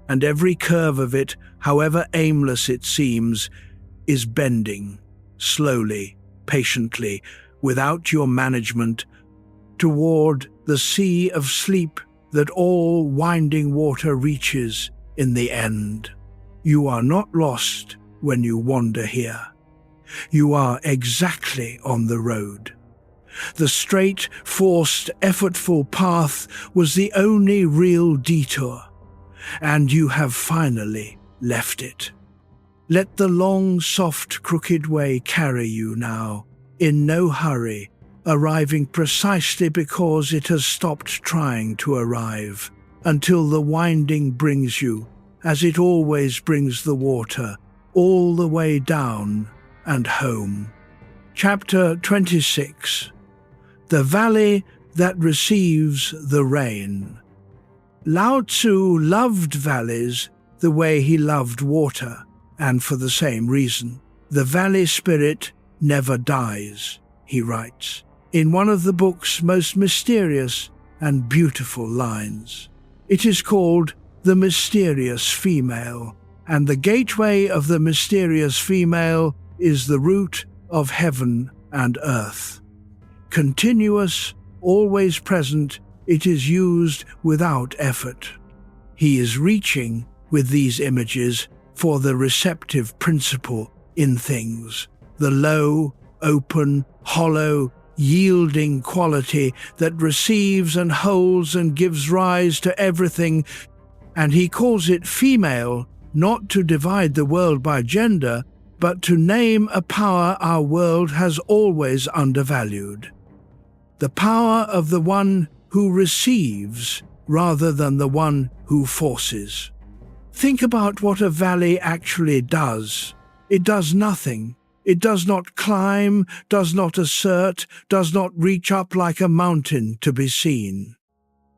S1: and every curve of it, however aimless it seems, is bending, slowly, patiently, without your management, toward the sea of sleep that all winding water reaches in the end. You are not lost when you wander here. You are exactly on the road. The straight, forced, effortful path was the only real detour, and you have finally left it. Let the long, soft, crooked way carry you now, in no hurry, arriving precisely because it has stopped trying to arrive, until the winding brings you, as it always brings the water, all the way down and home. Chapter 26. The Valley that Receives the Rain. Lao Tzu loved valleys the way he loved water, and for the same reason. The valley spirit never dies, he writes, in one of the book's most mysterious and beautiful lines. It is called The Mysterious Female, and the gateway of the mysterious female is the root of heaven and earth. Continuous, always present, it is used without effort. He is reaching, with these images, for the receptive principle in things, the low, open, hollow, yielding quality that receives and holds and gives rise to everything, and he calls it female, not to divide the world by gender, but to name a power our world has always undervalued. The power of the one who receives rather than the one who forces. Think about what a valley actually does. It does nothing. It does not climb, does not assert, does not reach up like a mountain to be seen.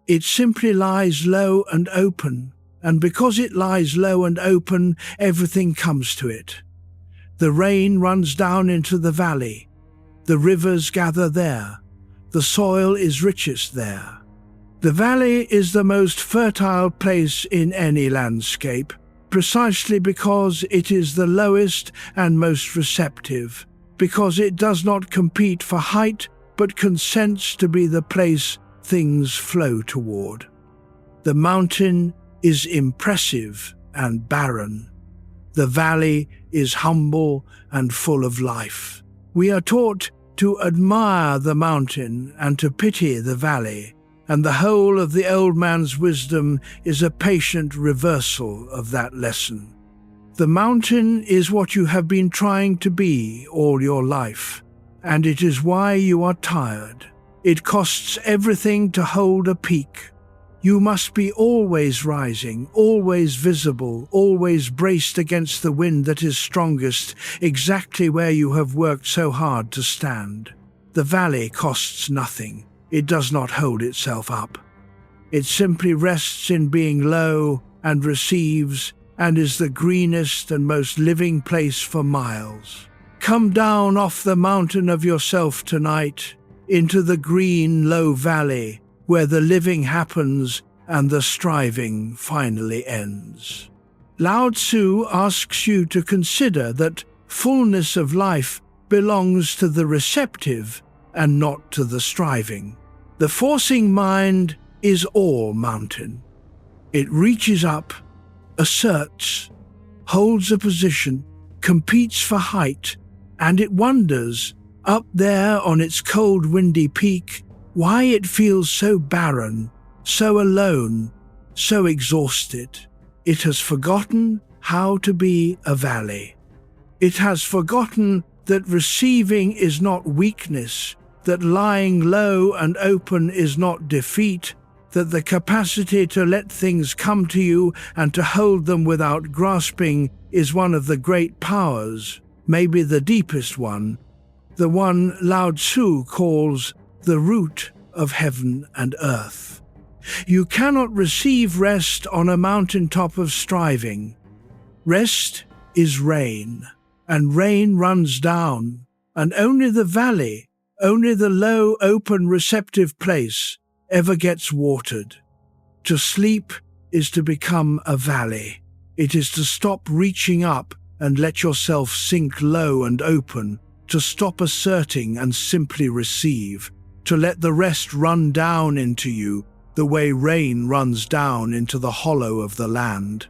S1: It simply lies low and open, and because it lies low and open, everything comes to it. The rain runs down into the valley. The rivers gather there. The soil is richest there. The valley is the most fertile place in any landscape, precisely because it is the lowest and most receptive, because it does not compete for height but consents to be the place things flow toward. The mountain is impressive and barren. The valley is humble and full of life. We are taught to admire the mountain and to pity the valley, and the whole of the old man's wisdom is a patient reversal of that lesson. The mountain is what you have been trying to be all your life, and it is why you are tired. It costs everything to hold a peak. You must be always rising, always visible, always braced against the wind that is strongest, exactly where you have worked so hard to stand. The valley costs nothing. It does not hold itself up. It simply rests in being low and receives, and is the greenest and most living place for miles. Come down off the mountain of yourself tonight, into the green, low valley, where the living happens and the striving finally ends. Lao Tzu asks you to consider that fullness of life belongs to the receptive and not to the striving. The forcing mind is all mountain. It reaches up, asserts, holds a position, competes for height, and it wonders, up there on its cold, windy peak, why it feels so barren, so alone, so exhausted. It has forgotten how to be a valley. It has forgotten that receiving is not weakness, that lying low and open is not defeat, that the capacity to let things come to you and to hold them without grasping is one of the great powers, maybe the deepest one, the one Lao Tzu calls the root of heaven and earth. You cannot receive rest on a mountaintop of striving. Rest is rain, and rain runs down, and only the valley, only the low, open, receptive place ever gets watered. To sleep is to become a valley. It is to stop reaching up and let yourself sink low and open, to stop asserting and simply receive, to let the rest run down into you the way rain runs down into the hollow of the land.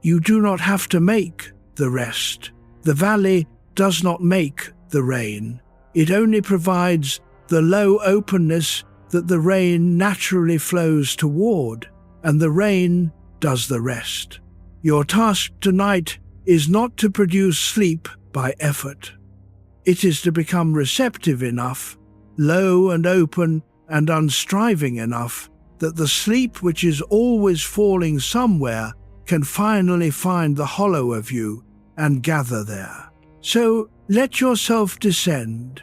S1: You do not have to make the rest. The valley does not make the rain. It only provides the low openness that the rain naturally flows toward, and the rain does the rest. Your task tonight is not to produce sleep by effort. It is to become receptive enough, low and open and unstriving enough that the sleep which is always falling somewhere can finally find the hollow of you and gather there. So let yourself descend.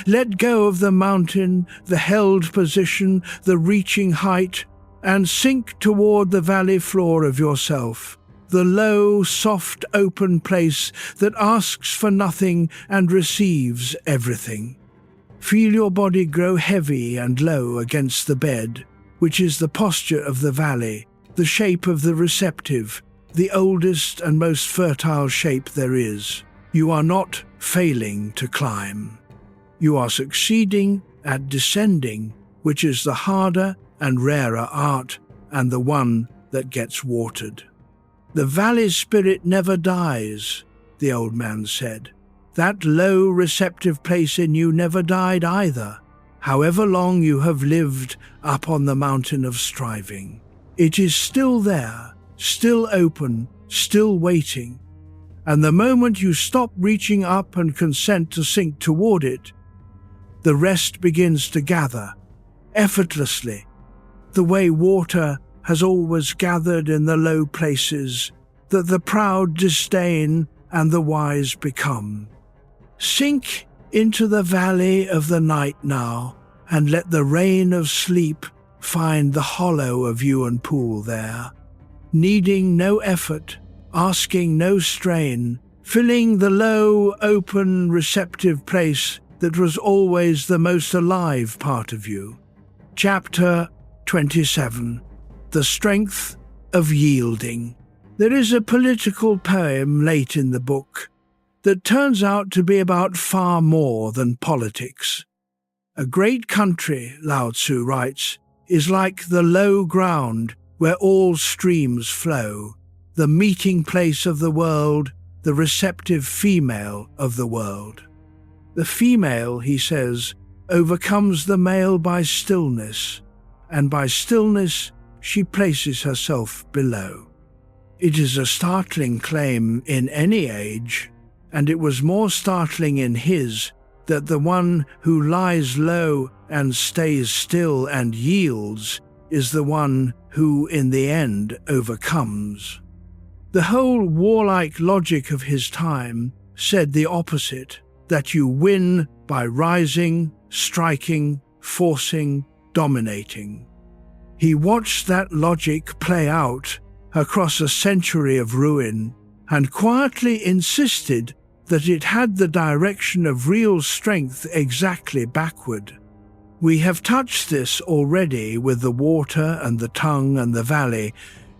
S1: Let go of the mountain, the held position, the reaching height, and sink toward the valley floor of yourself, the low, soft, open place that asks for nothing and receives everything. Feel your body grow heavy and low against the bed, which is the posture of the valley, the shape of the receptive, the oldest and most fertile shape there is. You are not failing to climb. You are succeeding at descending, which is the harder and rarer art, and the one that gets watered. The valley spirit never dies, the old man said. That low receptive place in you never died either, however long you have lived up on the mountain of striving. It is still there, still open, still waiting. And the moment you stop reaching up and consent to sink toward it, the rest begins to gather, effortlessly, the way water has always gathered in the low places that the proud disdain and the wise become. Sink into the valley of the night now, and let the rain of sleep find the hollow of you and pool there, needing no effort, asking no strain, filling the low, open, receptive place that was always the most alive part of you. Chapter 27. The Strength of Yielding. There is a political poem late in the book that turns out to be about far more than politics. A great country, Lao Tzu writes, is like the low ground where all streams flow, the meeting place of the world, the receptive female of the world. The female, he says, overcomes the male by stillness, and by stillness she places herself below. It is a startling claim in any age, and it was more startling in his that the one who lies low and stays still and yields is the one who, in the end, overcomes. The whole warlike logic of his time said the opposite, that you win by rising, striking, forcing, dominating. He watched that logic play out across a century of ruin and quietly insisted that it had the direction of real strength exactly backward. We have touched this already with the water and the tongue and the valley,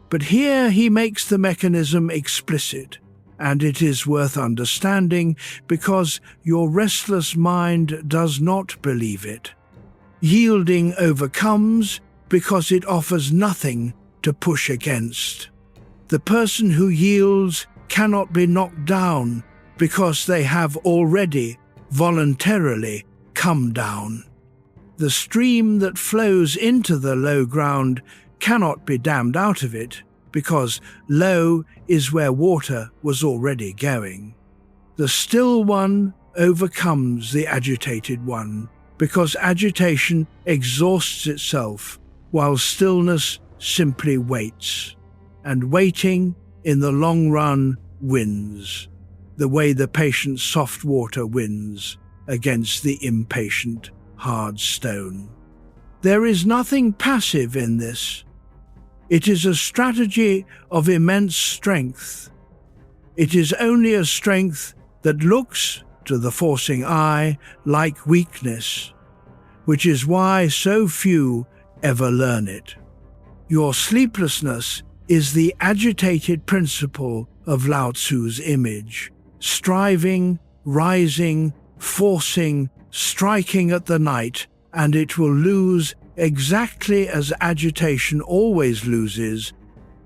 S1: but here he makes the mechanism explicit, and it is worth understanding because your restless mind does not believe it. Yielding overcomes because it offers nothing to push against. The person who yields cannot be knocked down because they have already voluntarily come down. The stream that flows into the low ground cannot be dammed out of it, because low is where water was already going. The still one overcomes the agitated one, because agitation exhausts itself, while stillness simply waits. And waiting, in the long run, wins, the way the patient soft water wins against the impatient hard stone. There is nothing passive in this. It is a strategy of immense strength. It is only a strength that looks, to the forcing eye, like weakness, which is why so few ever learn it. Your sleeplessness is the agitated principle of Lao Tzu's image, striving, rising, forcing, striking at the night, and it will lose exactly as agitation always loses,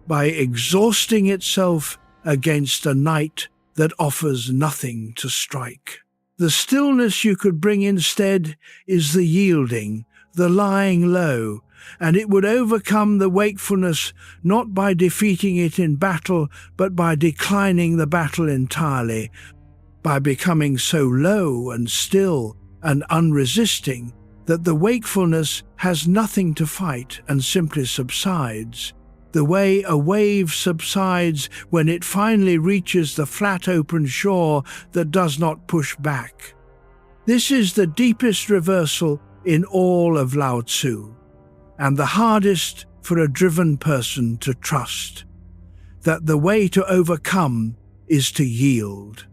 S1: by exhausting itself against a night that offers nothing to strike. The stillness you could bring instead is the yielding, the lying low, and it would overcome the wakefulness not by defeating it in battle, but by declining the battle entirely, by becoming so low and still and unresisting that the wakefulness has nothing to fight and simply subsides, the way a wave subsides when it finally reaches the flat open shore that does not push back. This is the deepest reversal in all of Lao Tzu, and the hardest for a driven person to trust, that the way to overcome is to yield,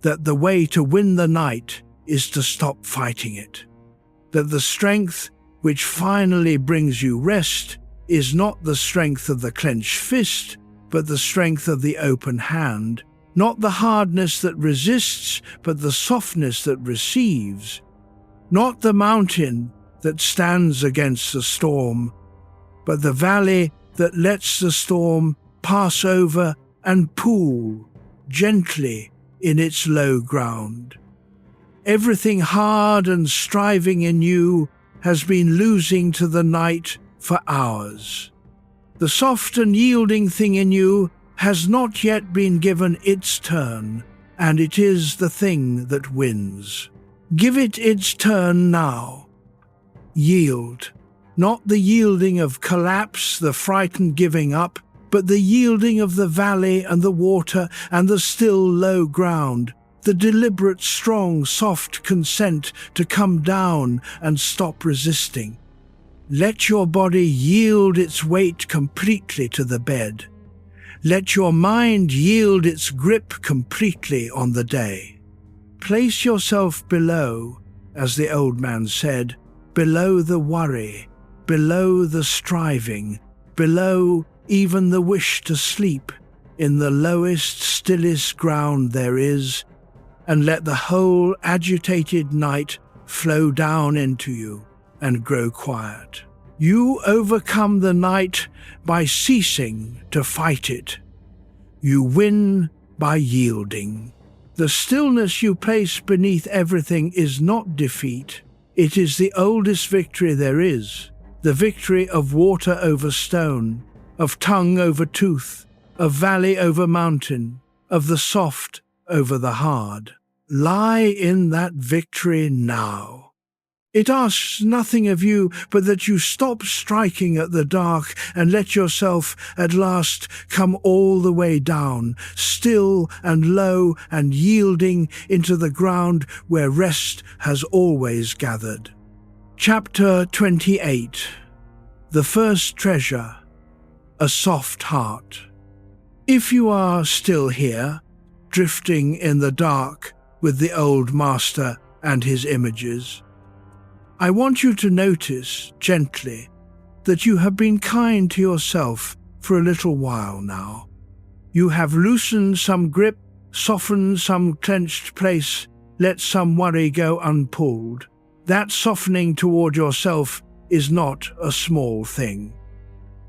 S1: that the way to win the night is to stop fighting it, that the strength which finally brings you rest is not the strength of the clenched fist, but the strength of the open hand, not the hardness that resists, but the softness that receives, not the mountain that stands against the storm, but the valley that lets the storm pass over and pool gently in its low ground. Everything hard and striving in you has been losing to the night for hours. The soft and yielding thing in you has not yet been given its turn, and it is the thing that wins. Give it its turn now. Yield. Not the yielding of collapse, the frightened giving up, but the yielding of the valley and the water and the still low ground, the deliberate, strong, soft consent to come down and stop resisting. Let your body yield its weight completely to the bed. Let your mind yield its grip completely on the day. Place yourself below, as the old man said, below the worry, below the striving, below even the wish to sleep, in the lowest, stillest ground there is, and let the whole agitated night flow down into you and grow quiet. You overcome the night by ceasing to fight it. You win by yielding. The stillness you place beneath everything is not defeat. It is the oldest victory there is, the victory of water over stone, of tongue over tooth, of valley over mountain, of the soft over the hard. Lie in that victory now. It asks nothing of you but that you stop striking at the dark and let yourself at last come all the way down, still and low and yielding into the ground where rest has always gathered. Chapter 28. The First Treasure. A Soft Heart. If you are still here, drifting in the dark with the old master and his images, I want you to notice, gently, that you have been kind to yourself for a little while now. You have loosened some grip, softened some clenched place, let some worry go unpulled. That softening toward yourself is not a small thing.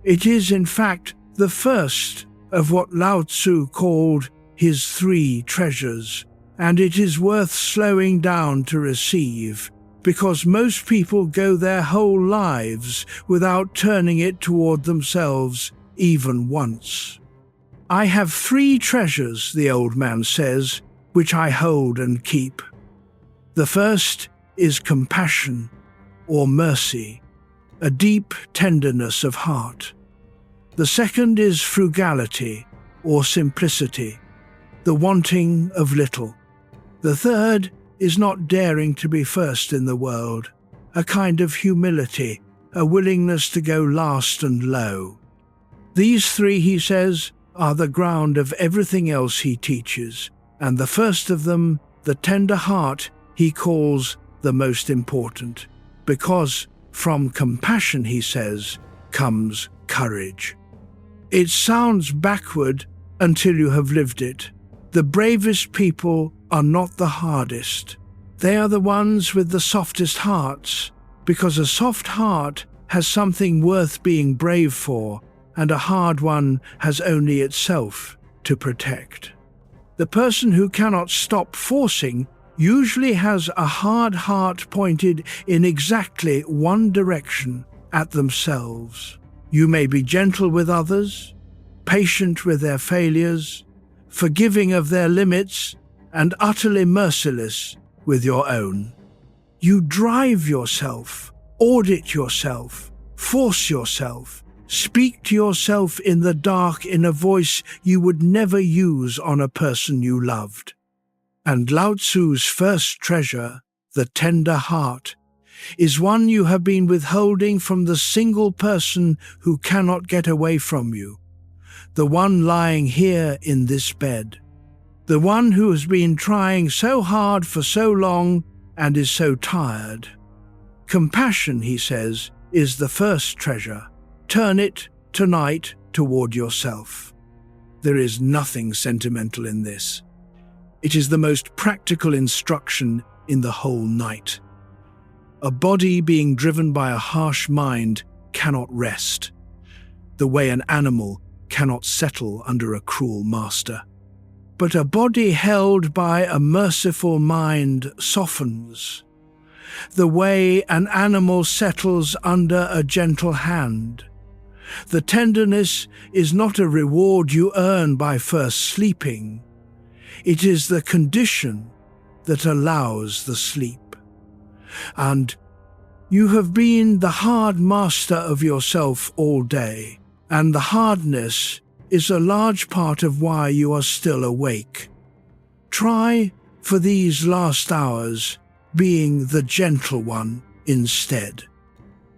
S1: It is, in fact, the first of what Lao Tzu called his 3 treasures, and it is worth slowing down to receive, because most people go their whole lives without turning it toward themselves even once. I have 3 treasures, the old man says, which I hold and keep. The first is compassion, or mercy, a deep tenderness of heart. The second is frugality, or simplicity, the wanting of little. The third is not daring to be first in the world, a kind of humility, a willingness to go last and low. These 3, he says, are the ground of everything else he teaches, and the first of them, the tender heart, he calls the most important, because from compassion, he says, comes courage. It sounds backward until you have lived it. The bravest people are not the hardest. They are the ones with the softest hearts, because a soft heart has something worth being brave for, and a hard one has only itself to protect. The person who cannot stop forcing usually has a hard heart pointed in exactly one direction, at themselves. You may be gentle with others, patient with their failures, forgiving of their limits, and utterly merciless with your own. You drive yourself, audit yourself, force yourself, speak to yourself in the dark in a voice you would never use on a person you loved. And Lao Tzu's first treasure, the tender heart, is one you have been withholding from the single person who cannot get away from you, the one lying here in this bed, the one who has been trying so hard for so long and is so tired. Compassion, he says, is the first treasure. Turn it tonight toward yourself. There is nothing sentimental in this. It is the most practical instruction in the whole night. A body being driven by a harsh mind cannot rest, the way an animal cannot settle under a cruel master. but a body held by a merciful mind softens. The way an animal settles under a gentle hand. The tenderness is not a reward you earn by first sleeping. It is the condition that allows the sleep. And you have been the hard master of yourself all day, and the hardness is a large part of why you are still awake. Try, for these last hours, being the gentle one instead.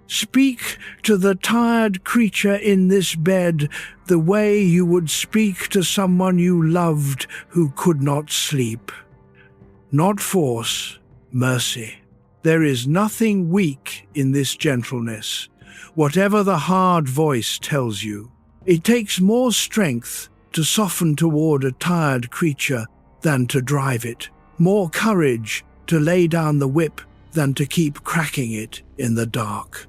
S1: Speak to the tired creature in this bed the way you would speak to someone you loved who could not sleep. Not force, mercy. There is nothing weak in this gentleness, whatever the hard voice tells you. It takes more strength to soften toward a tired creature than to drive it, more courage to lay down the whip than to keep cracking it in the dark.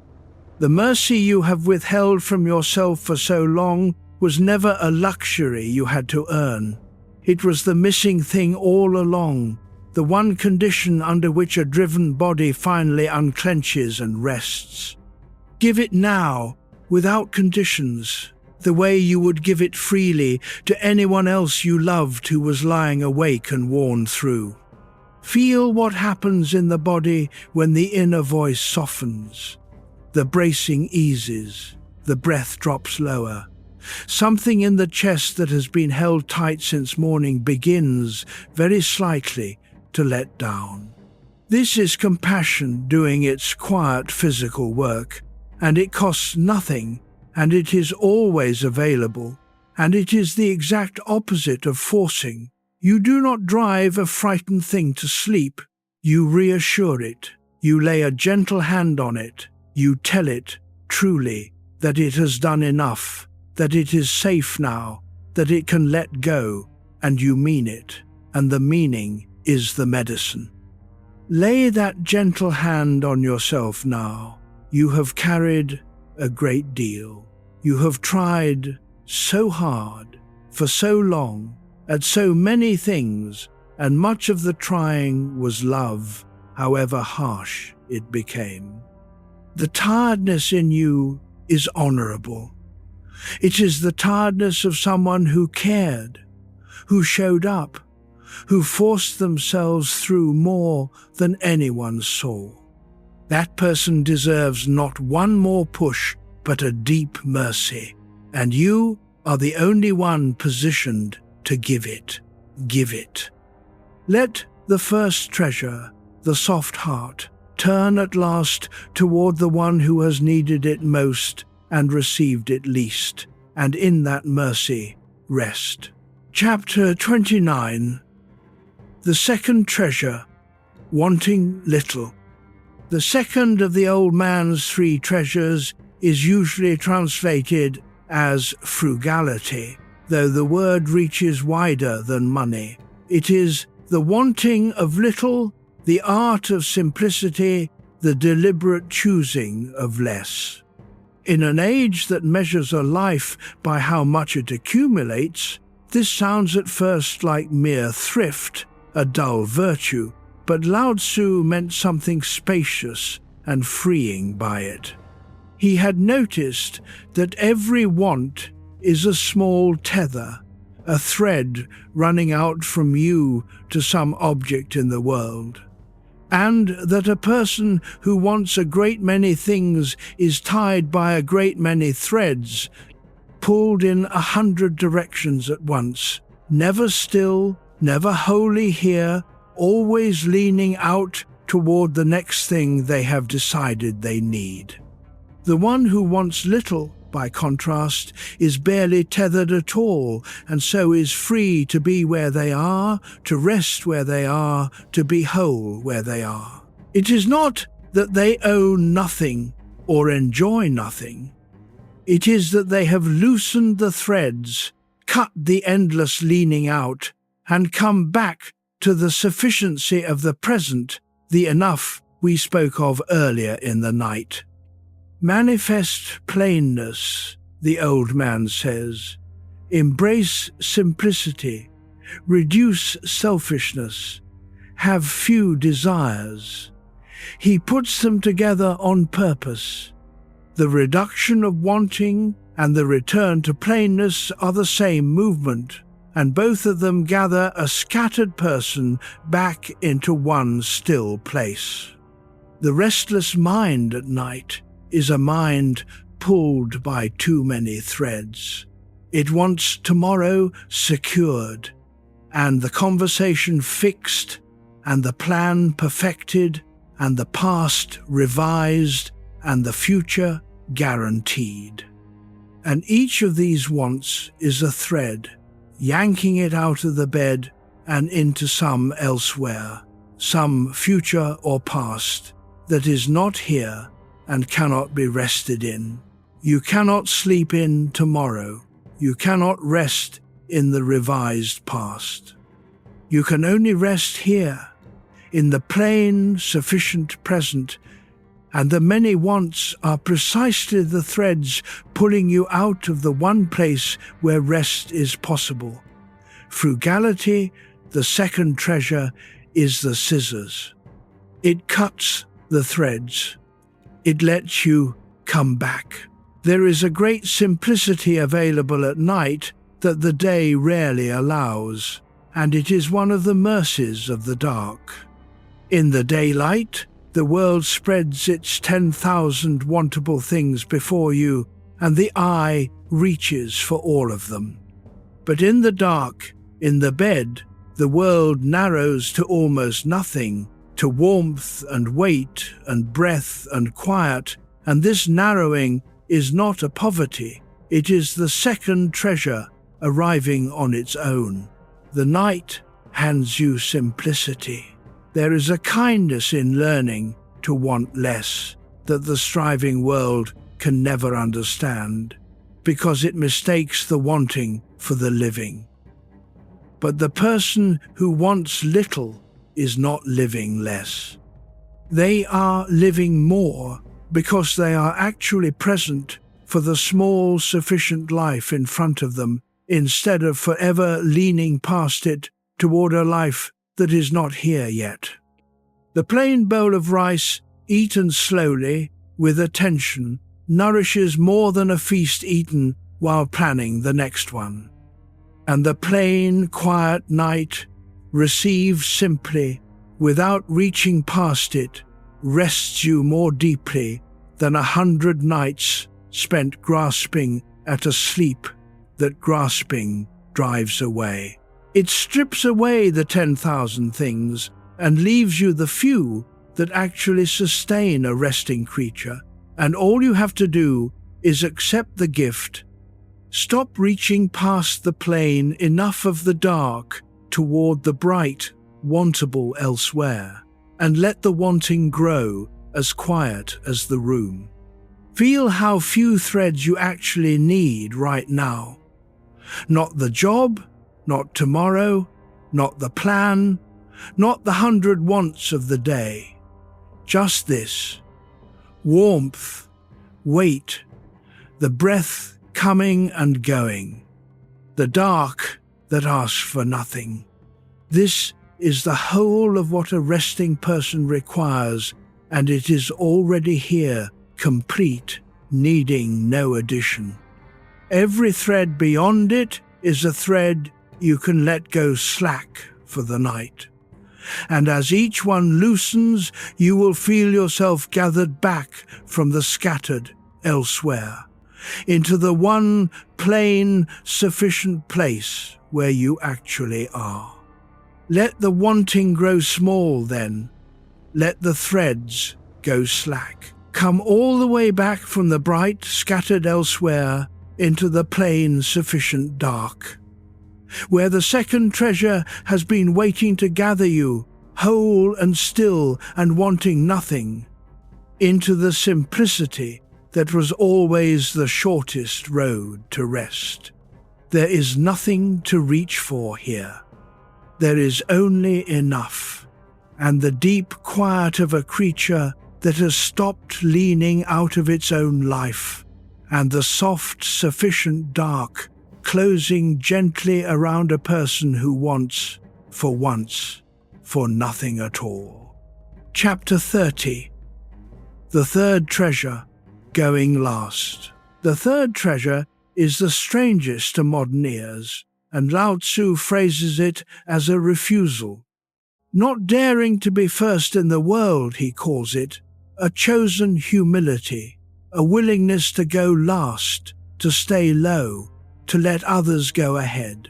S1: The mercy you have withheld from yourself for so long was never a luxury you had to earn. It was the missing thing all along, the one condition under which a driven body finally unclenches and rests. Give it now, without conditions, the way you would give it freely to anyone else you loved who was lying awake and worn through. Feel what happens in the body when the inner voice softens. The bracing eases, the breath drops lower. Something in the chest that has been held tight since morning begins, very slightly, to let down. This is compassion doing its quiet physical work, and it costs nothing, and it is always available, and it is the exact opposite of forcing. You do not drive a frightened thing to sleep. You reassure it. You lay a gentle hand on it. You tell it, truly, that it has done enough, that it is safe now, that it can let go, and you mean it, and the meaning is the medicine. Lay that gentle hand on yourself now. You have carried a great deal. You have tried so hard, for so long, at so many things, and much of the trying was love, however harsh it became. The tiredness in you is honorable. It is the tiredness of someone who cared, who showed up, who forced themselves through more than anyone saw. That person deserves not one more push, but a deep mercy, and you are the only one positioned to give it. Give it. Let the first treasure, the soft heart, turn at last toward the one who has needed it most and received it least, and in that mercy rest. Chapter 29. The second treasure, wanting little. The second of the old man's three treasures is usually translated as frugality, though the word reaches wider than money. It is the wanting of little, the art of simplicity, the deliberate choosing of less. In an age that measures a life by how much it accumulates, this sounds at first like mere thrift, a dull virtue, but Lao Tzu meant something spacious and freeing by it. He had noticed that every want is a small tether, a thread running out from you to some object in the world, and that a person who wants a great many things is tied by a great many threads, pulled in 100 directions at once, never still, never wholly here, always leaning out toward the next thing they have decided they need. The one who wants little, by contrast, is barely tethered at all, and so is free to be where they are, to rest where they are, to be whole where they are. It is not that they own nothing or enjoy nothing. It is that they have loosened the threads, cut the endless leaning out, and come back to the sufficiency of the present, the enough we spoke of earlier in the night. Manifest plainness, the old man says. Embrace simplicity, Reduce selfishness. Have few desires. He puts them together on purpose. The reduction of wanting and the return to plainness are the same movement, and both of them gather a scattered person back into one still place. The restless mind at night is a mind pulled by too many threads. It wants tomorrow secured, and the conversation fixed, and the plan perfected, and the past revised, and the future guaranteed. And each of these wants is a thread, yanking it out of the bed and into some elsewhere, some future or past that is not here and cannot be rested in. You cannot sleep in tomorrow. You cannot rest in the revised past. You can only rest here, in the plain, sufficient present, and the many wants are precisely the threads pulling you out of the one place where rest is possible. Frugality, the second treasure, is the scissors. It cuts the threads. It lets you come back. There is a great simplicity available at night that the day rarely allows, and it is one of the mercies of the dark. In the daylight, the world spreads its 10,000 wantable things before you, and the eye reaches for all of them. But in the dark, in the bed, the world narrows to almost nothing, to warmth and weight and breath and quiet, and this narrowing is not a poverty, it is the second treasure arriving on its own. The night hands you simplicity. There is a kindness in learning to want less that the striving world can never understand, because it mistakes the wanting for the living. But the person who wants little is not living less. They are living more because they are actually present for the small, sufficient life in front of them, instead of forever leaning past it toward a life that is not here yet. The plain bowl of rice, eaten slowly, with attention, nourishes more than a feast eaten while planning the next one. And the plain, quiet night, received simply, without reaching past it, rests you more deeply than 100 nights spent grasping at a sleep that grasping drives away. It strips away the 10,000 things and leaves you the few that actually sustain a resting creature, and all you have to do is accept the gift. Stop reaching past the plain enough of the dark toward the bright, wantable elsewhere, and let the wanting grow as quiet as the room. Feel how few threads you actually need right now. Not the job, not tomorrow, not the plan, not the 100 wants of the day. Just this: warmth, weight, the breath coming and going, the dark that asks for nothing. This is the whole of what a resting person requires, and it is already here, complete, needing no addition. Every thread beyond it is a thread you can let go slack for the night. And as each one loosens, you will feel yourself gathered back from the scattered elsewhere, into the one plain, sufficient place where you actually are. Let the wanting grow small then. Let the threads go slack. Come all the way back from the bright, scattered elsewhere into the plain, sufficient dark, where the second treasure has been waiting to gather you, whole and still and wanting nothing, into the simplicity that was always the shortest road to rest. There is nothing to reach for here. There is only enough, and the deep quiet of a creature that has stopped leaning out of its own life, and the soft, sufficient dark closing gently around a person who wants, for once, for nothing at all. Chapter 30. The third treasure, going last. The third treasure is the strangest to modern ears, and Lao Tzu phrases it as a refusal. Not daring to be first in the world, he calls it, a chosen humility, a willingness to go last, to stay low, to let others go ahead.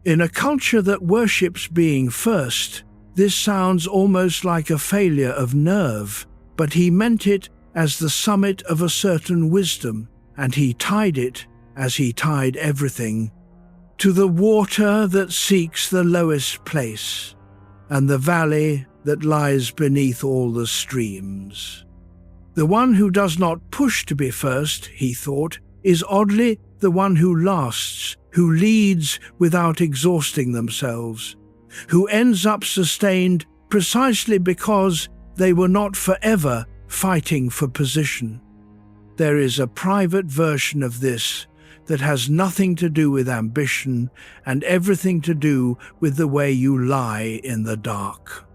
S1: In a culture that worships being first, this sounds almost like a failure of nerve, but he meant it as the summit of a certain wisdom, and he tied it, as he tied everything, to the water that seeks the lowest place, and the valley that lies beneath all the streams. The one who does not push to be first, he thought, is oddly the one who lasts, who leads without exhausting themselves, who ends up sustained precisely because they were not forever fighting for position. There is a private version of this that has nothing to do with ambition and everything to do with the way you lie in the dark.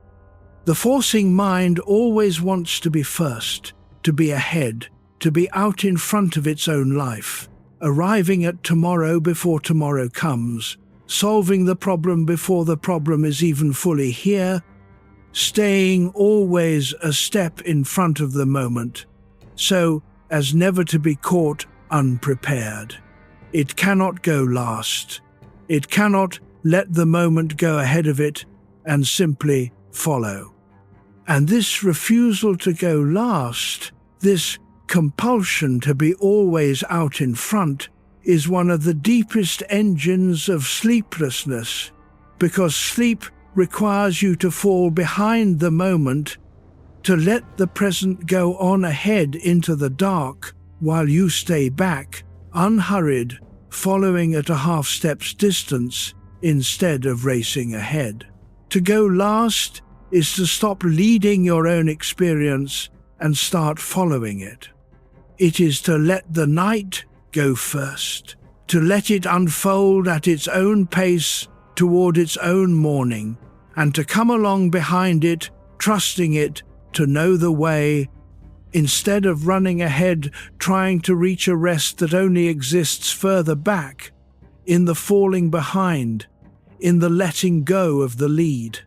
S1: The forcing mind always wants to be first, to be ahead, to be out in front of its own life, arriving at tomorrow before tomorrow comes, solving the problem before the problem is even fully here, staying always a step in front of the moment, so as never to be caught unprepared. It cannot go last. It cannot let the moment go ahead of it and simply follow. And this refusal to go last, this compulsion to be always out in front, is one of the deepest engines of sleeplessness, because sleep requires you to fall behind the moment, to let the present go on ahead into the dark while you stay back, unhurried, following at a half step's distance instead of racing ahead. To go last is to stop leading your own experience and start following it. It is to let the night go first, to let it unfold at its own pace toward its own morning, and to come along behind it, trusting it to know the way, instead of running ahead trying to reach a rest that only exists further back, in the falling behind, in the letting go of the lead.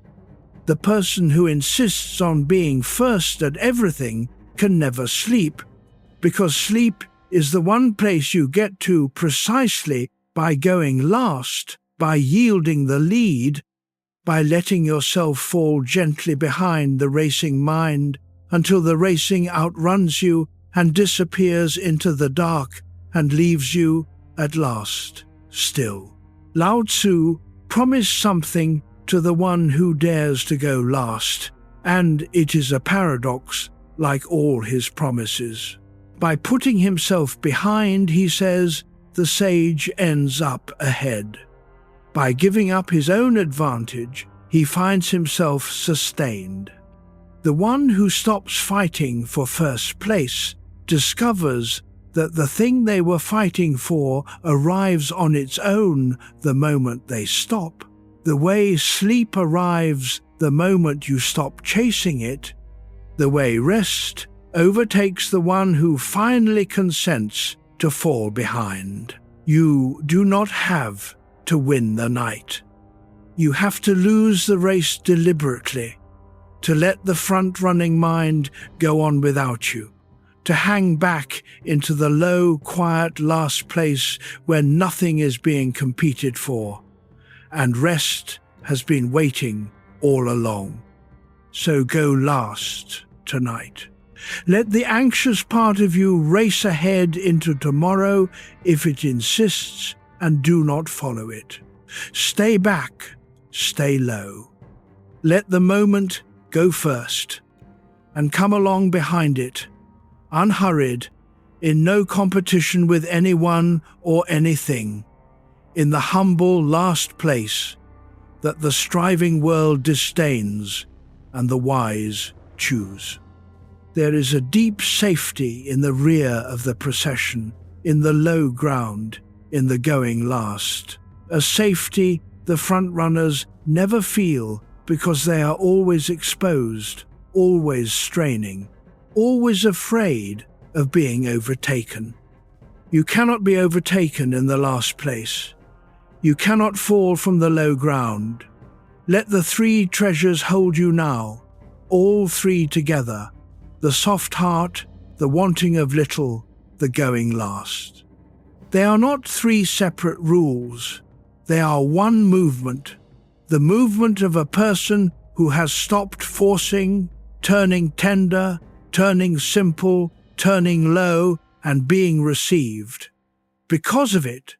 S1: The person who insists on being first at everything can never sleep, because sleep is the one place you get to precisely by going last, by yielding the lead, by letting yourself fall gently behind the racing mind until the racing outruns you and disappears into the dark and leaves you, at last, still. Lao Tzu promised something to the one who dares to go last, and it is a paradox like all his promises. By putting himself behind, he says, the sage ends up ahead. By giving up his own advantage, he finds himself sustained. The one who stops fighting for first place discovers that the thing they were fighting for arrives on its own the moment they stop. The way sleep arrives the moment you stop chasing it, the way rest overtakes the one who finally consents to fall behind. You do not have to win the night. You have to lose the race deliberately, to let the front-running mind go on without you, to hang back into the low, quiet last place where nothing is being competed for, and rest has been waiting all along. So go last tonight. Let the anxious part of you race ahead into tomorrow if it insists, and do not follow it. Stay back, stay low. Let the moment go first, and come along behind it, unhurried, in no competition with anyone or anything, in the humble last place that the striving world disdains and the wise choose. There is a deep safety in the rear of the procession, in the low ground, in the going last. A safety the front-runners never feel because they are always exposed, always straining, always afraid of being overtaken. You cannot be overtaken in the last place. You cannot fall from the low ground. Let the three treasures hold you now, all three together: the soft heart, the wanting of little, the going last. They are not three separate rules. They are one movement, the movement of a person who has stopped forcing, turning tender, turning simple, turning low, and being received, because of it,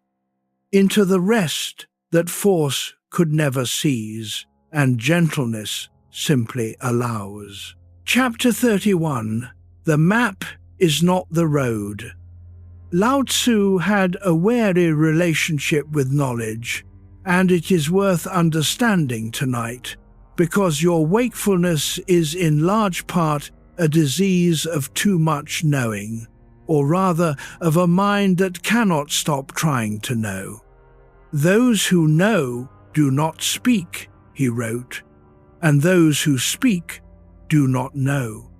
S1: into the rest that force could never seize, and gentleness simply allows. Chapter 31. The map is not the road. Lao Tzu had a wary relationship with knowledge, and it is worth understanding tonight, because your wakefulness is in large part a disease of too much knowing, or rather of a mind that cannot stop trying to know. Those who know do not speak, he wrote, and those who speak do not know.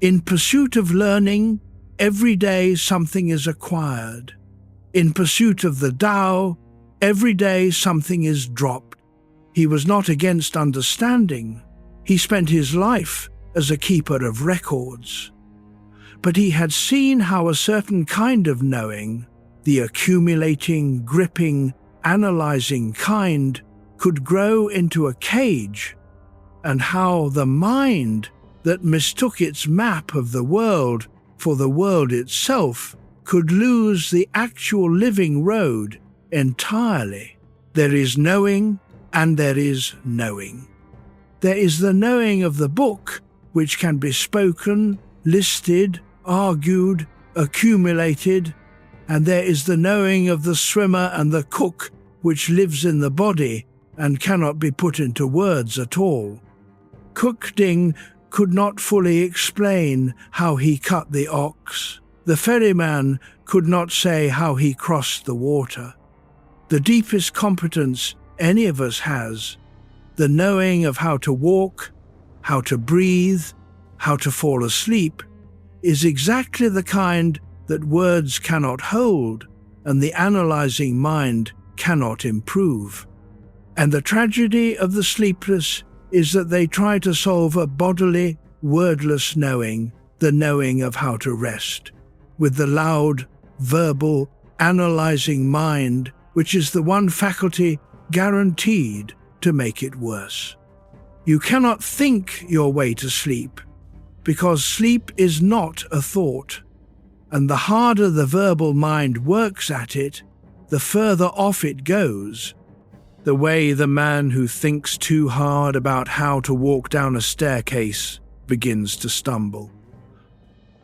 S1: In pursuit of learning, every day something is acquired. In pursuit of the Tao, every day something is dropped. He was not against understanding. He spent his life as a keeper of records. But he had seen how a certain kind of knowing, the accumulating, gripping, analyzing kind, could grow into a cage, and how the mind that mistook its map of the world for the world itself could lose the actual living road entirely. There is knowing and there is knowing. There is the knowing of the book, which can be spoken, listed, argued, accumulated, and there is the knowing of the swimmer and the cook, which lives in the body and cannot be put into words at all. Cook Ding could not fully explain how he cut the ox. The ferryman could not say how he crossed the water. The deepest competence any of us has, the knowing of how to walk, how to breathe, how to fall asleep, is exactly the kind that words cannot hold and the analyzing mind cannot improve. And the tragedy of the sleepless is that they try to solve a bodily, wordless knowing, the knowing of how to rest, with the loud, verbal, analyzing mind, which is the one faculty guaranteed to make it worse. You cannot think your way to sleep, because sleep is not a thought, and the harder the verbal mind works at it, the further off it goes. The way the man who thinks too hard about how to walk down a staircase begins to stumble.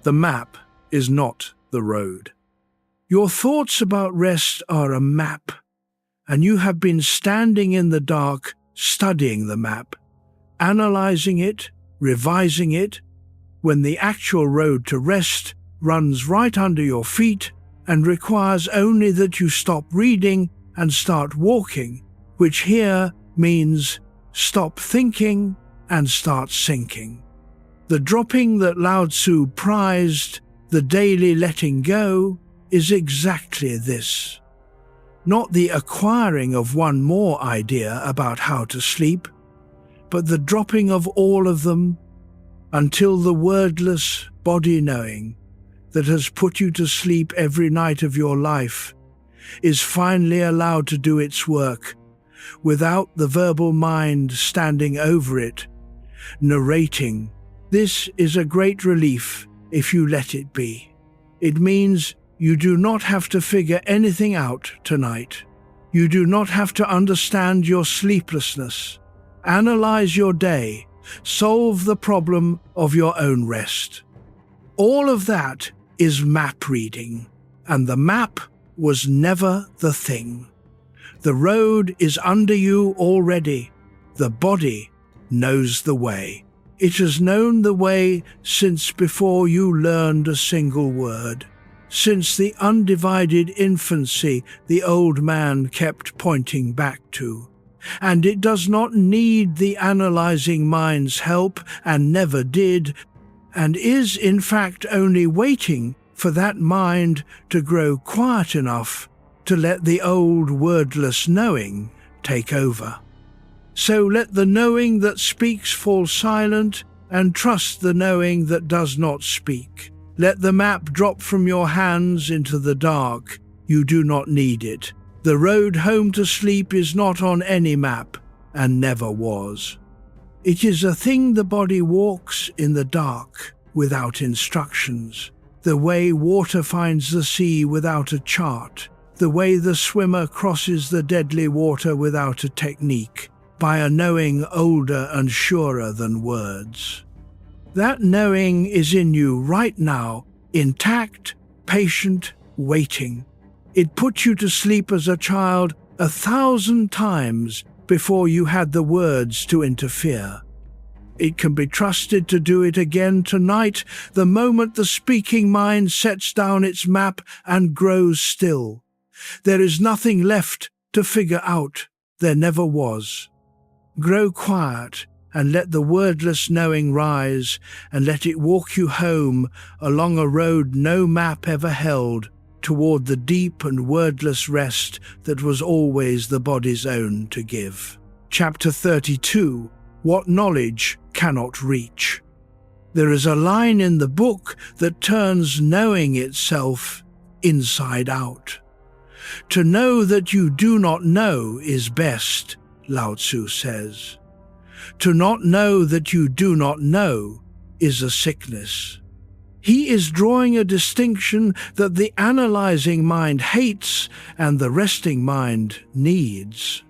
S1: The map is not the road. Your thoughts about rest are a map, and you have been standing in the dark studying the map, analyzing it, revising it, when the actual road to rest runs right under your feet and requires only that you stop reading and start walking, which here means stop thinking and start sinking. The dropping that Lao Tzu prized, the daily letting go, is exactly this. Not the acquiring of one more idea about how to sleep, but the dropping of all of them until the wordless body knowing that has put you to sleep every night of your life is finally allowed to do its work without the verbal mind standing over it, narrating. This is a great relief if you let it be. It means you do not have to figure anything out tonight. You do not have to understand your sleeplessness, analyze your day, solve the problem of your own rest. All of that is map reading, and the map was never the thing. The road is under you already. The body knows the way. It has known the way since before you learned a single word. since the undivided infancy the old man kept pointing back to. And it does not need the analyzing mind's help, and never did, and is in fact only waiting for that mind to grow quiet enough to let the old wordless knowing take over. So let the knowing that speaks fall silent, and trust the knowing that does not speak. Let the map drop from your hands into the dark. You do not need it. The road home to sleep is not on any map, and never was. It is a thing the body walks in the dark, without instructions. The way water finds the sea without a chart. The way the swimmer crosses the deadly water without a technique, by a knowing older and surer than words. That knowing is in you right now, intact, patient, waiting. It put you to sleep as a child 1,000 times before you had the words to interfere. It can be trusted to do it again tonight, the moment the speaking mind sets down its map and grows still. There is nothing left to figure out. There never was. Grow quiet and let the wordless knowing rise, and let it walk you home along a road no map ever held, toward the deep and wordless rest that was always the body's own to give. Chapter 32. What knowledge cannot reach. There is a line in the book that turns knowing itself inside out. To know that you do not know is best, Lao Tzu says. To not know that you do not know is a sickness. He is drawing a distinction that the analyzing mind hates and the resting mind needs.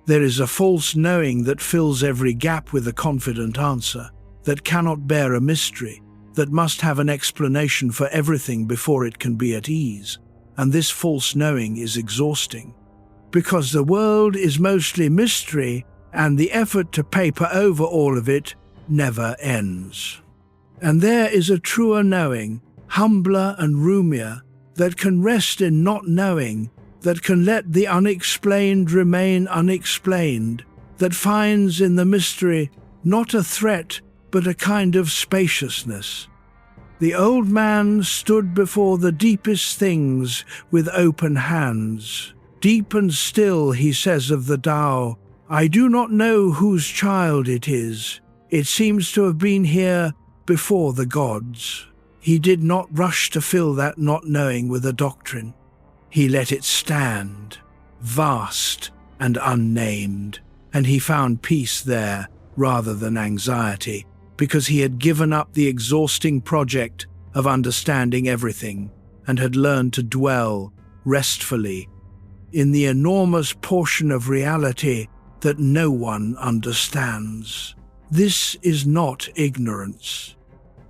S1: There is a false knowing that fills every gap with a confident answer, that cannot bear a mystery, that must have an explanation for everything before it can be at ease. And this false knowing is exhausting, because the world is mostly mystery, and the effort to paper over all of it never ends. And there is a truer knowing, humbler and roomier, that can rest in not knowing, that can let the unexplained remain unexplained, that finds in the mystery not a threat but a kind of spaciousness. The old man stood before the deepest things with open hands. Deep and still, he says of the Tao, I do not know whose child it is. It seems to have been here before the gods. He did not rush to fill that not knowing with a doctrine. He let it stand, vast and unnamed, and he found peace there rather than anxiety, because he had given up the exhausting project of understanding everything and had learned to dwell restfully in the enormous portion of reality that no one understands. This is not ignorance.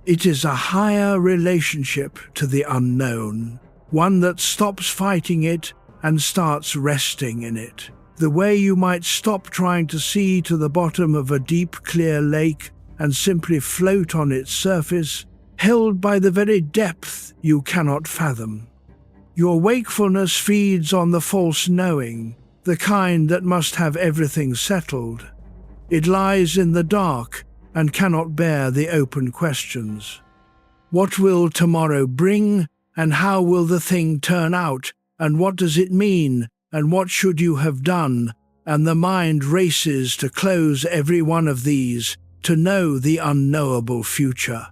S1: It is a higher relationship to the unknown, one that stops fighting it and starts resting in it. The way you might stop trying to see to the bottom of a deep, clear lake and simply float on its surface, held by the very depth you cannot fathom. Your wakefulness feeds on the false knowing, the kind that must have everything settled. It lies in the dark and cannot bear the open questions. What will tomorrow bring, and how will the thing turn out, and what does it mean, and what should you have done? And the mind races to close every one of these, to know the unknowable future,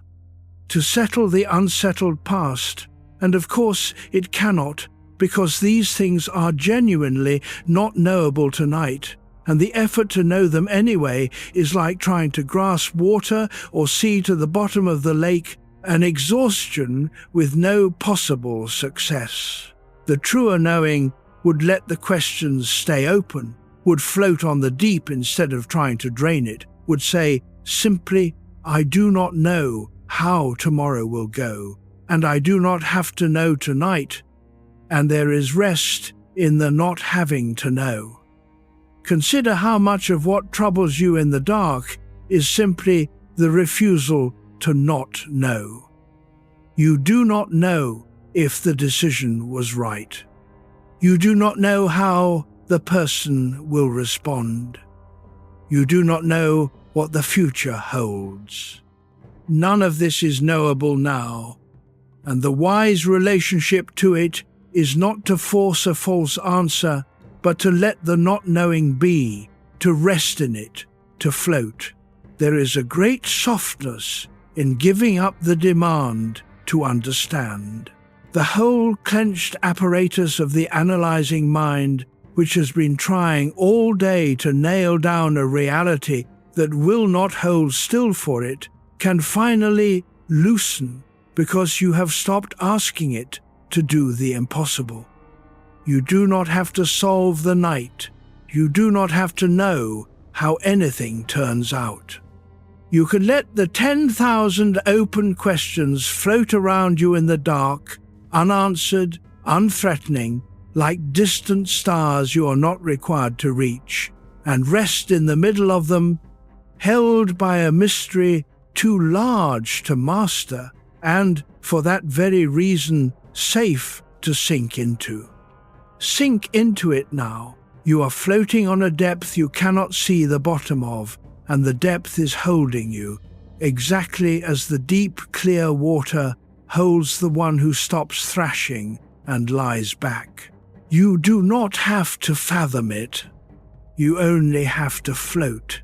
S1: to settle the unsettled past. And of course it cannot, because these things are genuinely not knowable tonight, and the effort to know them anyway is like trying to grasp water or see to the bottom of the lake, an exhaustion with no possible success. The truer knowing would let the questions stay open, would float on the deep instead of trying to drain it, would say simply, I do not know how tomorrow will go, and I do not have to know tonight, and there is rest in the not having to know. Consider how much of what troubles you in the dark is simply the refusal to not know. You do not know if the decision was right. You do not know how the person will respond. You do not know what the future holds. None of this is knowable now, and the wise relationship to it is not to force a false answer, but to let the not knowing be, to rest in it, to float. There is a great softness in giving up the demand to understand. The whole clenched apparatus of the analyzing mind, which has been trying all day to nail down a reality that will not hold still for it, can finally loosen because you have stopped asking it to do the impossible. You do not have to solve the night. You do not have to know how anything turns out. You can let the 10,000 open questions float around you in the dark, unanswered, unthreatening, like distant stars you are not required to reach, and rest in the middle of them, held by a mystery too large to master, and, for that very reason, safe to sink into. Sink into it now. You are floating on a depth you cannot see the bottom of, and the depth is holding you, exactly as the deep, clear water holds the one who stops thrashing and lies back. You do not have to fathom it. You only have to float,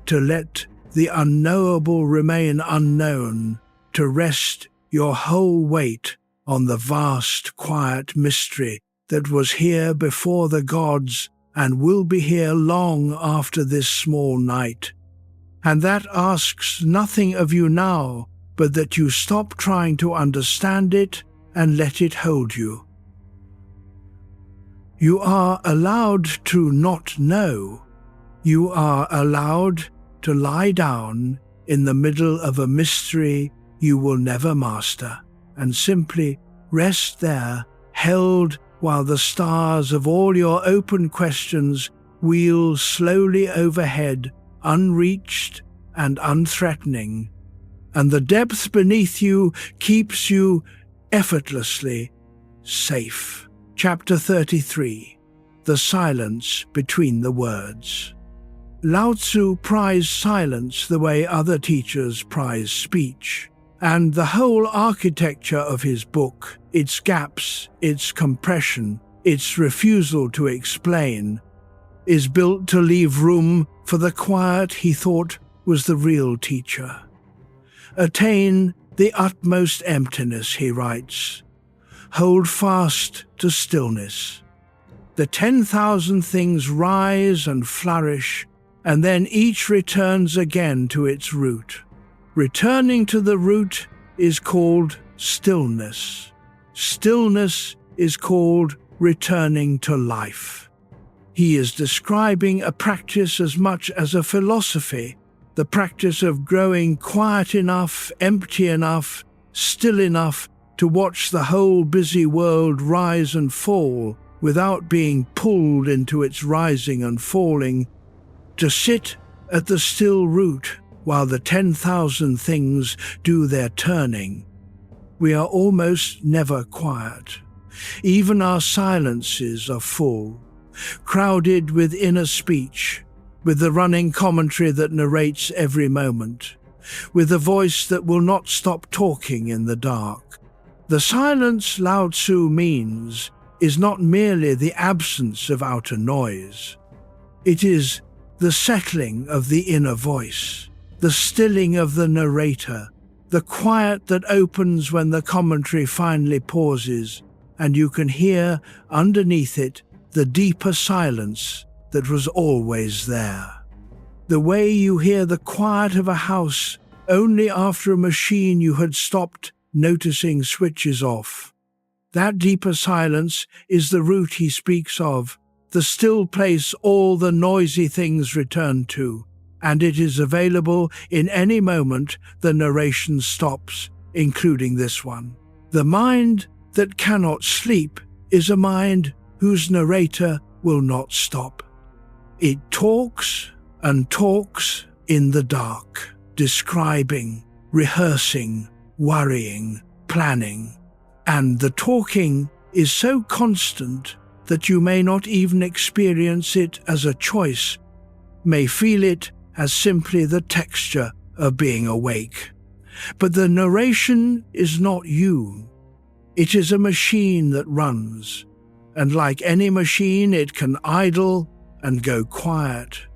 S1: to let the unknowable remain unknown, to rest your whole weight on the vast, quiet mystery that was here before the gods and will be here long after this small night. And that asks nothing of you now, but that you stop trying to understand it and let it hold you. You are allowed to not know. You are allowed to lie down in the middle of a mystery you will never master, and simply rest there, held while the stars of all your open questions wheel slowly overhead, unreached and unthreatening, and the depth beneath you keeps you effortlessly safe. Chapter 33. The Silence Between the Words. Lao Tzu prized silence the way other teachers prize speech, and the whole architecture of his book, its gaps, its compression, its refusal to explain, is built to leave room for the quiet he thought was the real teacher. Attain the utmost emptiness, he writes. Hold fast to stillness. The 10,000 things rise and flourish, and then each returns again to its root. Returning to the root is called stillness. Stillness is called returning to life. He is describing a practice as much as a philosophy, the practice of growing quiet enough, empty enough, still enough to watch the whole busy world rise and fall without being pulled into its rising and falling, to sit at the still root while the 10,000 things do their turning. We are almost never quiet. Even our silences are full, crowded with inner speech, with the running commentary that narrates every moment, with a voice that will not stop talking in the dark. The silence Lao Tzu means is not merely the absence of outer noise. It is the settling of the inner voice, the stilling of the narrator, the quiet that opens when the commentary finally pauses, and you can hear underneath it the deeper silence that was always there. The way you hear the quiet of a house only after a machine you had stopped noticing switches off. That deeper silence is the root he speaks of, the still place all the noisy things return to, and it is available in any moment the narration stops, including this one. The mind that cannot sleep is a mind whose narrator will not stop. It talks and talks in the dark, describing, rehearsing, worrying, planning. And the talking is so constant that you may not even experience it as a choice, may feel it as simply the texture of being awake. But the narration is not you. It is a machine that runs, and like any machine it can idle and go quiet.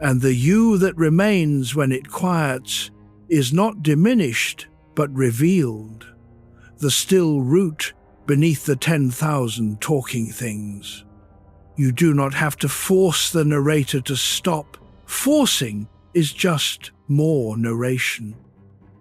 S1: And the you that remains when it quiets is not diminished but revealed, the still root beneath the 10,000 talking things. You do not have to force the narrator to stop. Forcing is just more narration.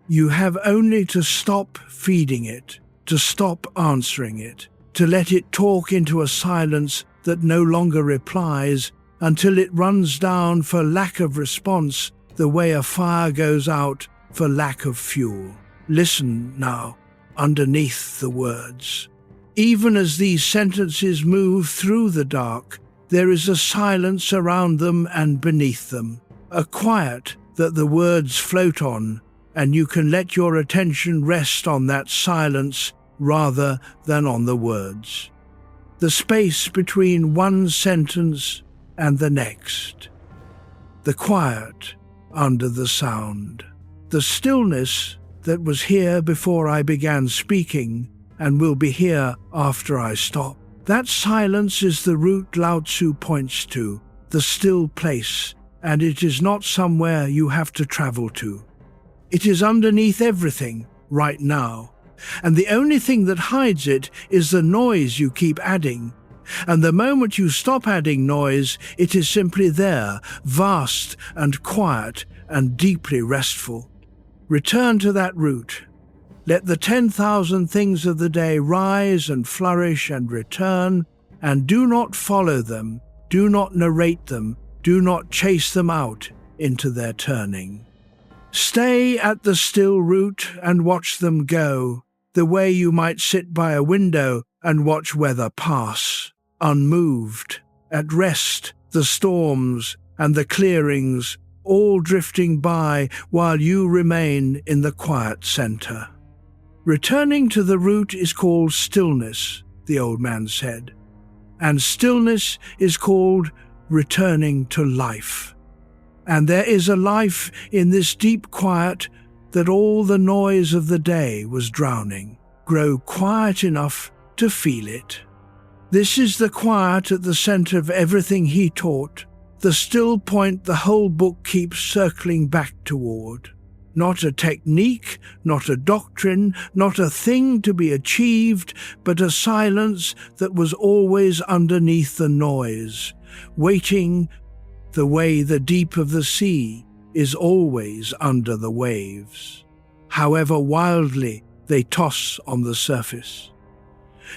S1: You have only to stop feeding it, to stop answering it, to let it talk into a silence that no longer replies until it runs down for lack of response, the way a fire goes out for lack of fuel. Listen now, underneath the words. Even as these sentences move through the dark, there is a silence around them and beneath them, a quiet that the words float on, and you can let your attention rest on that silence rather than on the words. The space between one sentence and the next. The quiet under the sound. The stillness that was here before I began speaking and will be here after I stop. That silence is the route Lao Tzu points to, the still place, and it is not somewhere you have to travel to. It is underneath everything right now, and the only thing that hides it is the noise you keep adding. And the moment you stop adding noise, it is simply there, vast and quiet and deeply restful. Return to that root. Let the 10,000 things of the day rise and flourish and return, and do not follow them, do not narrate them, do not chase them out into their turning. Stay at the still root and watch them go, the way you might sit by a window and watch weather pass, unmoved, at rest, the storms and the clearings, all drifting by while you remain in the quiet center. Returning to the root is called stillness, the old man said, and stillness is called returning to life. And there is a life in this deep quiet that all the noise of the day was drowning. Grow quiet enough to feel it. This is the quiet at the center of everything he taught, the still point the whole book keeps circling back toward. Not a technique, not a doctrine, not a thing to be achieved, but a silence that was always underneath the noise, waiting the way the deep of the sea is always under the waves, however wildly they toss on the surface.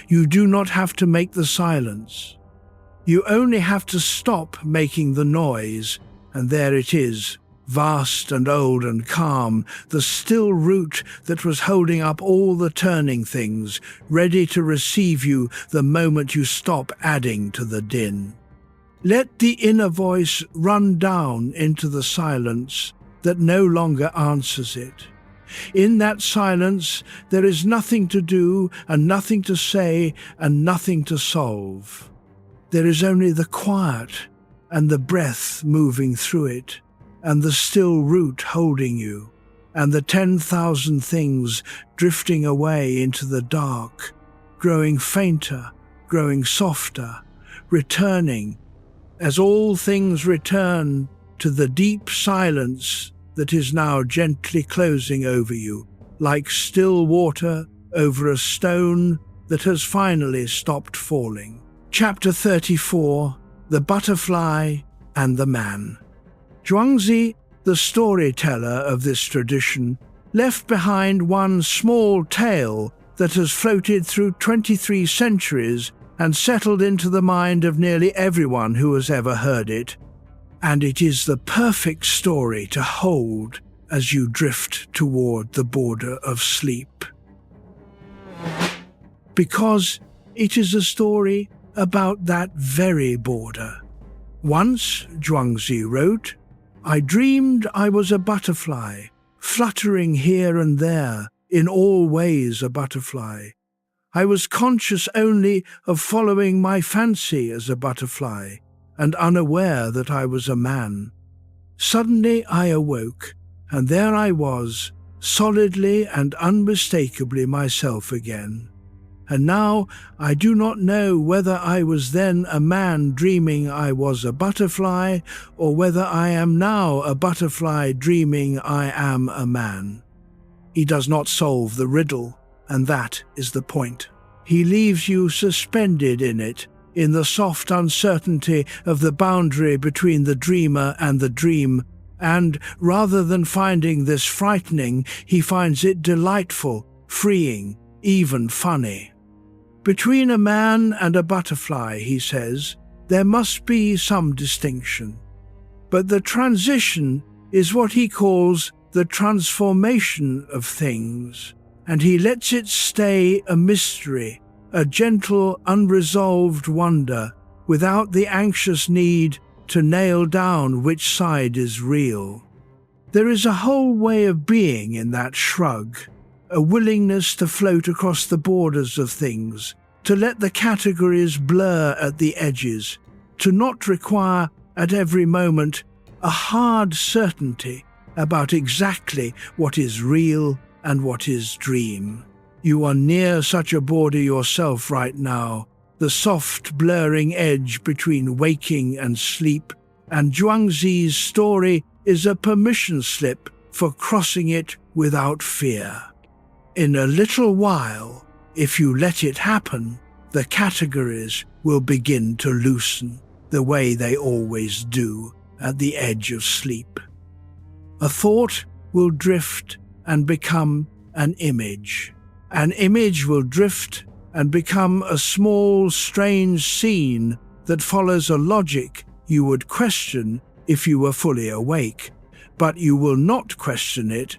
S1: You do not have to make the silence. You only have to stop making the noise, and there it is, vast and old and calm, the still root that was holding up all the turning things, ready to receive you the moment you stop adding to the din. Let the inner voice run down into the silence that no longer answers it. In that silence, there is nothing to do and nothing to say and nothing to solve. There is only the quiet and the breath moving through it, and the still root holding you, and the 10,000 things drifting away into the dark, growing fainter, growing softer, returning, as all things return to the deep silence that is now gently closing over you, like still water over a stone that has finally stopped falling. Chapter 34, The Butterfly and the Man. Zhuangzi, the storyteller of this tradition, left behind one small tale that has floated through 23 centuries and settled into the mind of nearly everyone who has ever heard it. And it is the perfect story to hold as you drift toward the border of sleep. Because it is a story about that very border. Once, Zhuangzi wrote, I dreamed I was a butterfly, fluttering here and there, in all ways a butterfly. I was conscious only of following my fancy as a butterfly, and unaware that I was a man. Suddenly I awoke, and there I was, solidly and unmistakably myself again. And now I do not know whether I was then a man dreaming I was a butterfly, or whether I am now a butterfly dreaming I am a man. He does not solve the riddle, and that is the point. He leaves you suspended in it, in the soft uncertainty of the boundary between the dreamer and the dream, and, rather than finding this frightening, he finds it delightful, freeing, even funny. Between a man and a butterfly, he says, there must be some distinction. But the transition is what he calls the transformation of things, and he lets it stay a mystery, a gentle, unresolved wonder, without the anxious need to nail down which side is real. There is a whole way of being in that shrug, a willingness to float across the borders of things, to let the categories blur at the edges, to not require, at every moment, a hard certainty about exactly what is real and what is dream. You are near such a border yourself right now, the soft blurring edge between waking and sleep, and Zhuangzi's story is a permission slip for crossing it without fear. In a little while, if you let it happen, the categories will begin to loosen, the way they always do at the edge of sleep. A thought will drift and become an image. An image will drift and become a small, strange scene that follows a logic you would question if you were fully awake, but you will not question it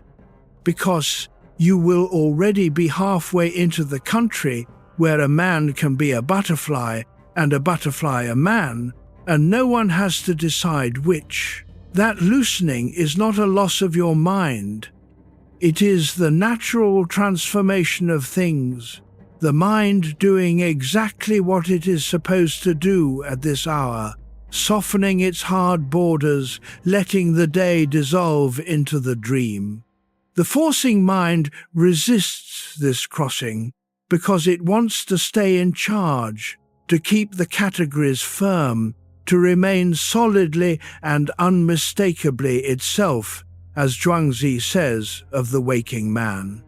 S1: because you will already be halfway into the country where a man can be a butterfly and a butterfly a man, and no one has to decide which. That loosening is not a loss of your mind. It is the natural transformation of things, the mind doing exactly what it is supposed to do at this hour, softening its hard borders, letting the day dissolve into the dream. The forcing mind resists this crossing because it wants to stay in charge, to keep the categories firm, to remain solidly and unmistakably itself, as Zhuangzi says of the waking man.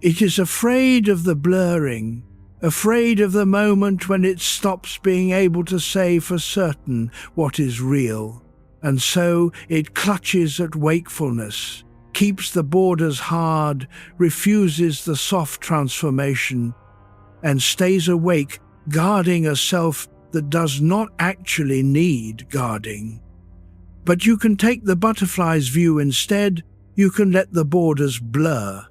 S1: It is afraid of the blurring, afraid of the moment when it stops being able to say for certain what is real, and so it clutches at wakefulness, keeps the borders hard, refuses the soft transformation, and stays awake, guarding a self that does not actually need guarding. But you can take the butterfly's view instead. You can let the borders blur.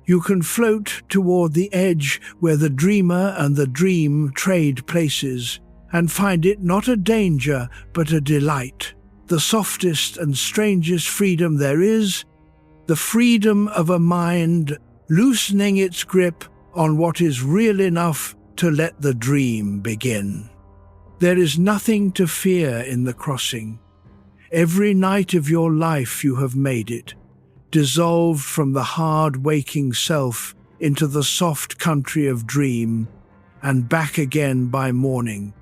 S1: You can float toward the edge where the dreamer and the dream trade places, and find it not a danger but a delight, the softest and strangest freedom there is, the freedom of a mind loosening its grip on what is real enough to let the dream begin. There is nothing to fear in the crossing. Every night of your life you have made it, dissolved from the hard waking self into the soft country of dream, and back again by morning,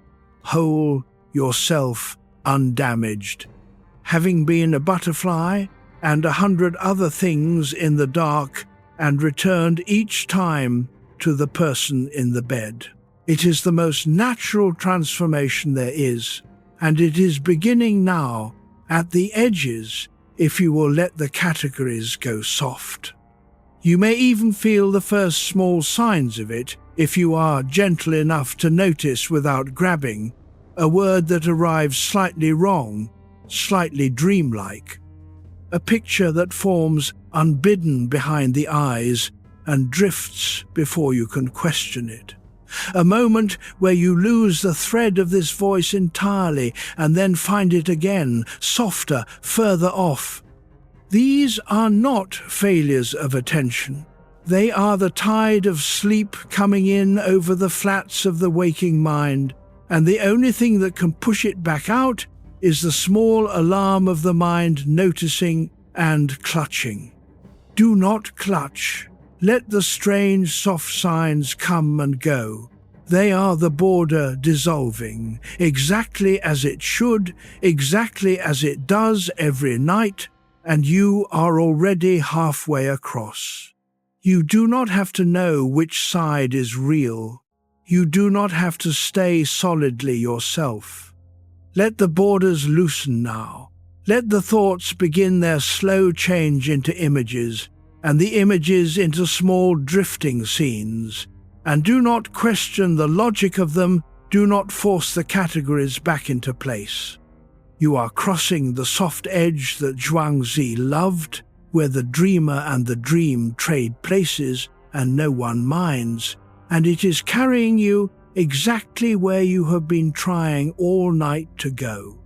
S1: whole, yourself undamaged, having been a butterfly and 100 other things in the dark, and returned each time to the person in the bed. It is the most natural transformation there is, and it is beginning now, at the edges, if you will let the categories go soft. You may even feel the first small signs of it if you are gentle enough to notice without grabbing, a word that arrives slightly wrong, slightly dreamlike, a picture that forms unbidden behind the eyes and drifts before you can question it. A moment where you lose the thread of this voice entirely and then find it again, softer, further off. These are not failures of attention. They are the tide of sleep coming in over the flats of the waking mind, and the only thing that can push it back out is the small alarm of the mind noticing and clutching. Do not clutch. Let the strange soft signs come and go. They are the border dissolving, exactly as it should, exactly as it does every night, and you are already halfway across. You do not have to know which side is real. You do not have to stay solidly yourself. Let the borders loosen now. Let the thoughts begin their slow change into images, and the images into small drifting scenes. And do not question the logic of them, do not force the categories back into place. You are crossing the soft edge that Zhuangzi loved, where the dreamer and the dream trade places and no one minds, and it is carrying you exactly where you have been trying all night to go.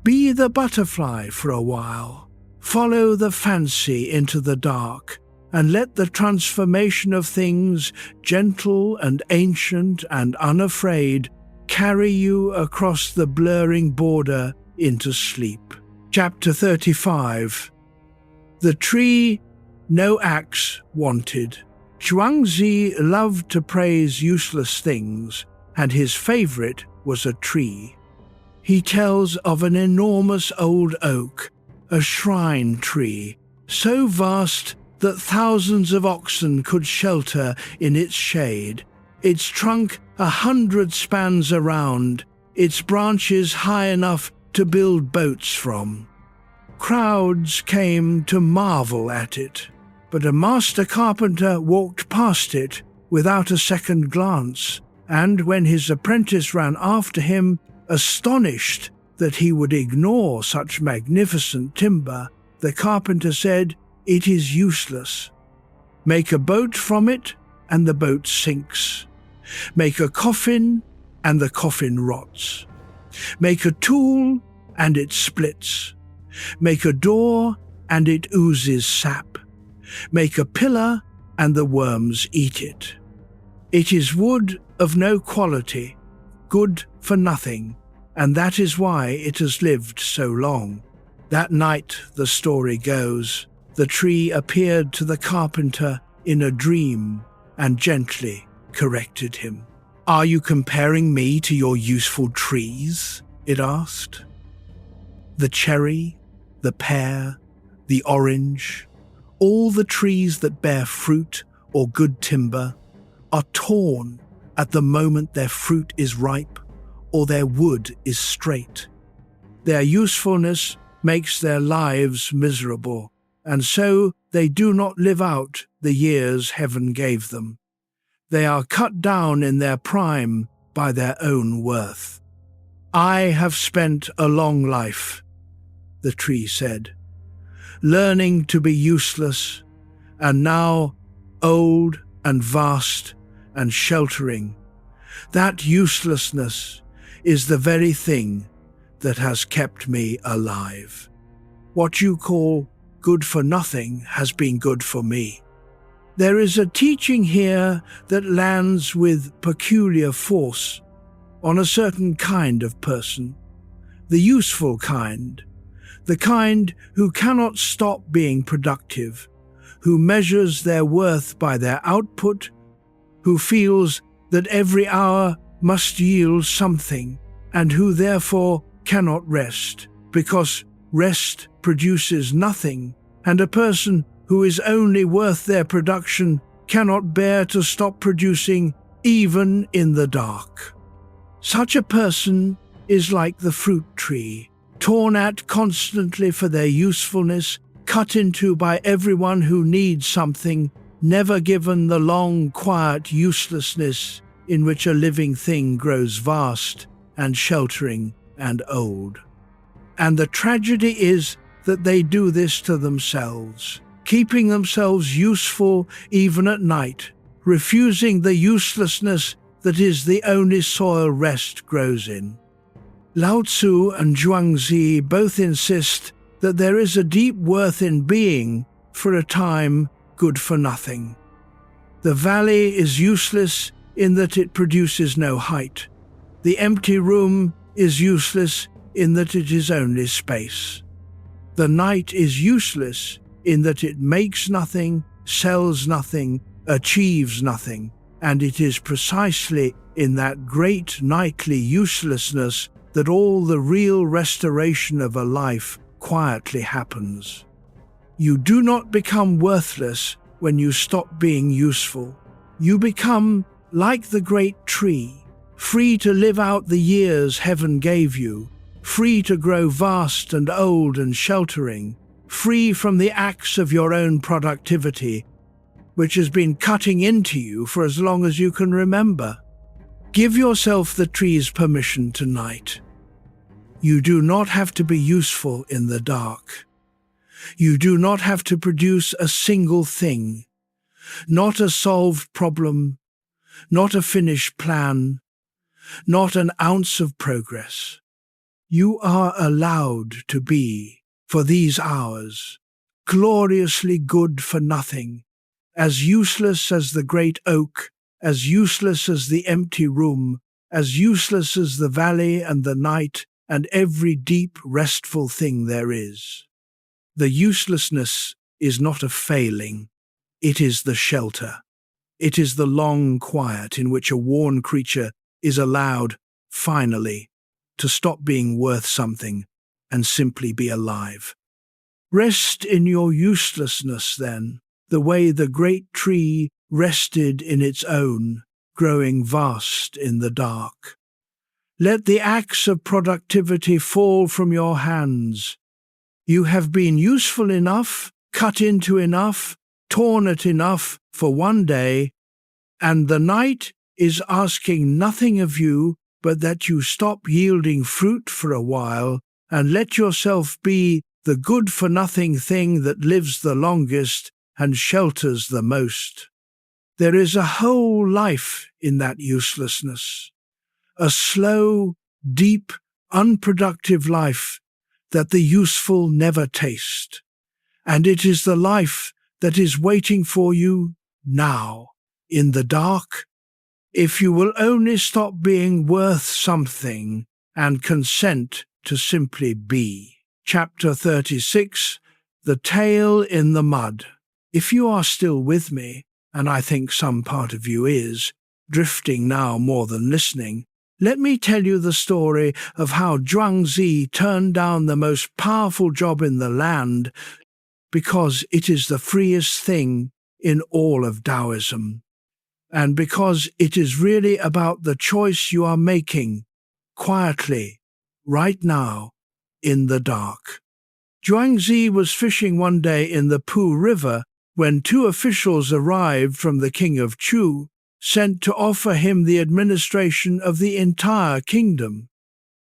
S1: Be the butterfly for a while. Follow the fancy into the dark, and let the transformation of things, gentle and ancient and unafraid, carry you across the blurring border into sleep. Chapter 35. The tree, no axe wanted. Zhuangzi loved to praise useless things, and his favorite was a tree. He tells of an enormous old oak, a shrine tree, so vast that thousands of oxen could shelter in its shade, its trunk 100 spans around, its branches high enough to build boats from. Crowds came to marvel at it, but a master carpenter walked past it without a second glance, and when his apprentice ran after him, astonished that he would ignore such magnificent timber, the carpenter said, "It is useless. Make a boat from it, and the boat sinks. Make a coffin, and the coffin rots. Make a tool, and it splits. Make a door, and it oozes sap. Make a pillar, and the worms eat it. It is wood of no quality, good for nothing, and that is why it has lived so long." That night, the story goes, the tree appeared to the carpenter in a dream and gently corrected him. "Are you comparing me to your useful trees?" it asked. "The cherry, the pear, the orange, all the trees that bear fruit or good timber are torn at the moment their fruit is ripe or their wood is straight. Their usefulness makes their lives miserable, and so they do not live out the years heaven gave them. They are cut down in their prime by their own worth. I have spent a long life," the tree said, "learning to be useless, and now old and vast and sheltering. That uselessness is the very thing that has kept me alive. What you call good for nothing has been good for me." There is a teaching here that lands with peculiar force on a certain kind of person, the useful kind, the kind who cannot stop being productive, who measures their worth by their output, who feels that every hour must yield something, and who therefore cannot rest, because rest produces nothing, and a person who is only worth their production cannot bear to stop producing even in the dark. Such a person is like the fruit tree, torn at constantly for their usefulness, cut into by everyone who needs something, never given the long, quiet uselessness in which a living thing grows vast and sheltering and old. And the tragedy is that they do this to themselves, keeping themselves useful even at night, refusing the uselessness that is the only soil rest grows in. Lao Tzu and Zhuangzi both insist that there is a deep worth in being, for a time, good for nothing. The valley is useless in that it produces no height. The empty room is useless in that it is only space. The night is useless in that it makes nothing, sells nothing, achieves nothing, and it is precisely in that great nightly uselessness that all the real restoration of a life quietly happens. You do not become worthless when you stop being useful. You become like the great tree, free to live out the years heaven gave you, free to grow vast and old and sheltering, free from the axe of your own productivity, which has been cutting into you for as long as you can remember. Give yourself the tree's permission tonight. You do not have to be useful in the dark. You do not have to produce a single thing, not a solved problem, not a finished plan, not an ounce of progress. You are allowed to be, for these hours, gloriously good for nothing, as useless as the great oak, as useless as the empty room, as useless as the valley and the night and every deep, restful thing there is. The uselessness is not a failing, it is the shelter. It is the long quiet in which a worn creature is allowed, finally, to stop being worth something and simply be alive. Rest in your uselessness, then, the way the great tree rested in its own, growing vast in the dark. Let the axe of productivity fall from your hands. You have been useful enough, cut into enough, torn at enough for one day, and the night is asking nothing of you but that you stop yielding fruit for a while and let yourself be the good-for-nothing thing that lives the longest and shelters the most. There is a whole life in that uselessness, a slow, deep, unproductive life that the useful never taste, and it is the life that is waiting for you now, in the dark, if you will only stop being worth something and consent to simply be. Chapter 36, The Tail in the Mud. If you are still with me, and I think some part of you is, drifting now more than listening, let me tell you the story of how Zhuangzi turned down the most powerful job in the land because it is the freest thing in all of Taoism, and because it is really about the choice you are making, quietly, right now, in the dark. Zhuangzi was fishing one day in the Pu River when two officials arrived from the king of Chu, sent to offer him the administration of the entire kingdom.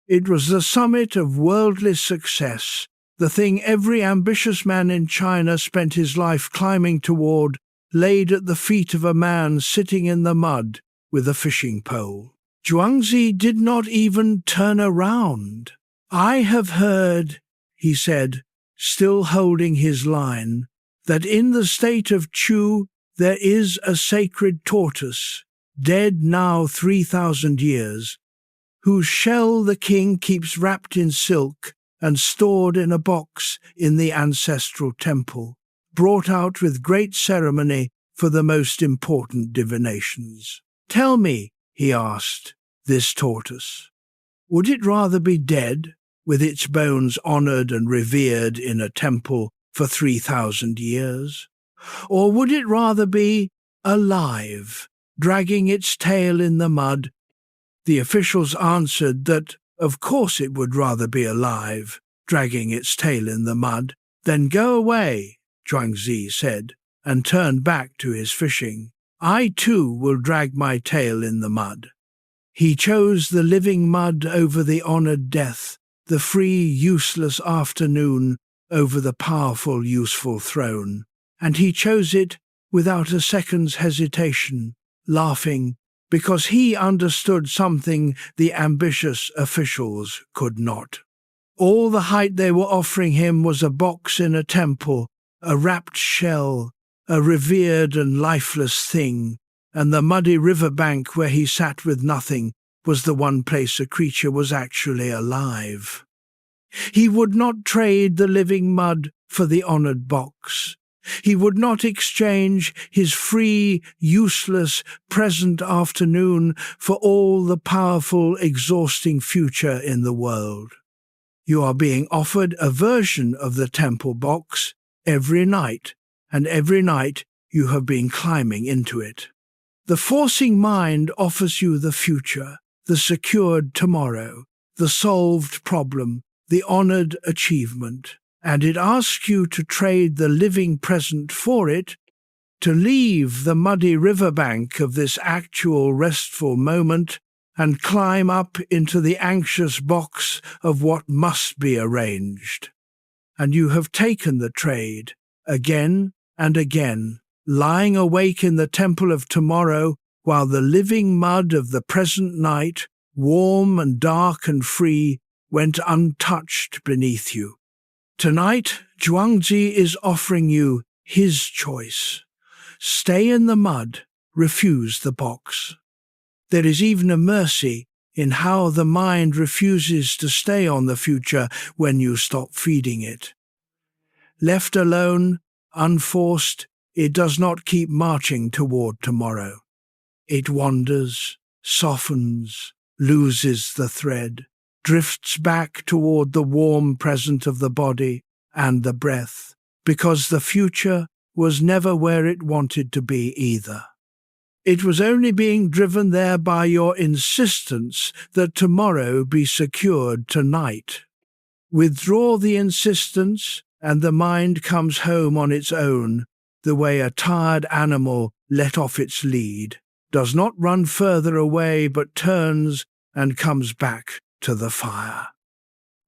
S1: It was the summit of worldly success, the thing every ambitious man in China spent his life climbing toward, laid at the feet of a man sitting in the mud with a fishing pole. Zhuangzi did not even turn around. "I have heard," he said, still holding his line, "that in the state of Chu there is a sacred tortoise, dead now 3,000 years, whose shell the king keeps wrapped in silk and stored in a box in the ancestral temple, brought out with great ceremony for the most important divinations. Tell me," he asked, "this tortoise, would it rather be dead, with its bones honored and revered in a temple for 3,000 years? Or would it rather be alive, dragging its tail in the mud?" The officials answered that, of course it would rather be alive, dragging its tail in the mud. "Then go away," Zhuangzi said, and turned back to his fishing. "I too will drag my tail in the mud." He chose the living mud over the honored death, the free, useless afternoon over the powerful, useful throne, and he chose it without a second's hesitation, laughing, because he understood something the ambitious officials could not. All the height they were offering him was a box in a temple, a wrapped shell, a revered and lifeless thing, and the muddy river bank where he sat with nothing was the one place a creature was actually alive. He would not trade the living mud for the honoured box. He would not exchange his free, useless, present afternoon for all the powerful, exhausting future in the world. You are being offered a version of the temple box every night, and every night you have been climbing into it. The forcing mind offers you the future, the secured tomorrow, the solved problem, the honoured achievement, and it asks you to trade the living present for it, to leave the muddy riverbank of this actual restful moment and climb up into the anxious box of what must be arranged. And you have taken the trade, again and again, lying awake in the temple of tomorrow while the living mud of the present night, warm and dark and free, went untouched beneath you. Tonight, Zhuangzi is offering you his choice. Stay in the mud, refuse the box. There is even a mercy in how the mind refuses to stay on the future when you stop feeding it. Left alone, unforced, it does not keep marching toward tomorrow. It wanders, softens, loses the thread, drifts back toward the warm present of the body and the breath, because the future was never where it wanted to be either. It was only being driven there by your insistence that tomorrow be secured tonight. Withdraw the insistence, and the mind comes home on its own, the way a tired animal let off its lead, does not run further away but turns and comes back to the fire.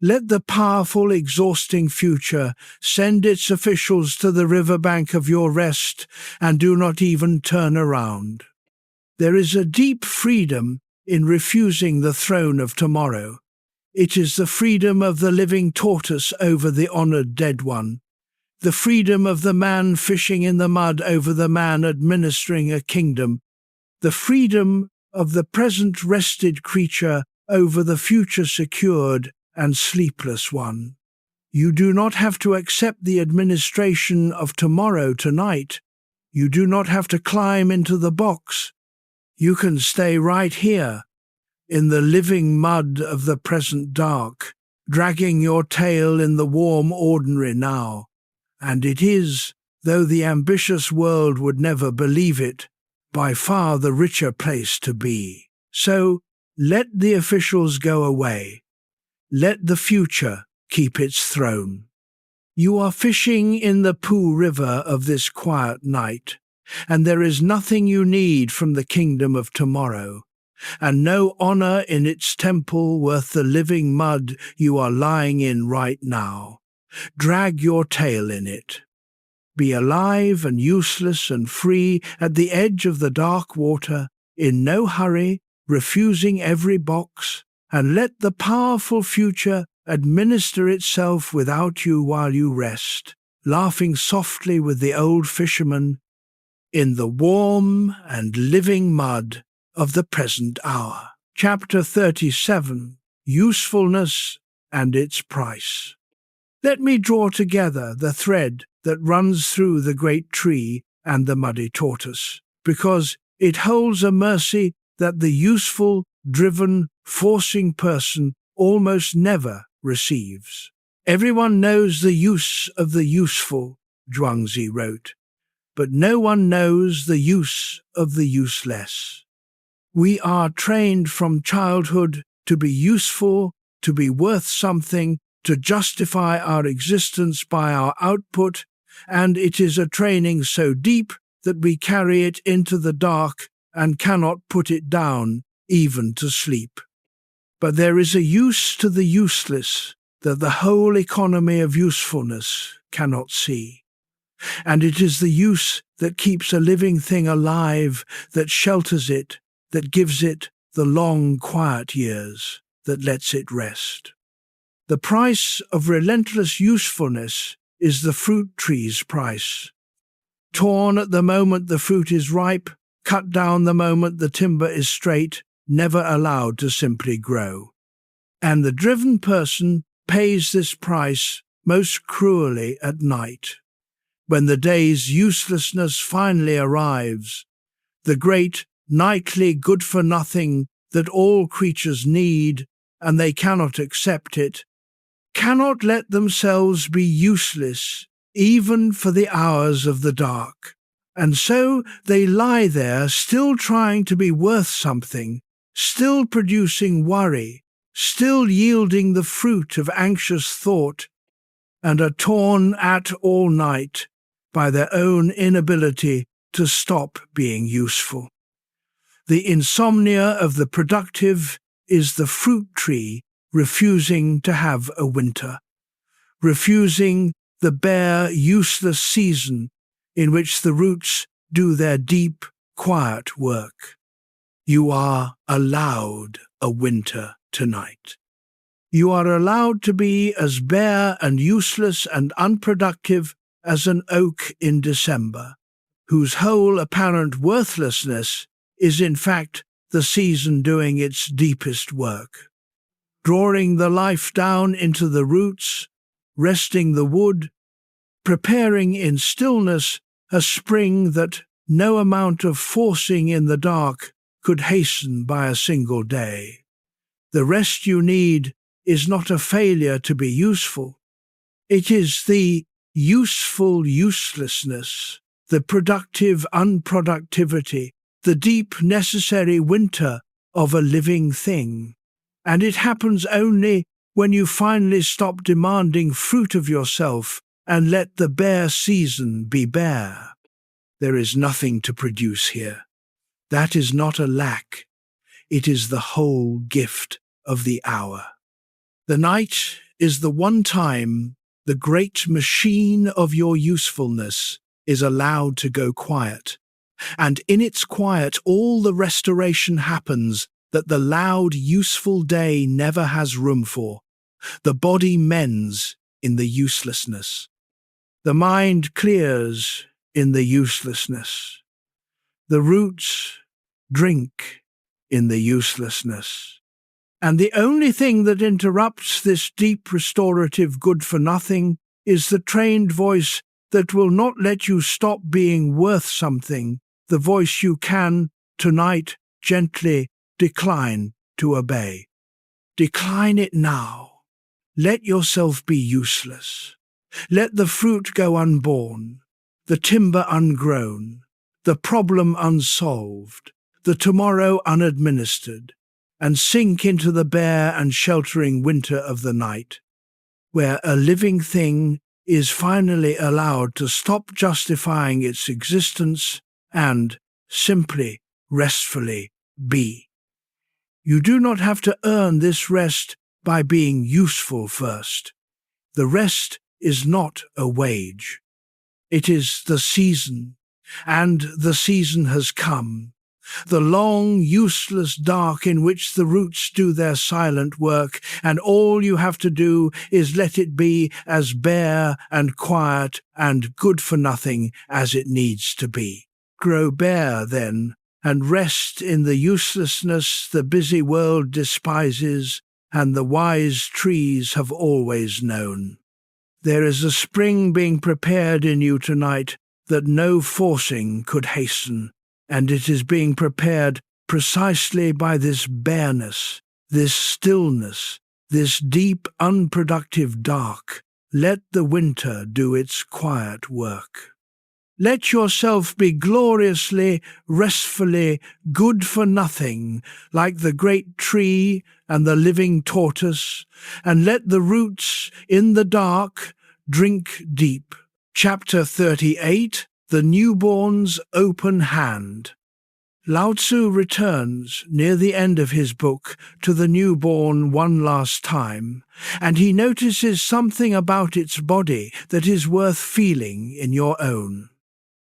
S1: Let the powerful, exhausting future send its officials to the riverbank of your rest and do not even turn around. There is a deep freedom in refusing the throne of tomorrow. It is the freedom of the living tortoise over the honoured dead one, the freedom of the man fishing in the mud over the man administering a kingdom, the freedom of the present rested creature over the future secured and sleepless one. You do not have to accept the administration of tomorrow tonight. You do not have to climb into the box. You can stay right here, in the living mud of the present dark, dragging your tail in the warm ordinary now. And it is, though the ambitious world would never believe it, by far the richer place to be. So, let the officials go away. Let the future keep its throne. You are fishing in the Pooh River of this quiet night, and there is nothing you need from the kingdom of tomorrow, and no honor in its temple worth the living mud you are lying in right now. Drag your tail in it. Be alive and useless and free at the edge of the dark water, in no hurry, refusing every box, and let the powerful future administer itself without you while you rest, laughing softly with the old fisherman in the warm and living mud of the present hour. Chapter 37, Usefulness and Its Price. Let me draw together the thread that runs through the great tree and the muddy tortoise, because it holds a mercy that the useful, driven, forcing person almost never receives. Everyone knows the use of the useful, Zhuangzi wrote, but no one knows the use of the useless. We are trained from childhood to be useful, to be worth something, to justify our existence by our output, and it is a training so deep that we carry it into the dark and cannot put it down, even to sleep. But there is a use to the useless that the whole economy of usefulness cannot see. And it is the use that keeps a living thing alive, that shelters it, that gives it the long, quiet years, that lets it rest. The price of relentless usefulness is the fruit tree's price. torn at the moment the fruit is ripe, cut down the moment the timber is straight, never allowed to simply grow. And the driven person pays this price most cruelly at night, when the day's uselessness finally arrives, the great nightly good-for-nothing that all creatures need, and they cannot accept it, cannot let themselves be useless even for the hours of the dark. And so they lie there still trying to be worth something, still producing worry, still yielding the fruit of anxious thought, and are torn at all night by their own inability to stop being useful. The insomnia of the productive is the fruit tree refusing to have a winter, refusing the bare, useless season in which the roots do their deep, quiet work. You are allowed a winter tonight. You are allowed to be as bare and useless and unproductive as an oak in December, whose whole apparent worthlessness is in fact the season doing its deepest work, drawing the life down into the roots, resting the wood, preparing in stillness a spring that no amount of forcing in the dark could hasten by a single day. The rest you need is not a failure to be useful. It is the useful uselessness, the productive unproductivity, the deep necessary winter of a living thing. And it happens only when you finally stop demanding fruit of yourself and let the bare season be bare. There is nothing to produce here. That is not a lack. It is the whole gift of the hour. The night is the one time the great machine of your usefulness is allowed to go quiet, and in its quiet all the restoration happens that the loud, useful day never has room for. The body mends in the uselessness. The mind clears in the uselessness. The roots drink in the uselessness. And the only thing that interrupts this deep restorative good-for-nothing is the trained voice that will not let you stop being worth something, the voice you can, tonight, gently decline to obey. Decline it now. Let yourself be useless. Let the fruit go unborn, the timber ungrown, the problem unsolved, the tomorrow unadministered, and sink into the bare and sheltering winter of the night, where a living thing is finally allowed to stop justifying its existence and simply, restfully be. You do not have to earn this rest by being useful first. The rest is not a wage. It is the season, and the season has come. The long, useless dark in which the roots do their silent work, and all you have to do is let it be as bare and quiet and good-for-nothing as it needs to be. Grow bare, then, and rest in the uselessness the busy world despises and the wise trees have always known. There is a spring being prepared in you tonight that no forcing could hasten, and it is being prepared precisely by this bareness, this stillness, this deep, unproductive dark. Let the winter do its quiet work. Let yourself be gloriously, restfully, good-for-nothing, like the great tree and the living tortoise, and let the roots, in the dark, drink deep. Chapter 38, The Newborn's Open Hand. Lao Tzu returns, near the end of his book, to the newborn one last time, and he notices something about its body that is worth feeling in your own.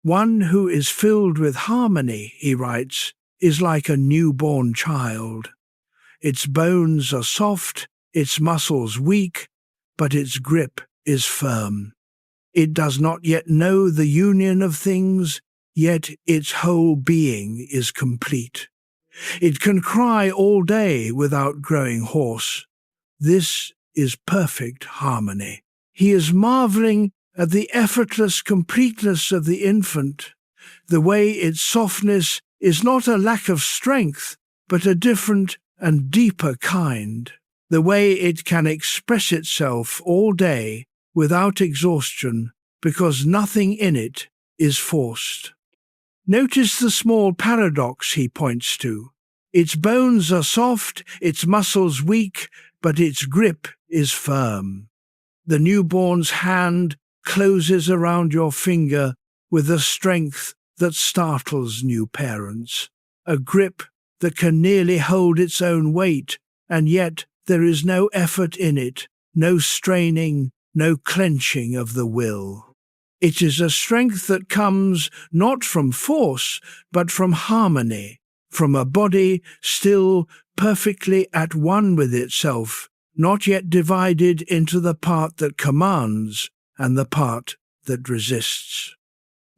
S1: One who is filled with harmony, he writes, is like a newborn child. Its bones are soft, its muscles weak, but its grip is firm. It does not yet know the union of things, yet its whole being is complete. It can cry all day without growing hoarse. This is perfect harmony. He is marveling at the effortless completeness of the infant, the way its softness is not a lack of strength, but a different and deeper kind, the way it can express itself all day without exhaustion, because nothing in it is forced. Notice the small paradox he points to. Its bones are soft, its muscles weak, but its grip is firm. The newborn's hand closes around your finger with a strength that startles new parents, a grip that can nearly hold its own weight, and yet there is no effort in it, no straining, no clenching of the will. It is a strength that comes not from force, but from harmony, from a body still perfectly at one with itself, not yet divided into the part that commands and the part that resists.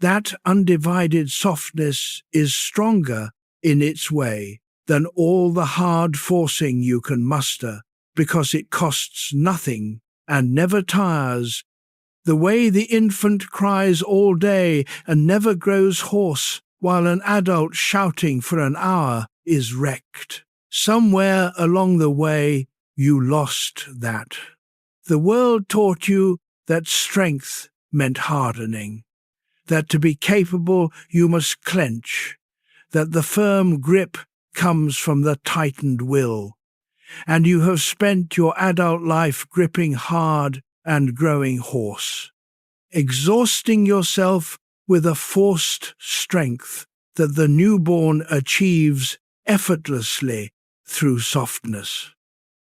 S1: That undivided softness is stronger in its way than all the hard forcing you can muster, because it costs nothing and never tires. The way the infant cries all day and never grows hoarse, while an adult shouting for an hour is wrecked. Somewhere along the way, you lost that. The world taught you that strength meant hardening, that to be capable you must clench, that the firm grip comes from the tightened will, and you have spent your adult life gripping hard and growing hoarse, exhausting yourself with a forced strength that the newborn achieves effortlessly through softness.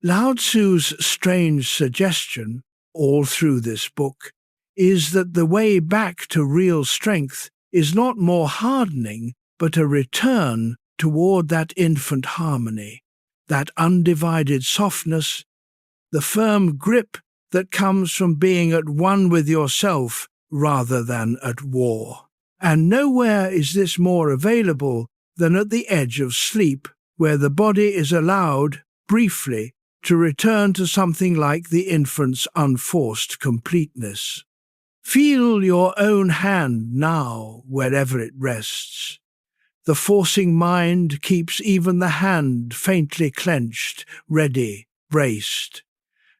S1: Lao Tzu's strange suggestion, all through this book, is that the way back to real strength is not more hardening, but a return toward that infant harmony, that undivided softness, the firm grip that comes from being at one with yourself rather than at war. And nowhere is this more available than at the edge of sleep, where the body is allowed, briefly, to return to something like the infant's unforced completeness. Feel your own hand now, wherever it rests. The forcing mind keeps even the hand faintly clenched, ready, braced.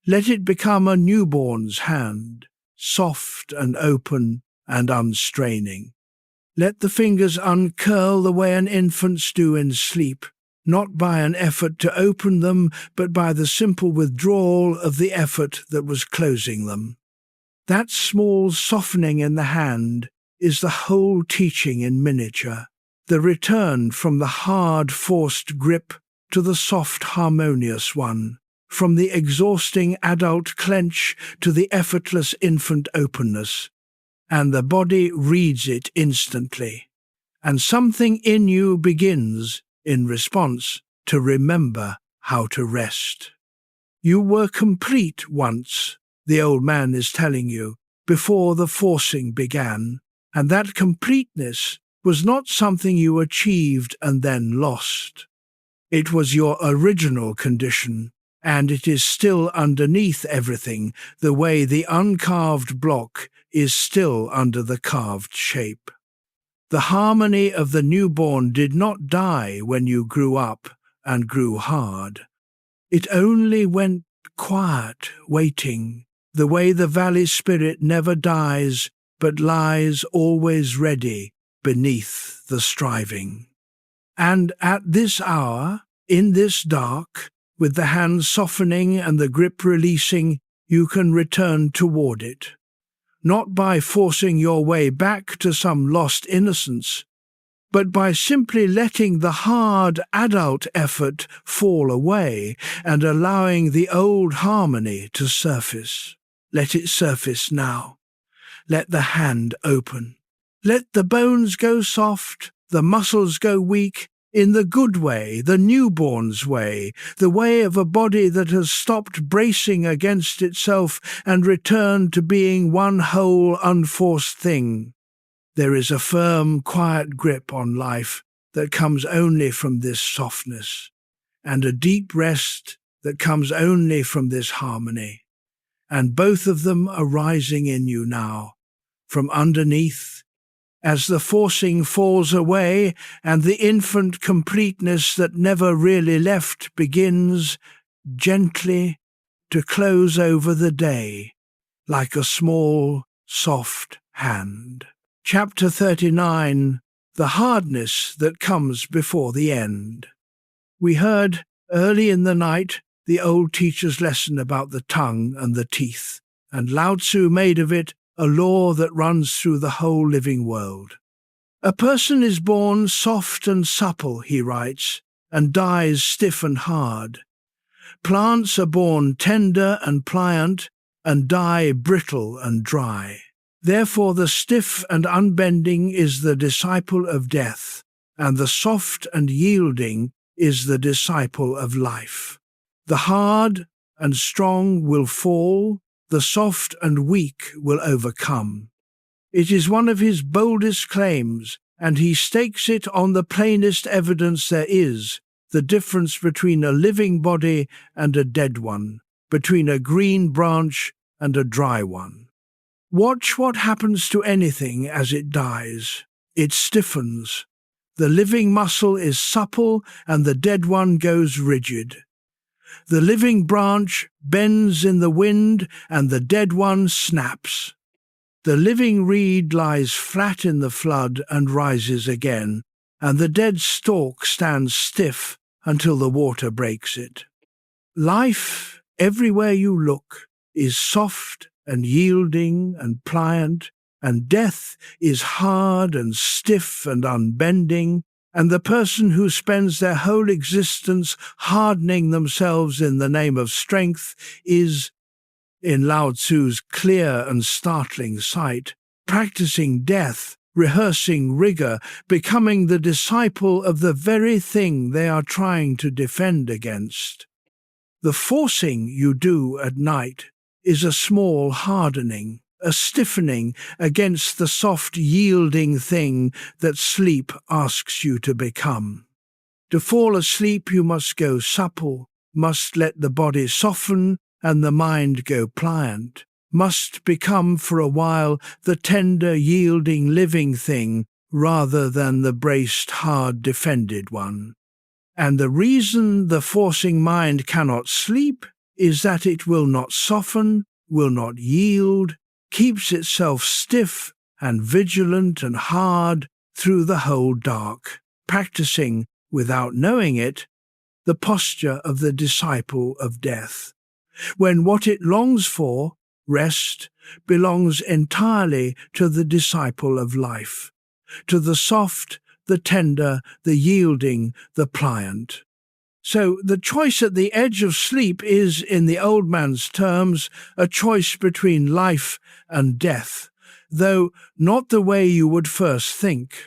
S1: Let it become a newborn's hand, soft and open and unstraining. Let the fingers uncurl the way an infant's do in sleep, not by an effort to open them, but by the simple withdrawal of the effort that was closing them. That small softening in the hand is the whole teaching in miniature, the return from the hard, forced grip to the soft, harmonious one, from the exhausting adult clench to the effortless infant openness. And the body reads it instantly, and something in you begins, in response, to remember how to rest. You were complete once, the old man is telling you, before the forcing began, and that completeness was not something you achieved and then lost. It was your original condition, and it is still underneath everything, the way the uncarved block is still under the carved shape. The harmony of the newborn did not die when you grew up and grew hard. It only went quiet, waiting, the way the valley spirit never dies, but lies always ready beneath the striving. And at this hour, in this dark, with the hand softening and the grip releasing, you can return toward it. Not by forcing your way back to some lost innocence, but by simply letting the hard adult effort fall away and allowing the old harmony to surface. Let it surface now. Let the hand open. Let the bones go soft, the muscles go weak. in the good way, the newborn's way, the way of a body that has stopped bracing against itself and returned to being one whole, unforced thing. There is a firm, quiet grip on life that comes only from this softness, and a deep rest that comes only from this harmony. And both of them are rising in you now, from underneath, as the forcing falls away and the infant completeness that never really left begins gently to close over the day, like a small, soft hand. Chapter 39, The Hardness That Comes Before the End. We heard early in the night the old teacher's lesson about the tongue and the teeth, and Lao Tzu made of it a law that runs through the whole living world. A person is born soft and supple, he writes, and dies stiff and hard. Plants are born tender and pliant, and die brittle and dry. Therefore the stiff and unbending is the disciple of death, and the soft and yielding is the disciple of life. The hard and strong will fall, the soft and weak will overcome. It is one of his boldest claims, and he stakes it on the plainest evidence there is, the difference between a living body and a dead one, between a green branch and a dry one. Watch what happens to anything as it dies. It stiffens. The living muscle is supple and the dead one goes rigid. The living branch bends in the wind and the dead one snaps. The living reed lies flat in the flood and rises again, and the dead stalk stands stiff until the water breaks it. Life, everywhere you look, is soft and yielding and pliant, and death is hard and stiff and unbending, and the person who spends their whole existence hardening themselves in the name of strength is, in Lao Tzu's clear and startling sight, practicing death, rehearsing rigor, becoming the disciple of the very thing they are trying to defend against. The forcing you do at night is a small hardening, a stiffening against the soft, yielding thing that sleep asks you to become. To fall asleep you must go supple, must let the body soften and the mind go pliant, must become for a while the tender, yielding, living thing rather than the braced, hard, defended one. And the reason the forcing mind cannot sleep is that it will not soften, will not yield, keeps itself stiff and vigilant and hard through the whole dark, practicing, without knowing it, the posture of the disciple of death, when what it longs for, rest, belongs entirely to the disciple of life, to the soft, the tender, the yielding, the pliant. So the choice at the edge of sleep is, in the old man's terms, a choice between life and death, though not the way you would first think.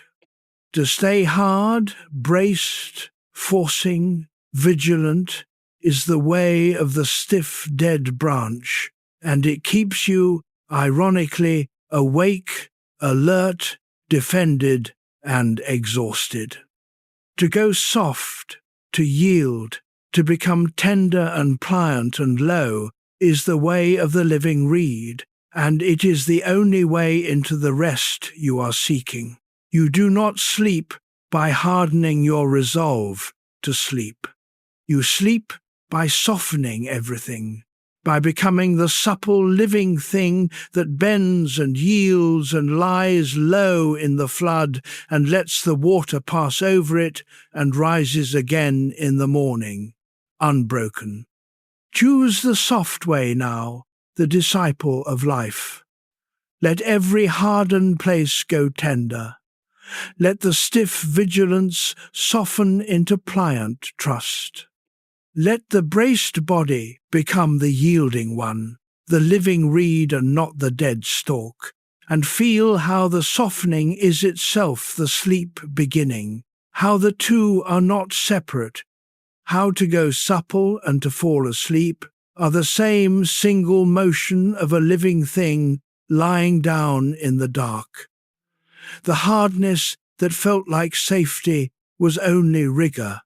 S1: To stay hard, braced, forcing, vigilant, is the way of the stiff, dead branch, and it keeps you, ironically, awake, alert, defended, and exhausted. To go soft, to yield, to become tender and pliant and low, is the way of the living reed, and it is the only way into the rest you are seeking. You do not sleep by hardening your resolve to sleep. You sleep by softening everything, by becoming the supple living thing that bends and yields and lies low in the flood and lets the water pass over it and rises again in the morning, unbroken. Choose the soft way now, the disciple of life. Let every hardened place go tender. Let the stiff vigilance soften into pliant trust. Let the braced body become the yielding one, the living reed and not the dead stalk, and feel how the softening is itself the sleep beginning, how the two are not separate, how to go supple and to fall asleep are the same single motion of a living thing lying down in the dark. The hardness that felt like safety was only rigor.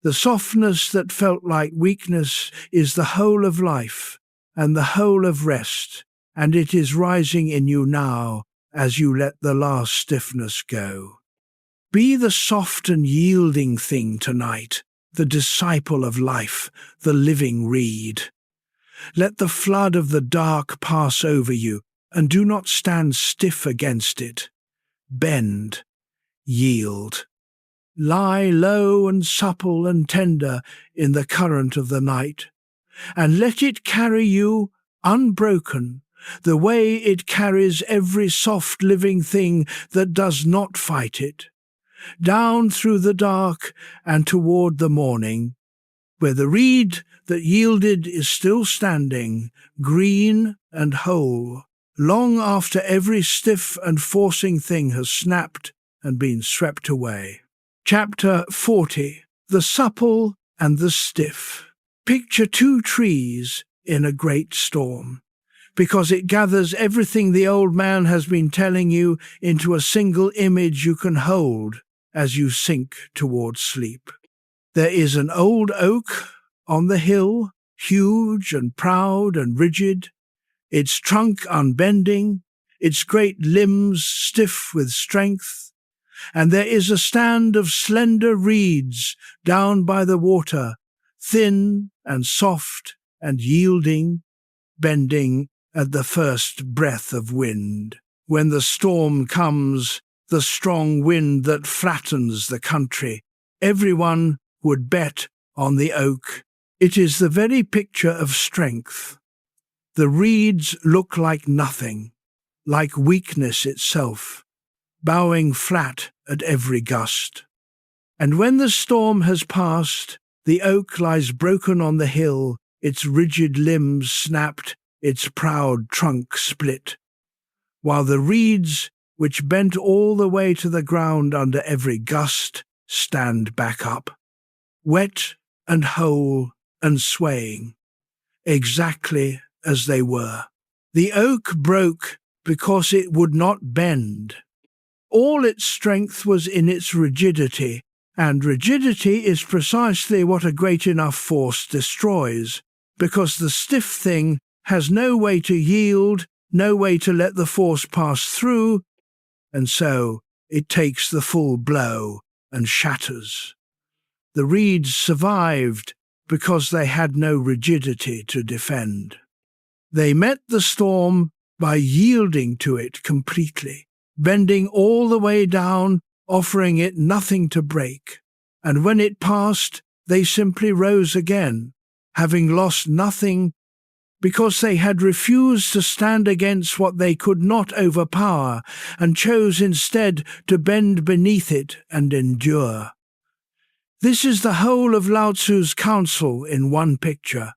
S1: The softness that felt like weakness is the whole of life and the whole of rest, and it is rising in you now as you let the last stiffness go. Be the soft and yielding thing tonight, the disciple of life, the living reed. Let the flood of the dark pass over you, and do not stand stiff against it. Bend, yield. Lie low and supple and tender in the current of the night, and let it carry you unbroken, the way it carries every soft living thing that does not fight it, down through the dark and toward the morning, where the reed that yielded is still standing, green and whole, long after every stiff and forcing thing has snapped and been swept away. Chapter 40. The Supple and the Stiff. Picture two trees in a great storm, because it gathers everything the old man has been telling you into a single image you can hold as you sink towards sleep. There is an old oak on the hill, huge and proud and rigid, its trunk unbending, its great limbs stiff with strength, and there is a stand of slender reeds down by the water, thin and soft and yielding, bending at the first breath of wind. When the storm comes, the strong wind that flattens the country, everyone would bet on the oak. It is the very picture of strength. The reeds look like nothing, like weakness itself, bowing flat at every gust. And when the storm has passed, the oak lies broken on the hill, its rigid limbs snapped, its proud trunk split, while the reeds, which bent all the way to the ground under every gust, stand back up, wet and whole and swaying, exactly as they were. The oak broke because it would not bend. All its strength was in its rigidity, and rigidity is precisely what a great enough force destroys, because the stiff thing has no way to yield, no way to let the force pass through, and so it takes the full blow and shatters. The reeds survived because they had no rigidity to defend. They met the storm by yielding to it completely, bending all the way down, offering it nothing to break. And when it passed, they simply rose again, having lost nothing, because they had refused to stand against what they could not overpower, and chose instead to bend beneath it and endure. This is the whole of Lao Tzu's counsel in one picture.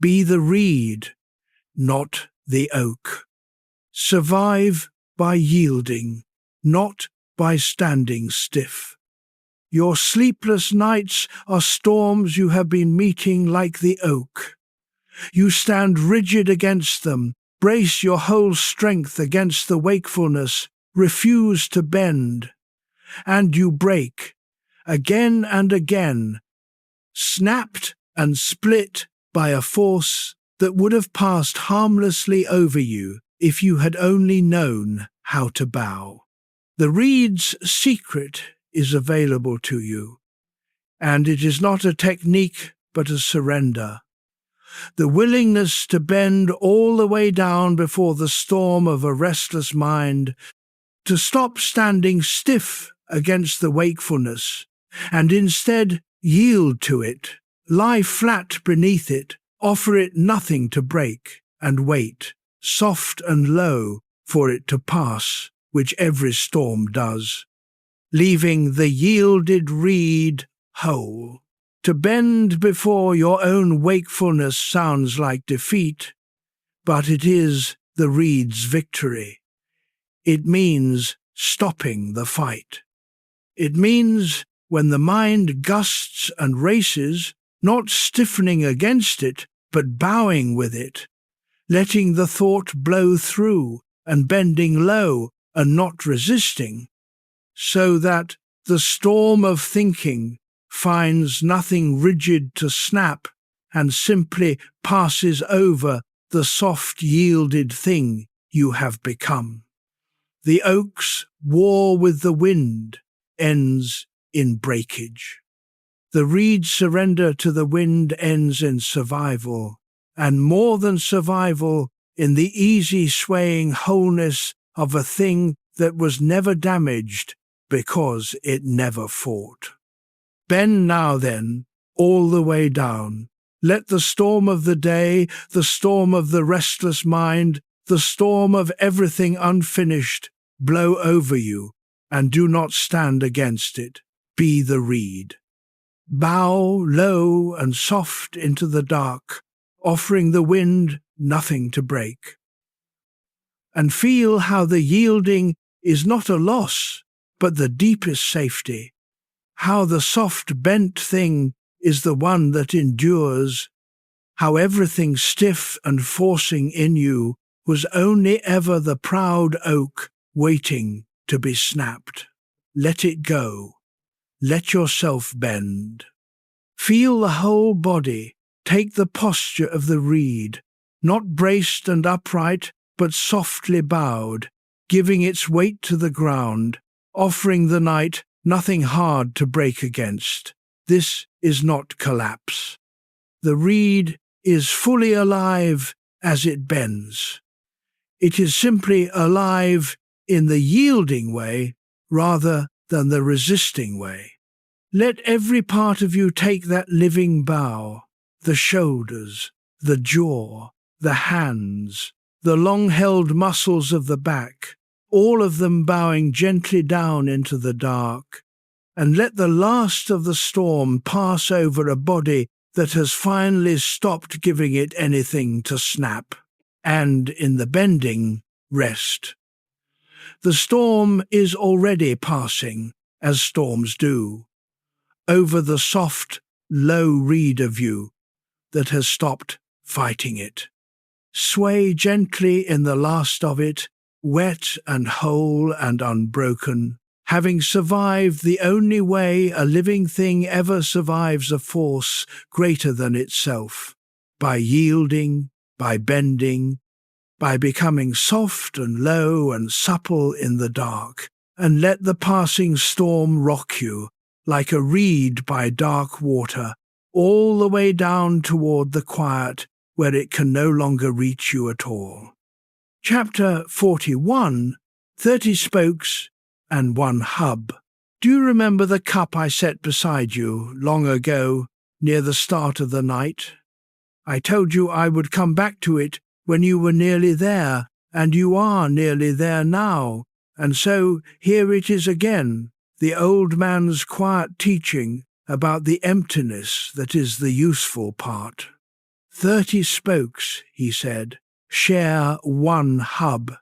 S1: Be the reed, not the oak. Survive by yielding, not by standing stiff. Your sleepless nights are storms you have been meeting like the oak. You stand rigid against them, brace your whole strength against the wakefulness, refuse to bend, and you break, again and again, snapped and split by a force that would have passed harmlessly over you if you had only known how to bow. The reed's secret is available to you, and it is not a technique but a surrender. The willingness to bend all the way down before the storm of a restless mind, to stop standing stiff against the wakefulness, and instead yield to it, lie flat beneath it, offer it nothing to break, and wait, soft and low, for it to pass, which every storm does, leaving the yielded reed whole. To bend before your own wakefulness sounds like defeat, but it is the reed's victory. It means stopping the fight. It means when the mind gusts and races, not stiffening against it, but bowing with it, letting the thought blow through and bending low and not resisting, so that the storm of thinking finds nothing rigid to snap and simply passes over the soft yielded thing you have become. The oak's war with the wind ends in breakage. The reed's surrender to the wind ends in survival, and more than survival, in the easy swaying wholeness of a thing that was never damaged because it never fought. Bend now then, all the way down. Let the storm of the day, the storm of the restless mind, the storm of everything unfinished, blow over you, and do not stand against it. Be the reed. Bow low and soft into the dark, offering the wind nothing to break. And feel how the yielding is not a loss, but the deepest safety. How the soft bent thing is the one that endures. How everything stiff and forcing in you was only ever the proud oak waiting to be snapped. Let it go. Let yourself bend. Feel the whole body. Take the posture of the reed, not braced and upright, but softly bowed, giving its weight to the ground, offering the night nothing hard to break against. This is not collapse. The reed is fully alive as it bends. It is simply alive in the yielding way rather than the resisting way. Let every part of you take that living bow, the shoulders, the jaw, the hands, the long-held muscles of the back, all of them bowing gently down into the dark, and let the last of the storm pass over a body that has finally stopped giving it anything to snap, and in the bending, rest. The storm is already passing, as storms do, over the soft, low reed of you that has stopped fighting it. Sway gently in the last of it, wet and whole and unbroken, having survived the only way a living thing ever survives a force greater than itself, by yielding, by bending, by becoming soft and low and supple in the dark, and let the passing storm rock you, like a reed by dark water, all the way down toward the quiet where it can no longer reach you at all. Chapter 41, 30 Spokes and 1 Hub. Do you remember the cup I set beside you long ago, near the start of the night? I told you I would come back to it when you were nearly there, and you are nearly there now, and so here it is again, the old man's quiet teaching about the emptiness that is the useful part. 30 spokes, he said, share 1 hub.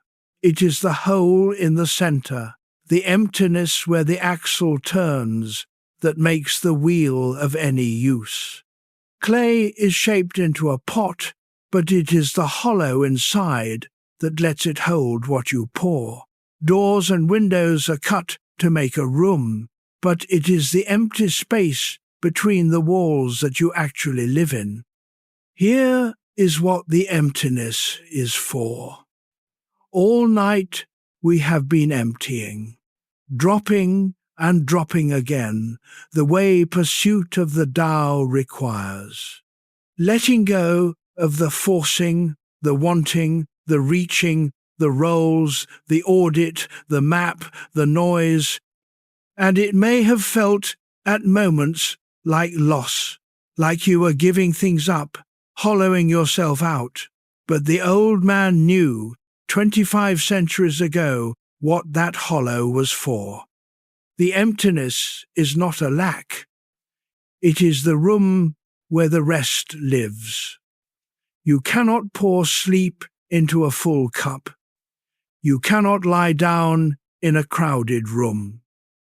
S1: It is the hole in the center, the emptiness where the axle turns, that makes the wheel of any use. Clay is shaped into a pot, but it is the hollow inside that lets it hold what you pour. Doors and windows are cut to make a room, but it is the empty space between the walls that you actually live in. Here is what the emptiness is for. All night we have been emptying, dropping and dropping again, the way pursuit of the Tao requires. Letting go of the forcing, the wanting, the reaching, the roles, the audit, the map, the noise, and it may have felt at moments like loss, like you were giving things up, hollowing yourself out. But the old man knew 25 centuries ago what that hollow was for. The emptiness is not a lack. It is the room where the rest lives. You cannot pour sleep into a full cup. You cannot lie down in a crowded room.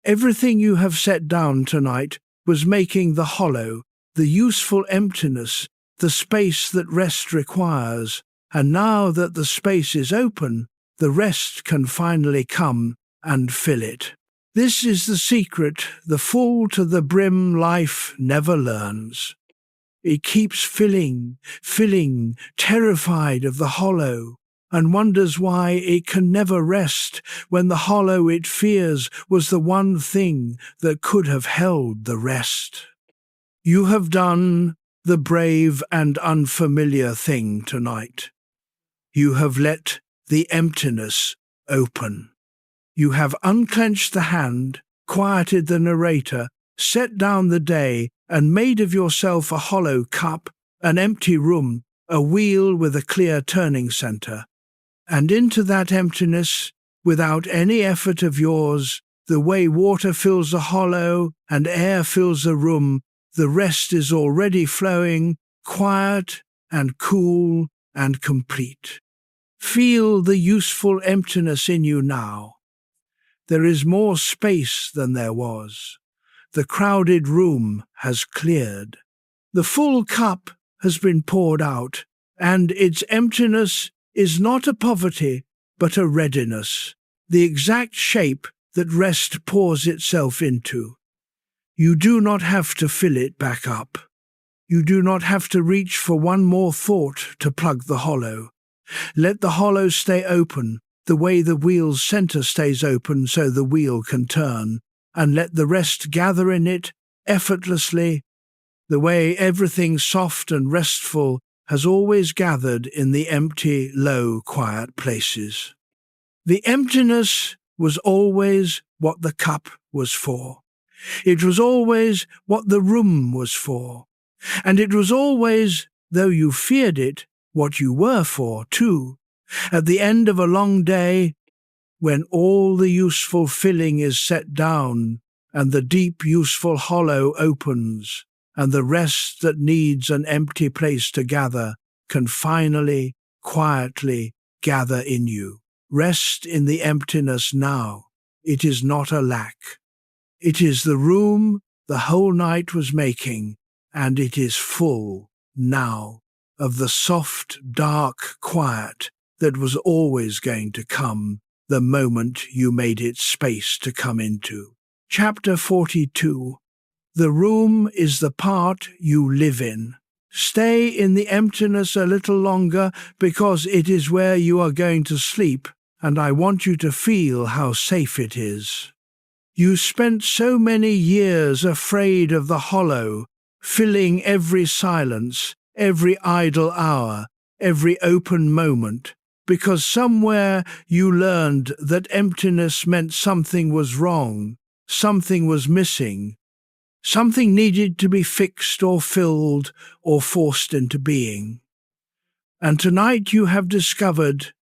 S1: Everything you have set down tonight was making the hollow, the useful emptiness, the space that rest requires, and now that the space is open, the rest can finally come and fill it. This is the secret the full to the brim life never learns. It keeps filling, terrified of the hollow, and wonders why it can never rest when the hollow it fears was the one thing that could have held the rest. You have done the brave and unfamiliar thing tonight. You have let the emptiness open. You have unclenched the hand, quieted the narrator, set down the day, and made of yourself a hollow cup, an empty room, a wheel with a clear turning center. And into that emptiness, without any effort of yours, the way water fills a hollow and air fills a room, the rest is already flowing, quiet and cool and complete. Feel the useful emptiness in you now. There is more space than there was. The crowded room has cleared. The full cup has been poured out, and its emptiness is not a poverty, but a readiness, the exact shape that rest pours itself into. You do not have to fill it back up. You do not have to reach for one more thought to plug the hollow. Let the hollow stay open, the way the wheel's center stays open so the wheel can turn, and let the rest gather in it effortlessly, the way everything soft and restful has always gathered in the empty, low, quiet places. The emptiness was always what the cup was for. It was always what the room was for. And it was always, though you feared it, what you were for, too. At the end of a long day, when all the useful filling is set down, and the deep useful hollow opens, and the rest that needs an empty place to gather can finally, quietly gather in you. Rest in the emptiness now. It is not a lack. It is the room the whole night was making, and it is full now of the soft, dark quiet that was always going to come the moment you made it space to come into. Chapter 42. The room is the part you live in. Stay in the emptiness a little longer because it is where you are going to sleep, and I want you to feel how safe it is. You spent so many years afraid of the hollow, filling every silence, every idle hour, every open moment, because somewhere you learned that emptiness meant something was wrong, something was missing, something needed to be fixed or filled or forced into being. And tonight you have discovered,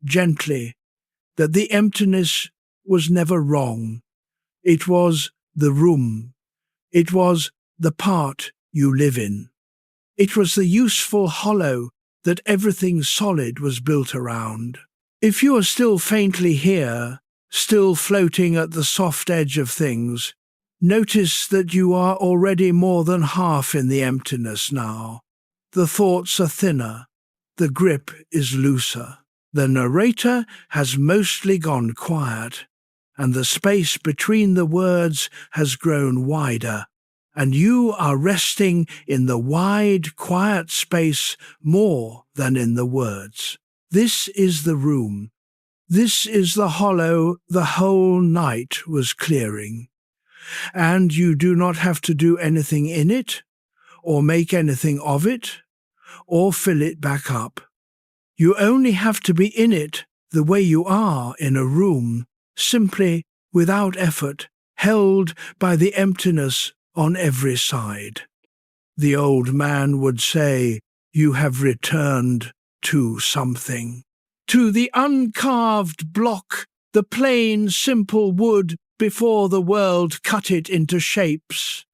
S1: gently, that the emptiness was never wrong. It was the room. It was the part you live in. It was the useful hollow that everything solid was built around. If you are still faintly here, still floating at the soft edge of things, notice that you are already more than half in the emptiness now. The thoughts are thinner. The grip is looser. The narrator has mostly gone quiet, and the space between the words has grown wider, and you are resting in the wide, quiet space more than in the words. This is the room. This is the hollow the whole night was clearing. And you do not have to do anything in it, or make anything of it, or fill it back up. You only have to be in it the way you are in a room, simply, without effort, held by the emptiness on every side. The old man would say, you have returned to something. To the uncarved block, the plain, simple wood before the world cut it into shapes.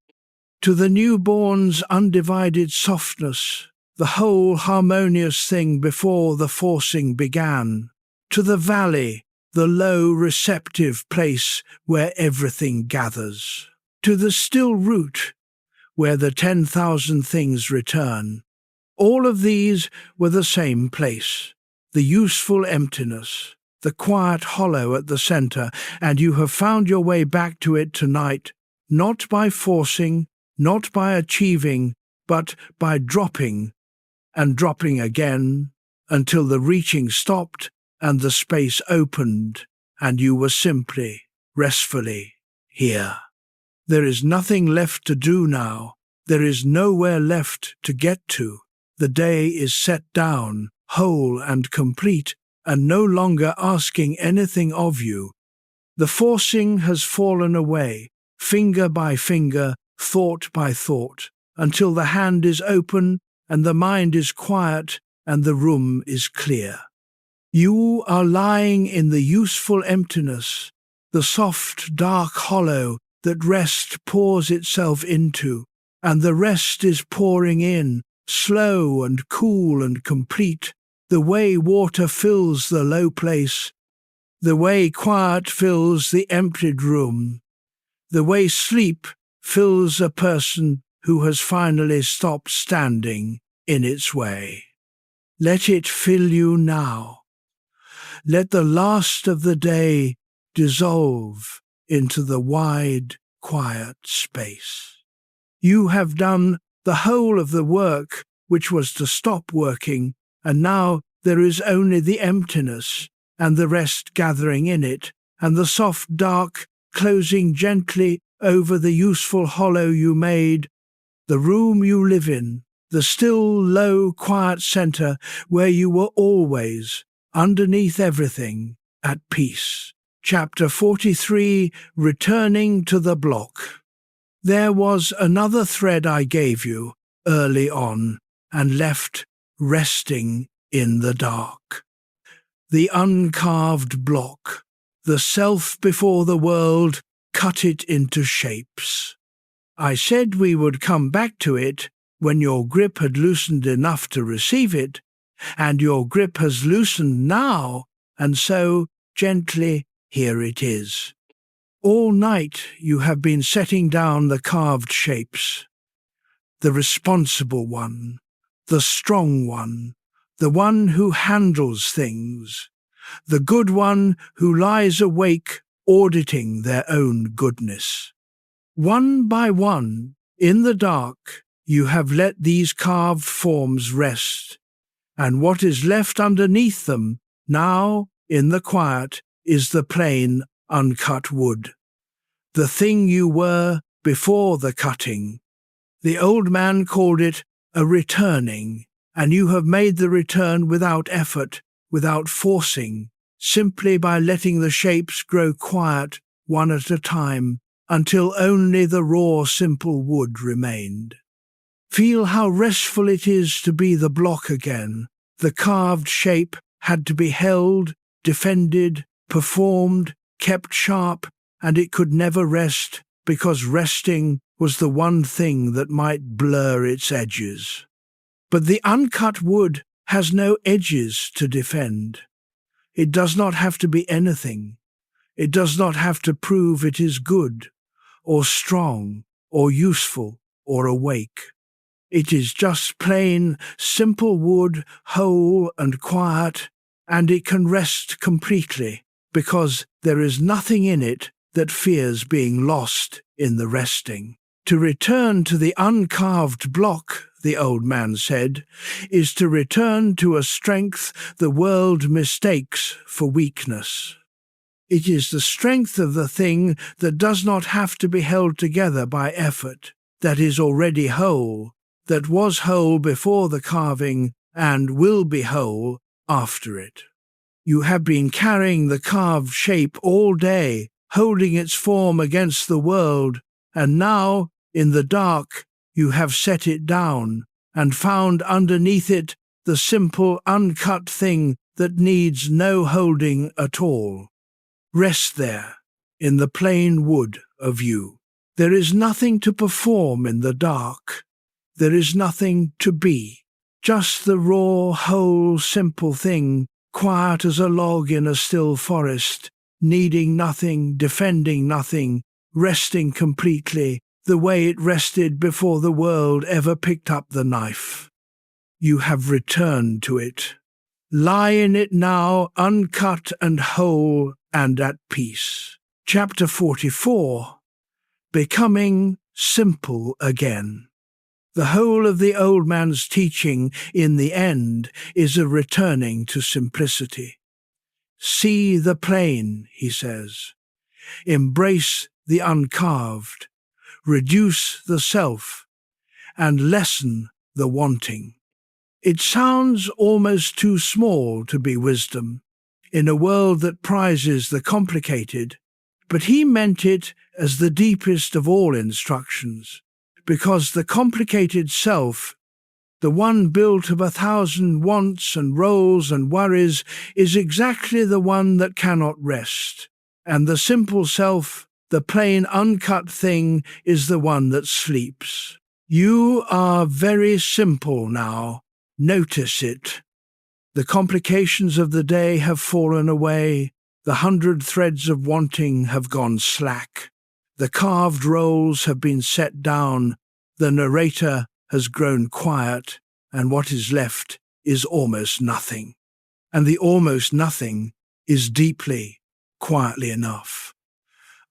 S1: To the newborn's undivided softness, the whole harmonious thing before the forcing began. To the valley, the low, receptive place where everything gathers, to the still root, where the 10,000 things return. All of these were the same place, the useful emptiness, the quiet hollow at the center, and you have found your way back to it tonight, not by forcing, not by achieving, but by dropping, and dropping again, until the reaching stopped and the space opened, and you were simply, restfully, here. There is nothing left to do now. There is nowhere left to get to. The day is set down, whole and complete, and no longer asking anything of you. The forcing has fallen away, finger by finger, thought by thought, until the hand is open and the mind is quiet and the room is clear. You are lying in the useful emptiness, the soft, dark hollow that rest pours itself into, and the rest is pouring in, slow and cool and complete, the way water fills the low place, the way quiet fills the emptied room, the way sleep fills a person who has finally stopped standing in its way. Let it fill you now. Let the last of the day dissolve into the wide, quiet space. You have done the whole of the work which was to stop working, and now there is only the emptiness, and the rest gathering in it, and the soft dark closing gently over the useful hollow you made, the room you live in, the still, low, quiet center where you were always, underneath everything, at peace. Chapter 43, Returning to the Block. There was another thread I gave you early on and left resting in the dark. The uncarved block, the self before the world, cut it into shapes. I said we would come back to it when your grip had loosened enough to receive it, and your grip has loosened now, and so, gently, here it is. All night you have been setting down the carved shapes. The responsible one, the strong one, the one who handles things, the good one who lies awake auditing their own goodness. One by one, in the dark, you have let these carved forms rest, and what is left underneath them, now, in the quiet, is the plain, uncut wood. The thing you were before the cutting. The old man called it a returning, and you have made the return without effort, without forcing, simply by letting the shapes grow quiet, one at a time, until only the raw, simple wood remained. Feel how restful it is to be the block again. The carved shape had to be held, defended, performed, kept sharp, and it could never rest, because resting was the one thing that might blur its edges. But the uncut wood has no edges to defend. It does not have to be anything. It does not have to prove it is good, or strong, or useful, or awake. It is just plain, simple wood, whole and quiet, and it can rest completely, because there is nothing in it that fears being lost in the resting. To return to the uncarved block, the old man said, is to return to a strength the world mistakes for weakness. It is the strength of the thing that does not have to be held together by effort, that is already whole, that was whole before the carving and will be whole after it. You have been carrying the carved shape all day, holding its form against the world, and now, in the dark, you have set it down and found underneath it the simple, uncut thing that needs no holding at all. Rest there, in the plain wood of you. There is nothing to perform in the dark. There is nothing to be. Just the raw, whole, simple thing, quiet as a log in a still forest, needing nothing, defending nothing, resting completely, the way it rested before the world ever picked up the knife. You have returned to it. Lie in it now, uncut and whole and at peace. Chapter 44. Becoming simple again. The whole of the old man's teaching, in the end, is a returning to simplicity. See the plain, he says. Embrace the uncarved. Reduce the self, and lessen the wanting. It sounds almost too small to be wisdom, in a world that prizes the complicated, but he meant it as the deepest of all instructions, because the complicated self, the one built of 1,000 wants and roles and worries, is exactly the one that cannot rest, and the simple self, the plain uncut thing, is the one that sleeps. You are very simple now. Notice it. The complications of the day have fallen away. The 100 threads of wanting have gone slack. The carved roles have been set down. The narrator has grown quiet, and what is left is almost nothing. And the almost nothing is deeply, quietly enough.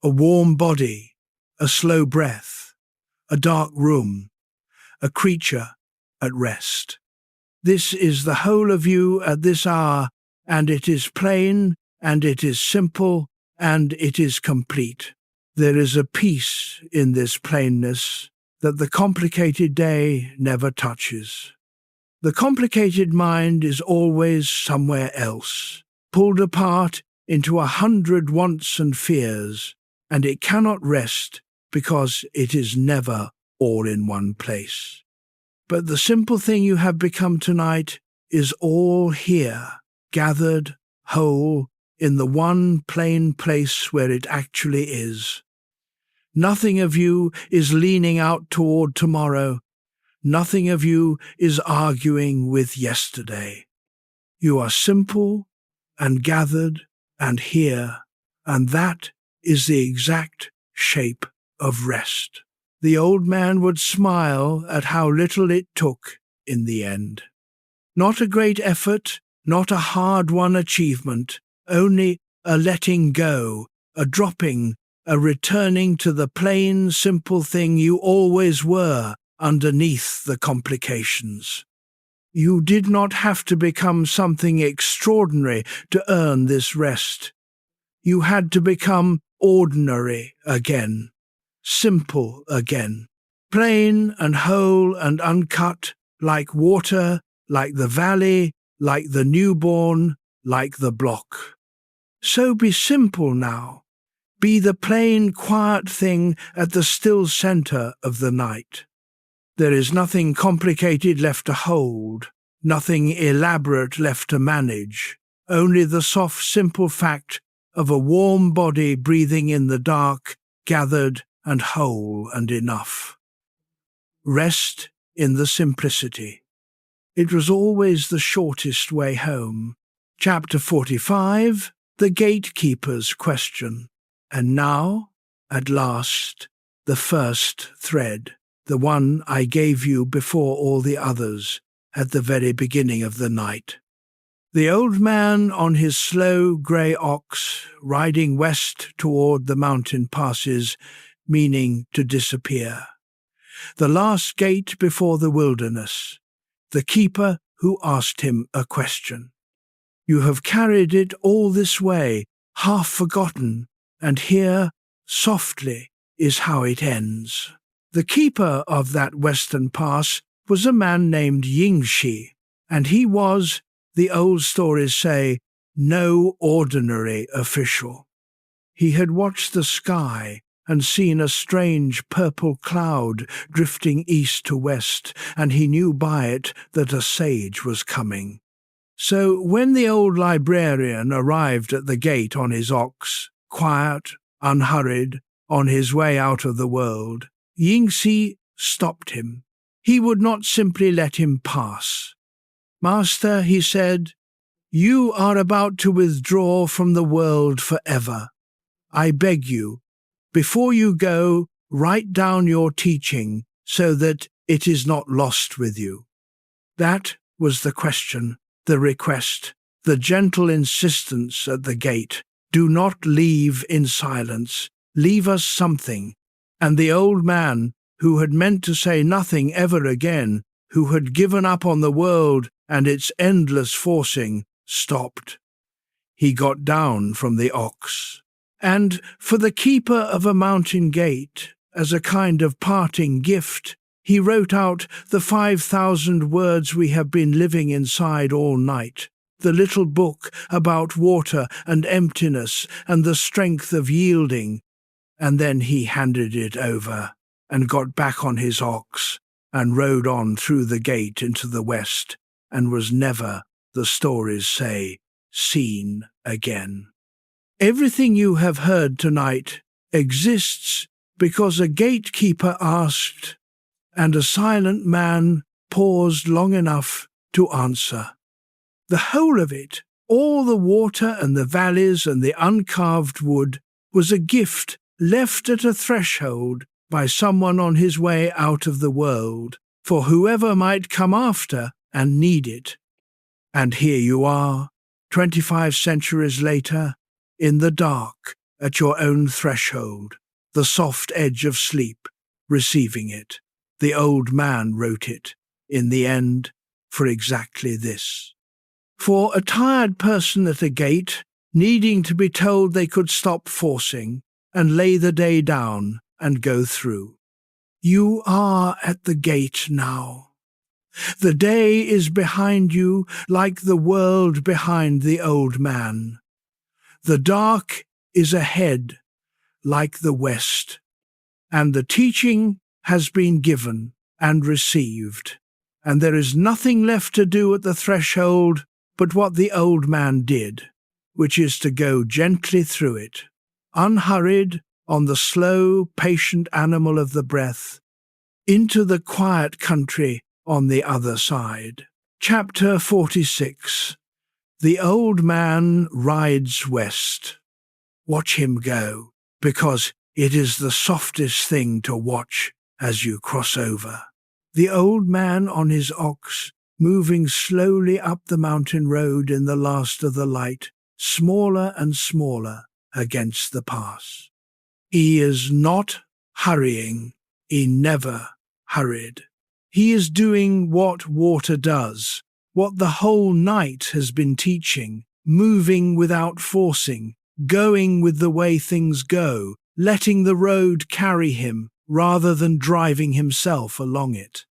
S1: A warm body, a slow breath, a dark room, a creature at rest. This is the whole of you at this hour, and it is plain, and it is simple, and it is complete. There is a peace in this plainness that the complicated day never touches. The complicated mind is always somewhere else, pulled apart into 100 wants and fears, and it cannot rest because it is never all in one place. But the simple thing you have become tonight is all here, gathered, whole, in the one plain place where it actually is. Nothing of you is leaning out toward tomorrow. Nothing of you is arguing with yesterday. You are simple and gathered and here, and that is the exact shape of rest. The old man would smile at how little it took in the end. Not a great effort, not a hard-won achievement, only a letting go, a dropping, a returning to the plain, simple thing you always were underneath the complications. You did not have to become something extraordinary to earn this rest. You had to become ordinary again. Simple again, plain and whole and uncut, like water, like the valley, like the newborn, like the block. So be simple now. Be the plain, quiet thing at the still center of the night. There is nothing complicated left to hold, nothing elaborate left to manage, only the soft, simple fact of a warm body breathing in the dark, gathered and whole and enough. Rest in the simplicity. It was always the shortest way home. Chapter 45, The Gatekeeper's Question. And now, at last, the first thread, the one I gave you before all the others, at the very beginning of the night. The old man on his slow grey ox, riding west toward the mountain passes, meaning to disappear. The last gate before the wilderness. The keeper who asked him a question. You have carried it all this way, half forgotten, and here, softly, is how it ends. The keeper of that western pass was a man named Yingxi, and he was, the old stories say, no ordinary official. He had watched the sky and seen a strange purple cloud drifting east to west, and he knew by it that a sage was coming. So when the old librarian arrived at the gate on his ox, quiet, unhurried, on his way out of the world, Yingxi stopped him. He would not simply let him pass. "Master," he said, You are about to withdraw from the world forever. I beg you, before you go, write down your teaching so that it is not lost with you." That was the question, the request, the gentle insistence at the gate. "Do not leave in silence. Leave us something." And the old man, who had meant to say nothing ever again, who had given up on the world and its endless forcing, stopped. He got down from the ox. And for the keeper of a mountain gate, as a kind of parting gift, he wrote out the 5,000 words we have been living inside all night, the little book about water and emptiness and the strength of yielding. And then he handed it over and got back on his ox and rode on through the gate into the west and was never, the stories say, seen again. Everything you have heard tonight exists because a gatekeeper asked, and a silent man paused long enough to answer. The whole of it, all the water and the valleys and the uncarved wood, was a gift left at a threshold by someone on his way out of the world, for whoever might come after and need it. And here you are, 25 centuries later, in the dark, at your own threshold, the soft edge of sleep, receiving it. The old man wrote it, in the end, for exactly this. For a tired person at a gate, needing to be told they could stop forcing and lay the day down and go through. You are at the gate now. The day is behind you like the world behind the old man. The dark is ahead like the west, and the teaching has been given and received, and there is nothing left to do at the threshold but what the old man did, which is to go gently through it, unhurried on the slow, patient animal of the breath, into the quiet country on the other side. Chapter 46. The old man rides west. Watch him go, because it is the softest thing to watch as you cross over. The old man on his ox, moving slowly up the mountain road in the last of the light, smaller and smaller against the pass. He is not hurrying. He never hurried. He is doing what water does, what the whole night has been teaching, moving without forcing, going with the way things go, letting the road carry him rather than driving himself along it.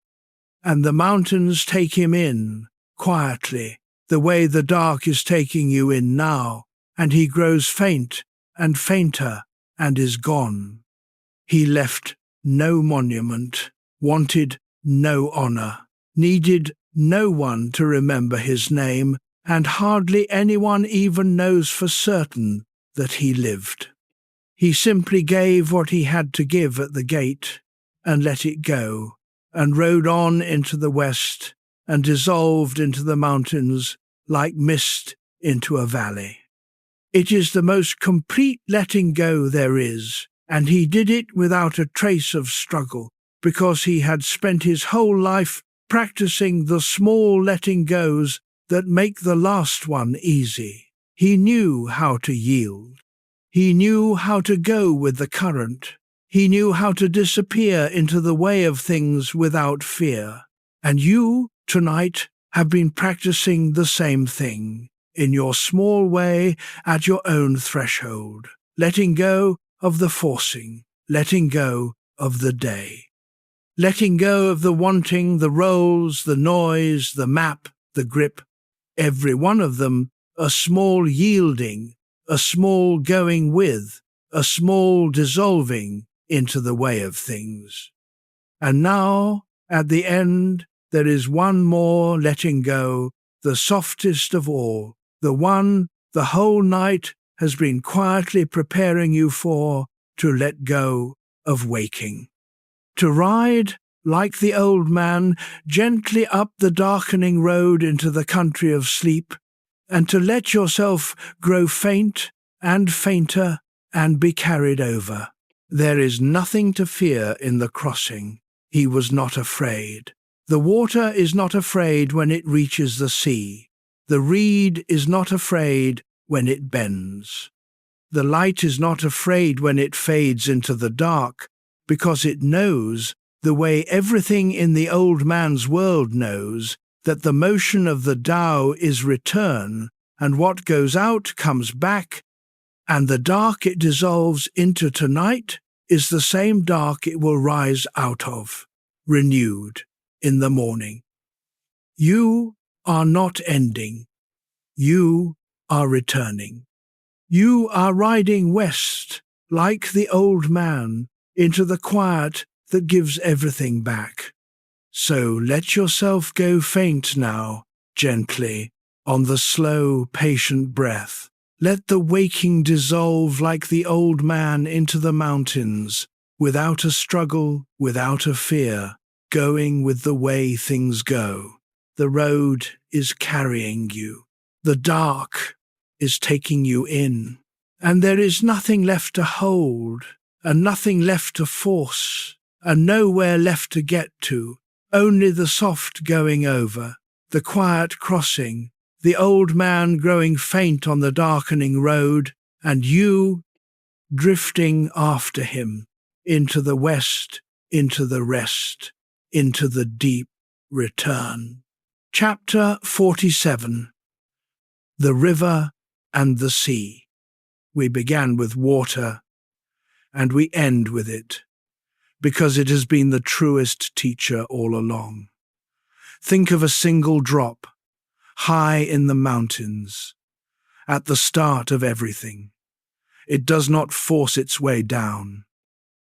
S1: And the mountains take him in, quietly, the way the dark is taking you in now, and he grows faint and fainter and is gone. He left no monument, wanted no honor, needed no one to remember his name, and hardly anyone even knows for certain that he lived. He simply gave what he had to give at the gate, and let it go, and rode on into the west, and dissolved into the mountains like mist into a valley. It is the most complete letting go there is, and he did it without a trace of struggle, because he had spent his whole life practicing the small letting goes that make the last one easy. He knew how to yield. He knew how to go with the current. He knew how to disappear into the way of things without fear. And you, tonight, have been practicing the same thing, in your small way, at your own threshold, letting go of the forcing, letting go of the day. Letting go of the wanting, the roles, the noise, the map, the grip, every one of them a small yielding, a small going with, a small dissolving into the way of things. And now, at the end, there is one more letting go, the softest of all, the one the whole night has been quietly preparing you for, to let go of waking. To ride, like the old man, gently up the darkening road into the country of sleep, and to let yourself grow faint and fainter and be carried over. There is nothing to fear in the crossing. He was not afraid. The water is not afraid when it reaches the sea. The reed is not afraid when it bends. The light is not afraid when it fades into the dark, because it knows, the way everything in the old man's world knows, that the motion of the Tao is return, and what goes out comes back, and the dark it dissolves into tonight is the same dark it will rise out of, renewed in the morning. You are not ending. You are returning. You are riding west, like the old man, into the quiet that gives everything back. So let yourself go faint now, gently, on the slow, patient breath. Let the waking dissolve like the old man into the mountains, without a struggle, without a fear, going with the way things go. The road is carrying you. The dark is taking you in, and there is nothing left to hold, and nothing left to force, and nowhere left to get to, only the soft going over, the quiet crossing, the old man growing faint on the darkening road, and you drifting after him, into the west, into the rest, into the deep return. Chapter 47. The River and the Sea. We began with water, and we end with it, because it has been the truest teacher all along. Think of a single drop, high in the mountains, at the start of everything. It does not force its way down.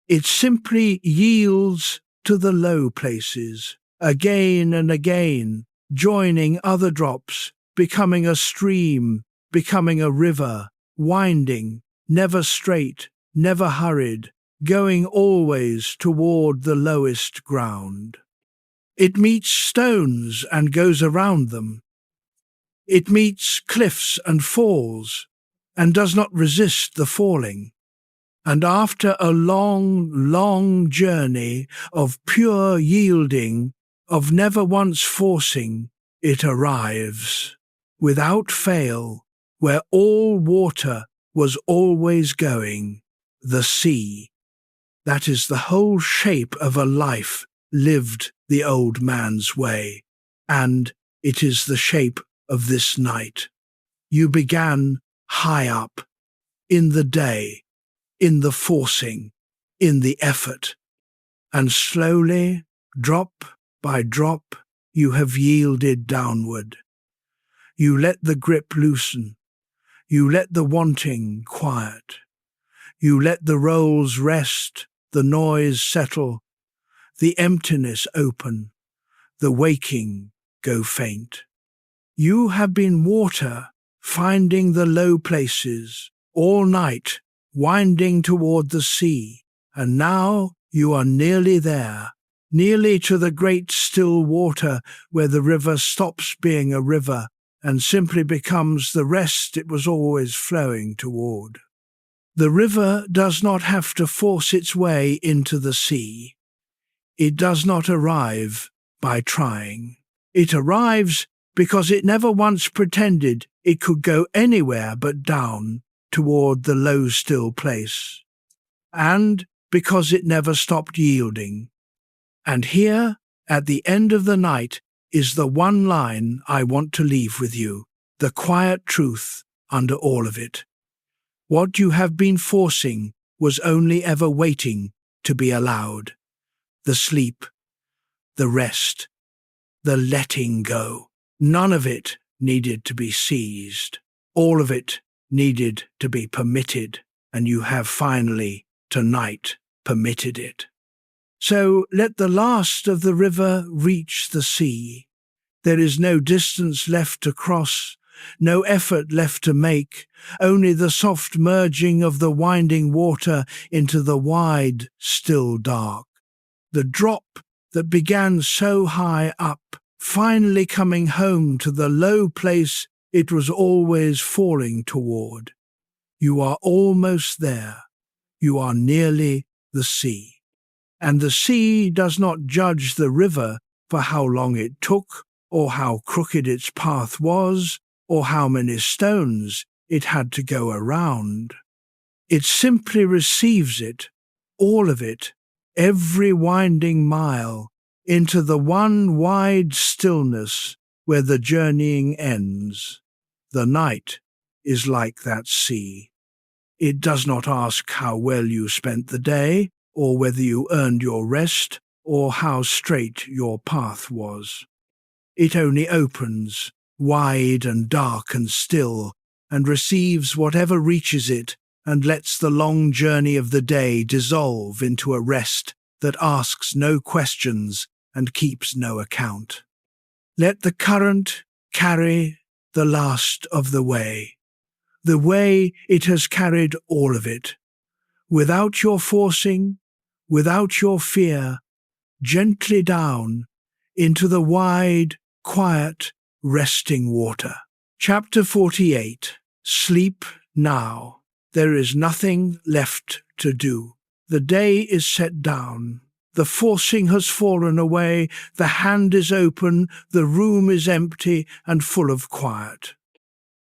S1: It simply yields to the low places, again and again, joining other drops, becoming a stream, becoming a river, winding, never straight, never hurried, going always toward the lowest ground. It meets stones and goes around them. It meets cliffs and falls, and does not resist the falling. And after a long, long journey of pure yielding, of never once forcing, it arrives, without fail, where all water was always going, the sea. That is the whole shape of a life lived the old man's way, and it is the shape of this night. You began high up, in the day, in the forcing, in the effort, and slowly, drop by drop, you have yielded downward. You let the grip loosen. You let the wanting quiet. You let the rolls rest, the noise settle, the emptiness open, the waking go faint. You have been water, finding the low places, all night, winding toward the sea, and now you are nearly there, nearly to the great still water where the river stops being a river and simply becomes the rest it was always flowing toward. The river does not have to force its way into the sea. It does not arrive by trying. It arrives because it never once pretended it could go anywhere but down toward the low still place, and because it never stopped yielding. And here, at the end of the night, is the one line I want to leave with you, the quiet truth under all of it. What you have been forcing was only ever waiting to be allowed. The sleep, the rest, the letting go. None of it needed to be seized. All of it needed to be permitted, and you have finally, tonight, permitted it. So let the last of the river reach the sea. There is no distance left to cross, no effort left to make, only the soft merging of the winding water into the wide, still dark. The drop that began so high up, finally coming home to the low place it was always falling toward. You are almost there. You are nearly the sea. And the sea does not judge the river for how long it took, or how crooked its path was, or how many stones it had to go around. It simply receives it, all of it, every winding mile, into the one wide stillness where the journeying ends. The night is like that sea. It does not ask how well you spent the day, or whether you earned your rest, or how straight your path was. It only opens, wide and dark and still, and receives whatever reaches it, and lets the long journey of the day dissolve into a rest that asks no questions and keeps no account. Let the current carry the last of the way it has carried all of it, without your forcing, without your fear, gently down into the wide, quiet, resting water. Chapter 48. Sleep now. There is nothing left to do. The day is set down. The forcing has fallen away, the hand is open, the room is empty and full of quiet.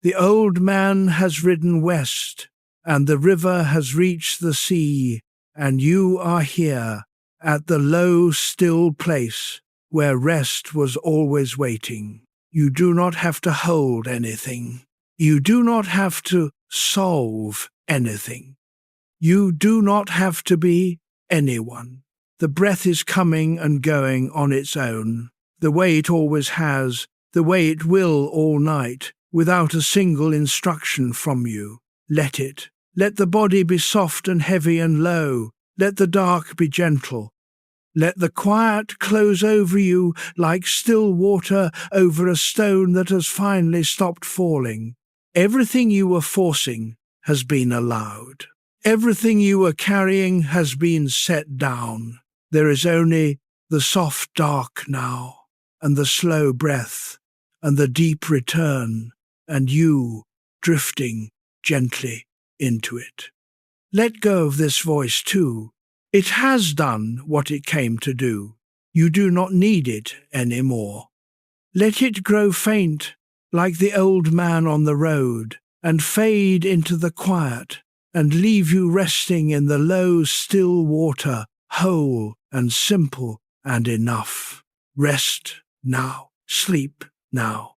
S1: The old man has ridden west, and the river has reached the sea, and you are here, at the low, still place where rest was always waiting. You do not have to hold anything. You do not have to solve anything. You do not have to be anyone. The breath is coming and going on its own, the way it always has, the way it will all night, without a single instruction from you. Let it. Let the body be soft and heavy and low. Let the dark be gentle. Let the quiet close over you like still water over a stone that has finally stopped falling. Everything you were forcing has been allowed. Everything you were carrying has been set down. There is only the soft dark now, and the slow breath, and the deep return, and you drifting gently into it. Let go of this voice too. It has done what it came to do. You do not need it any more. Let it grow faint, like the old man on the road, and fade into the quiet, and leave you resting in the low, still water, whole and simple and enough. Rest now. Sleep now.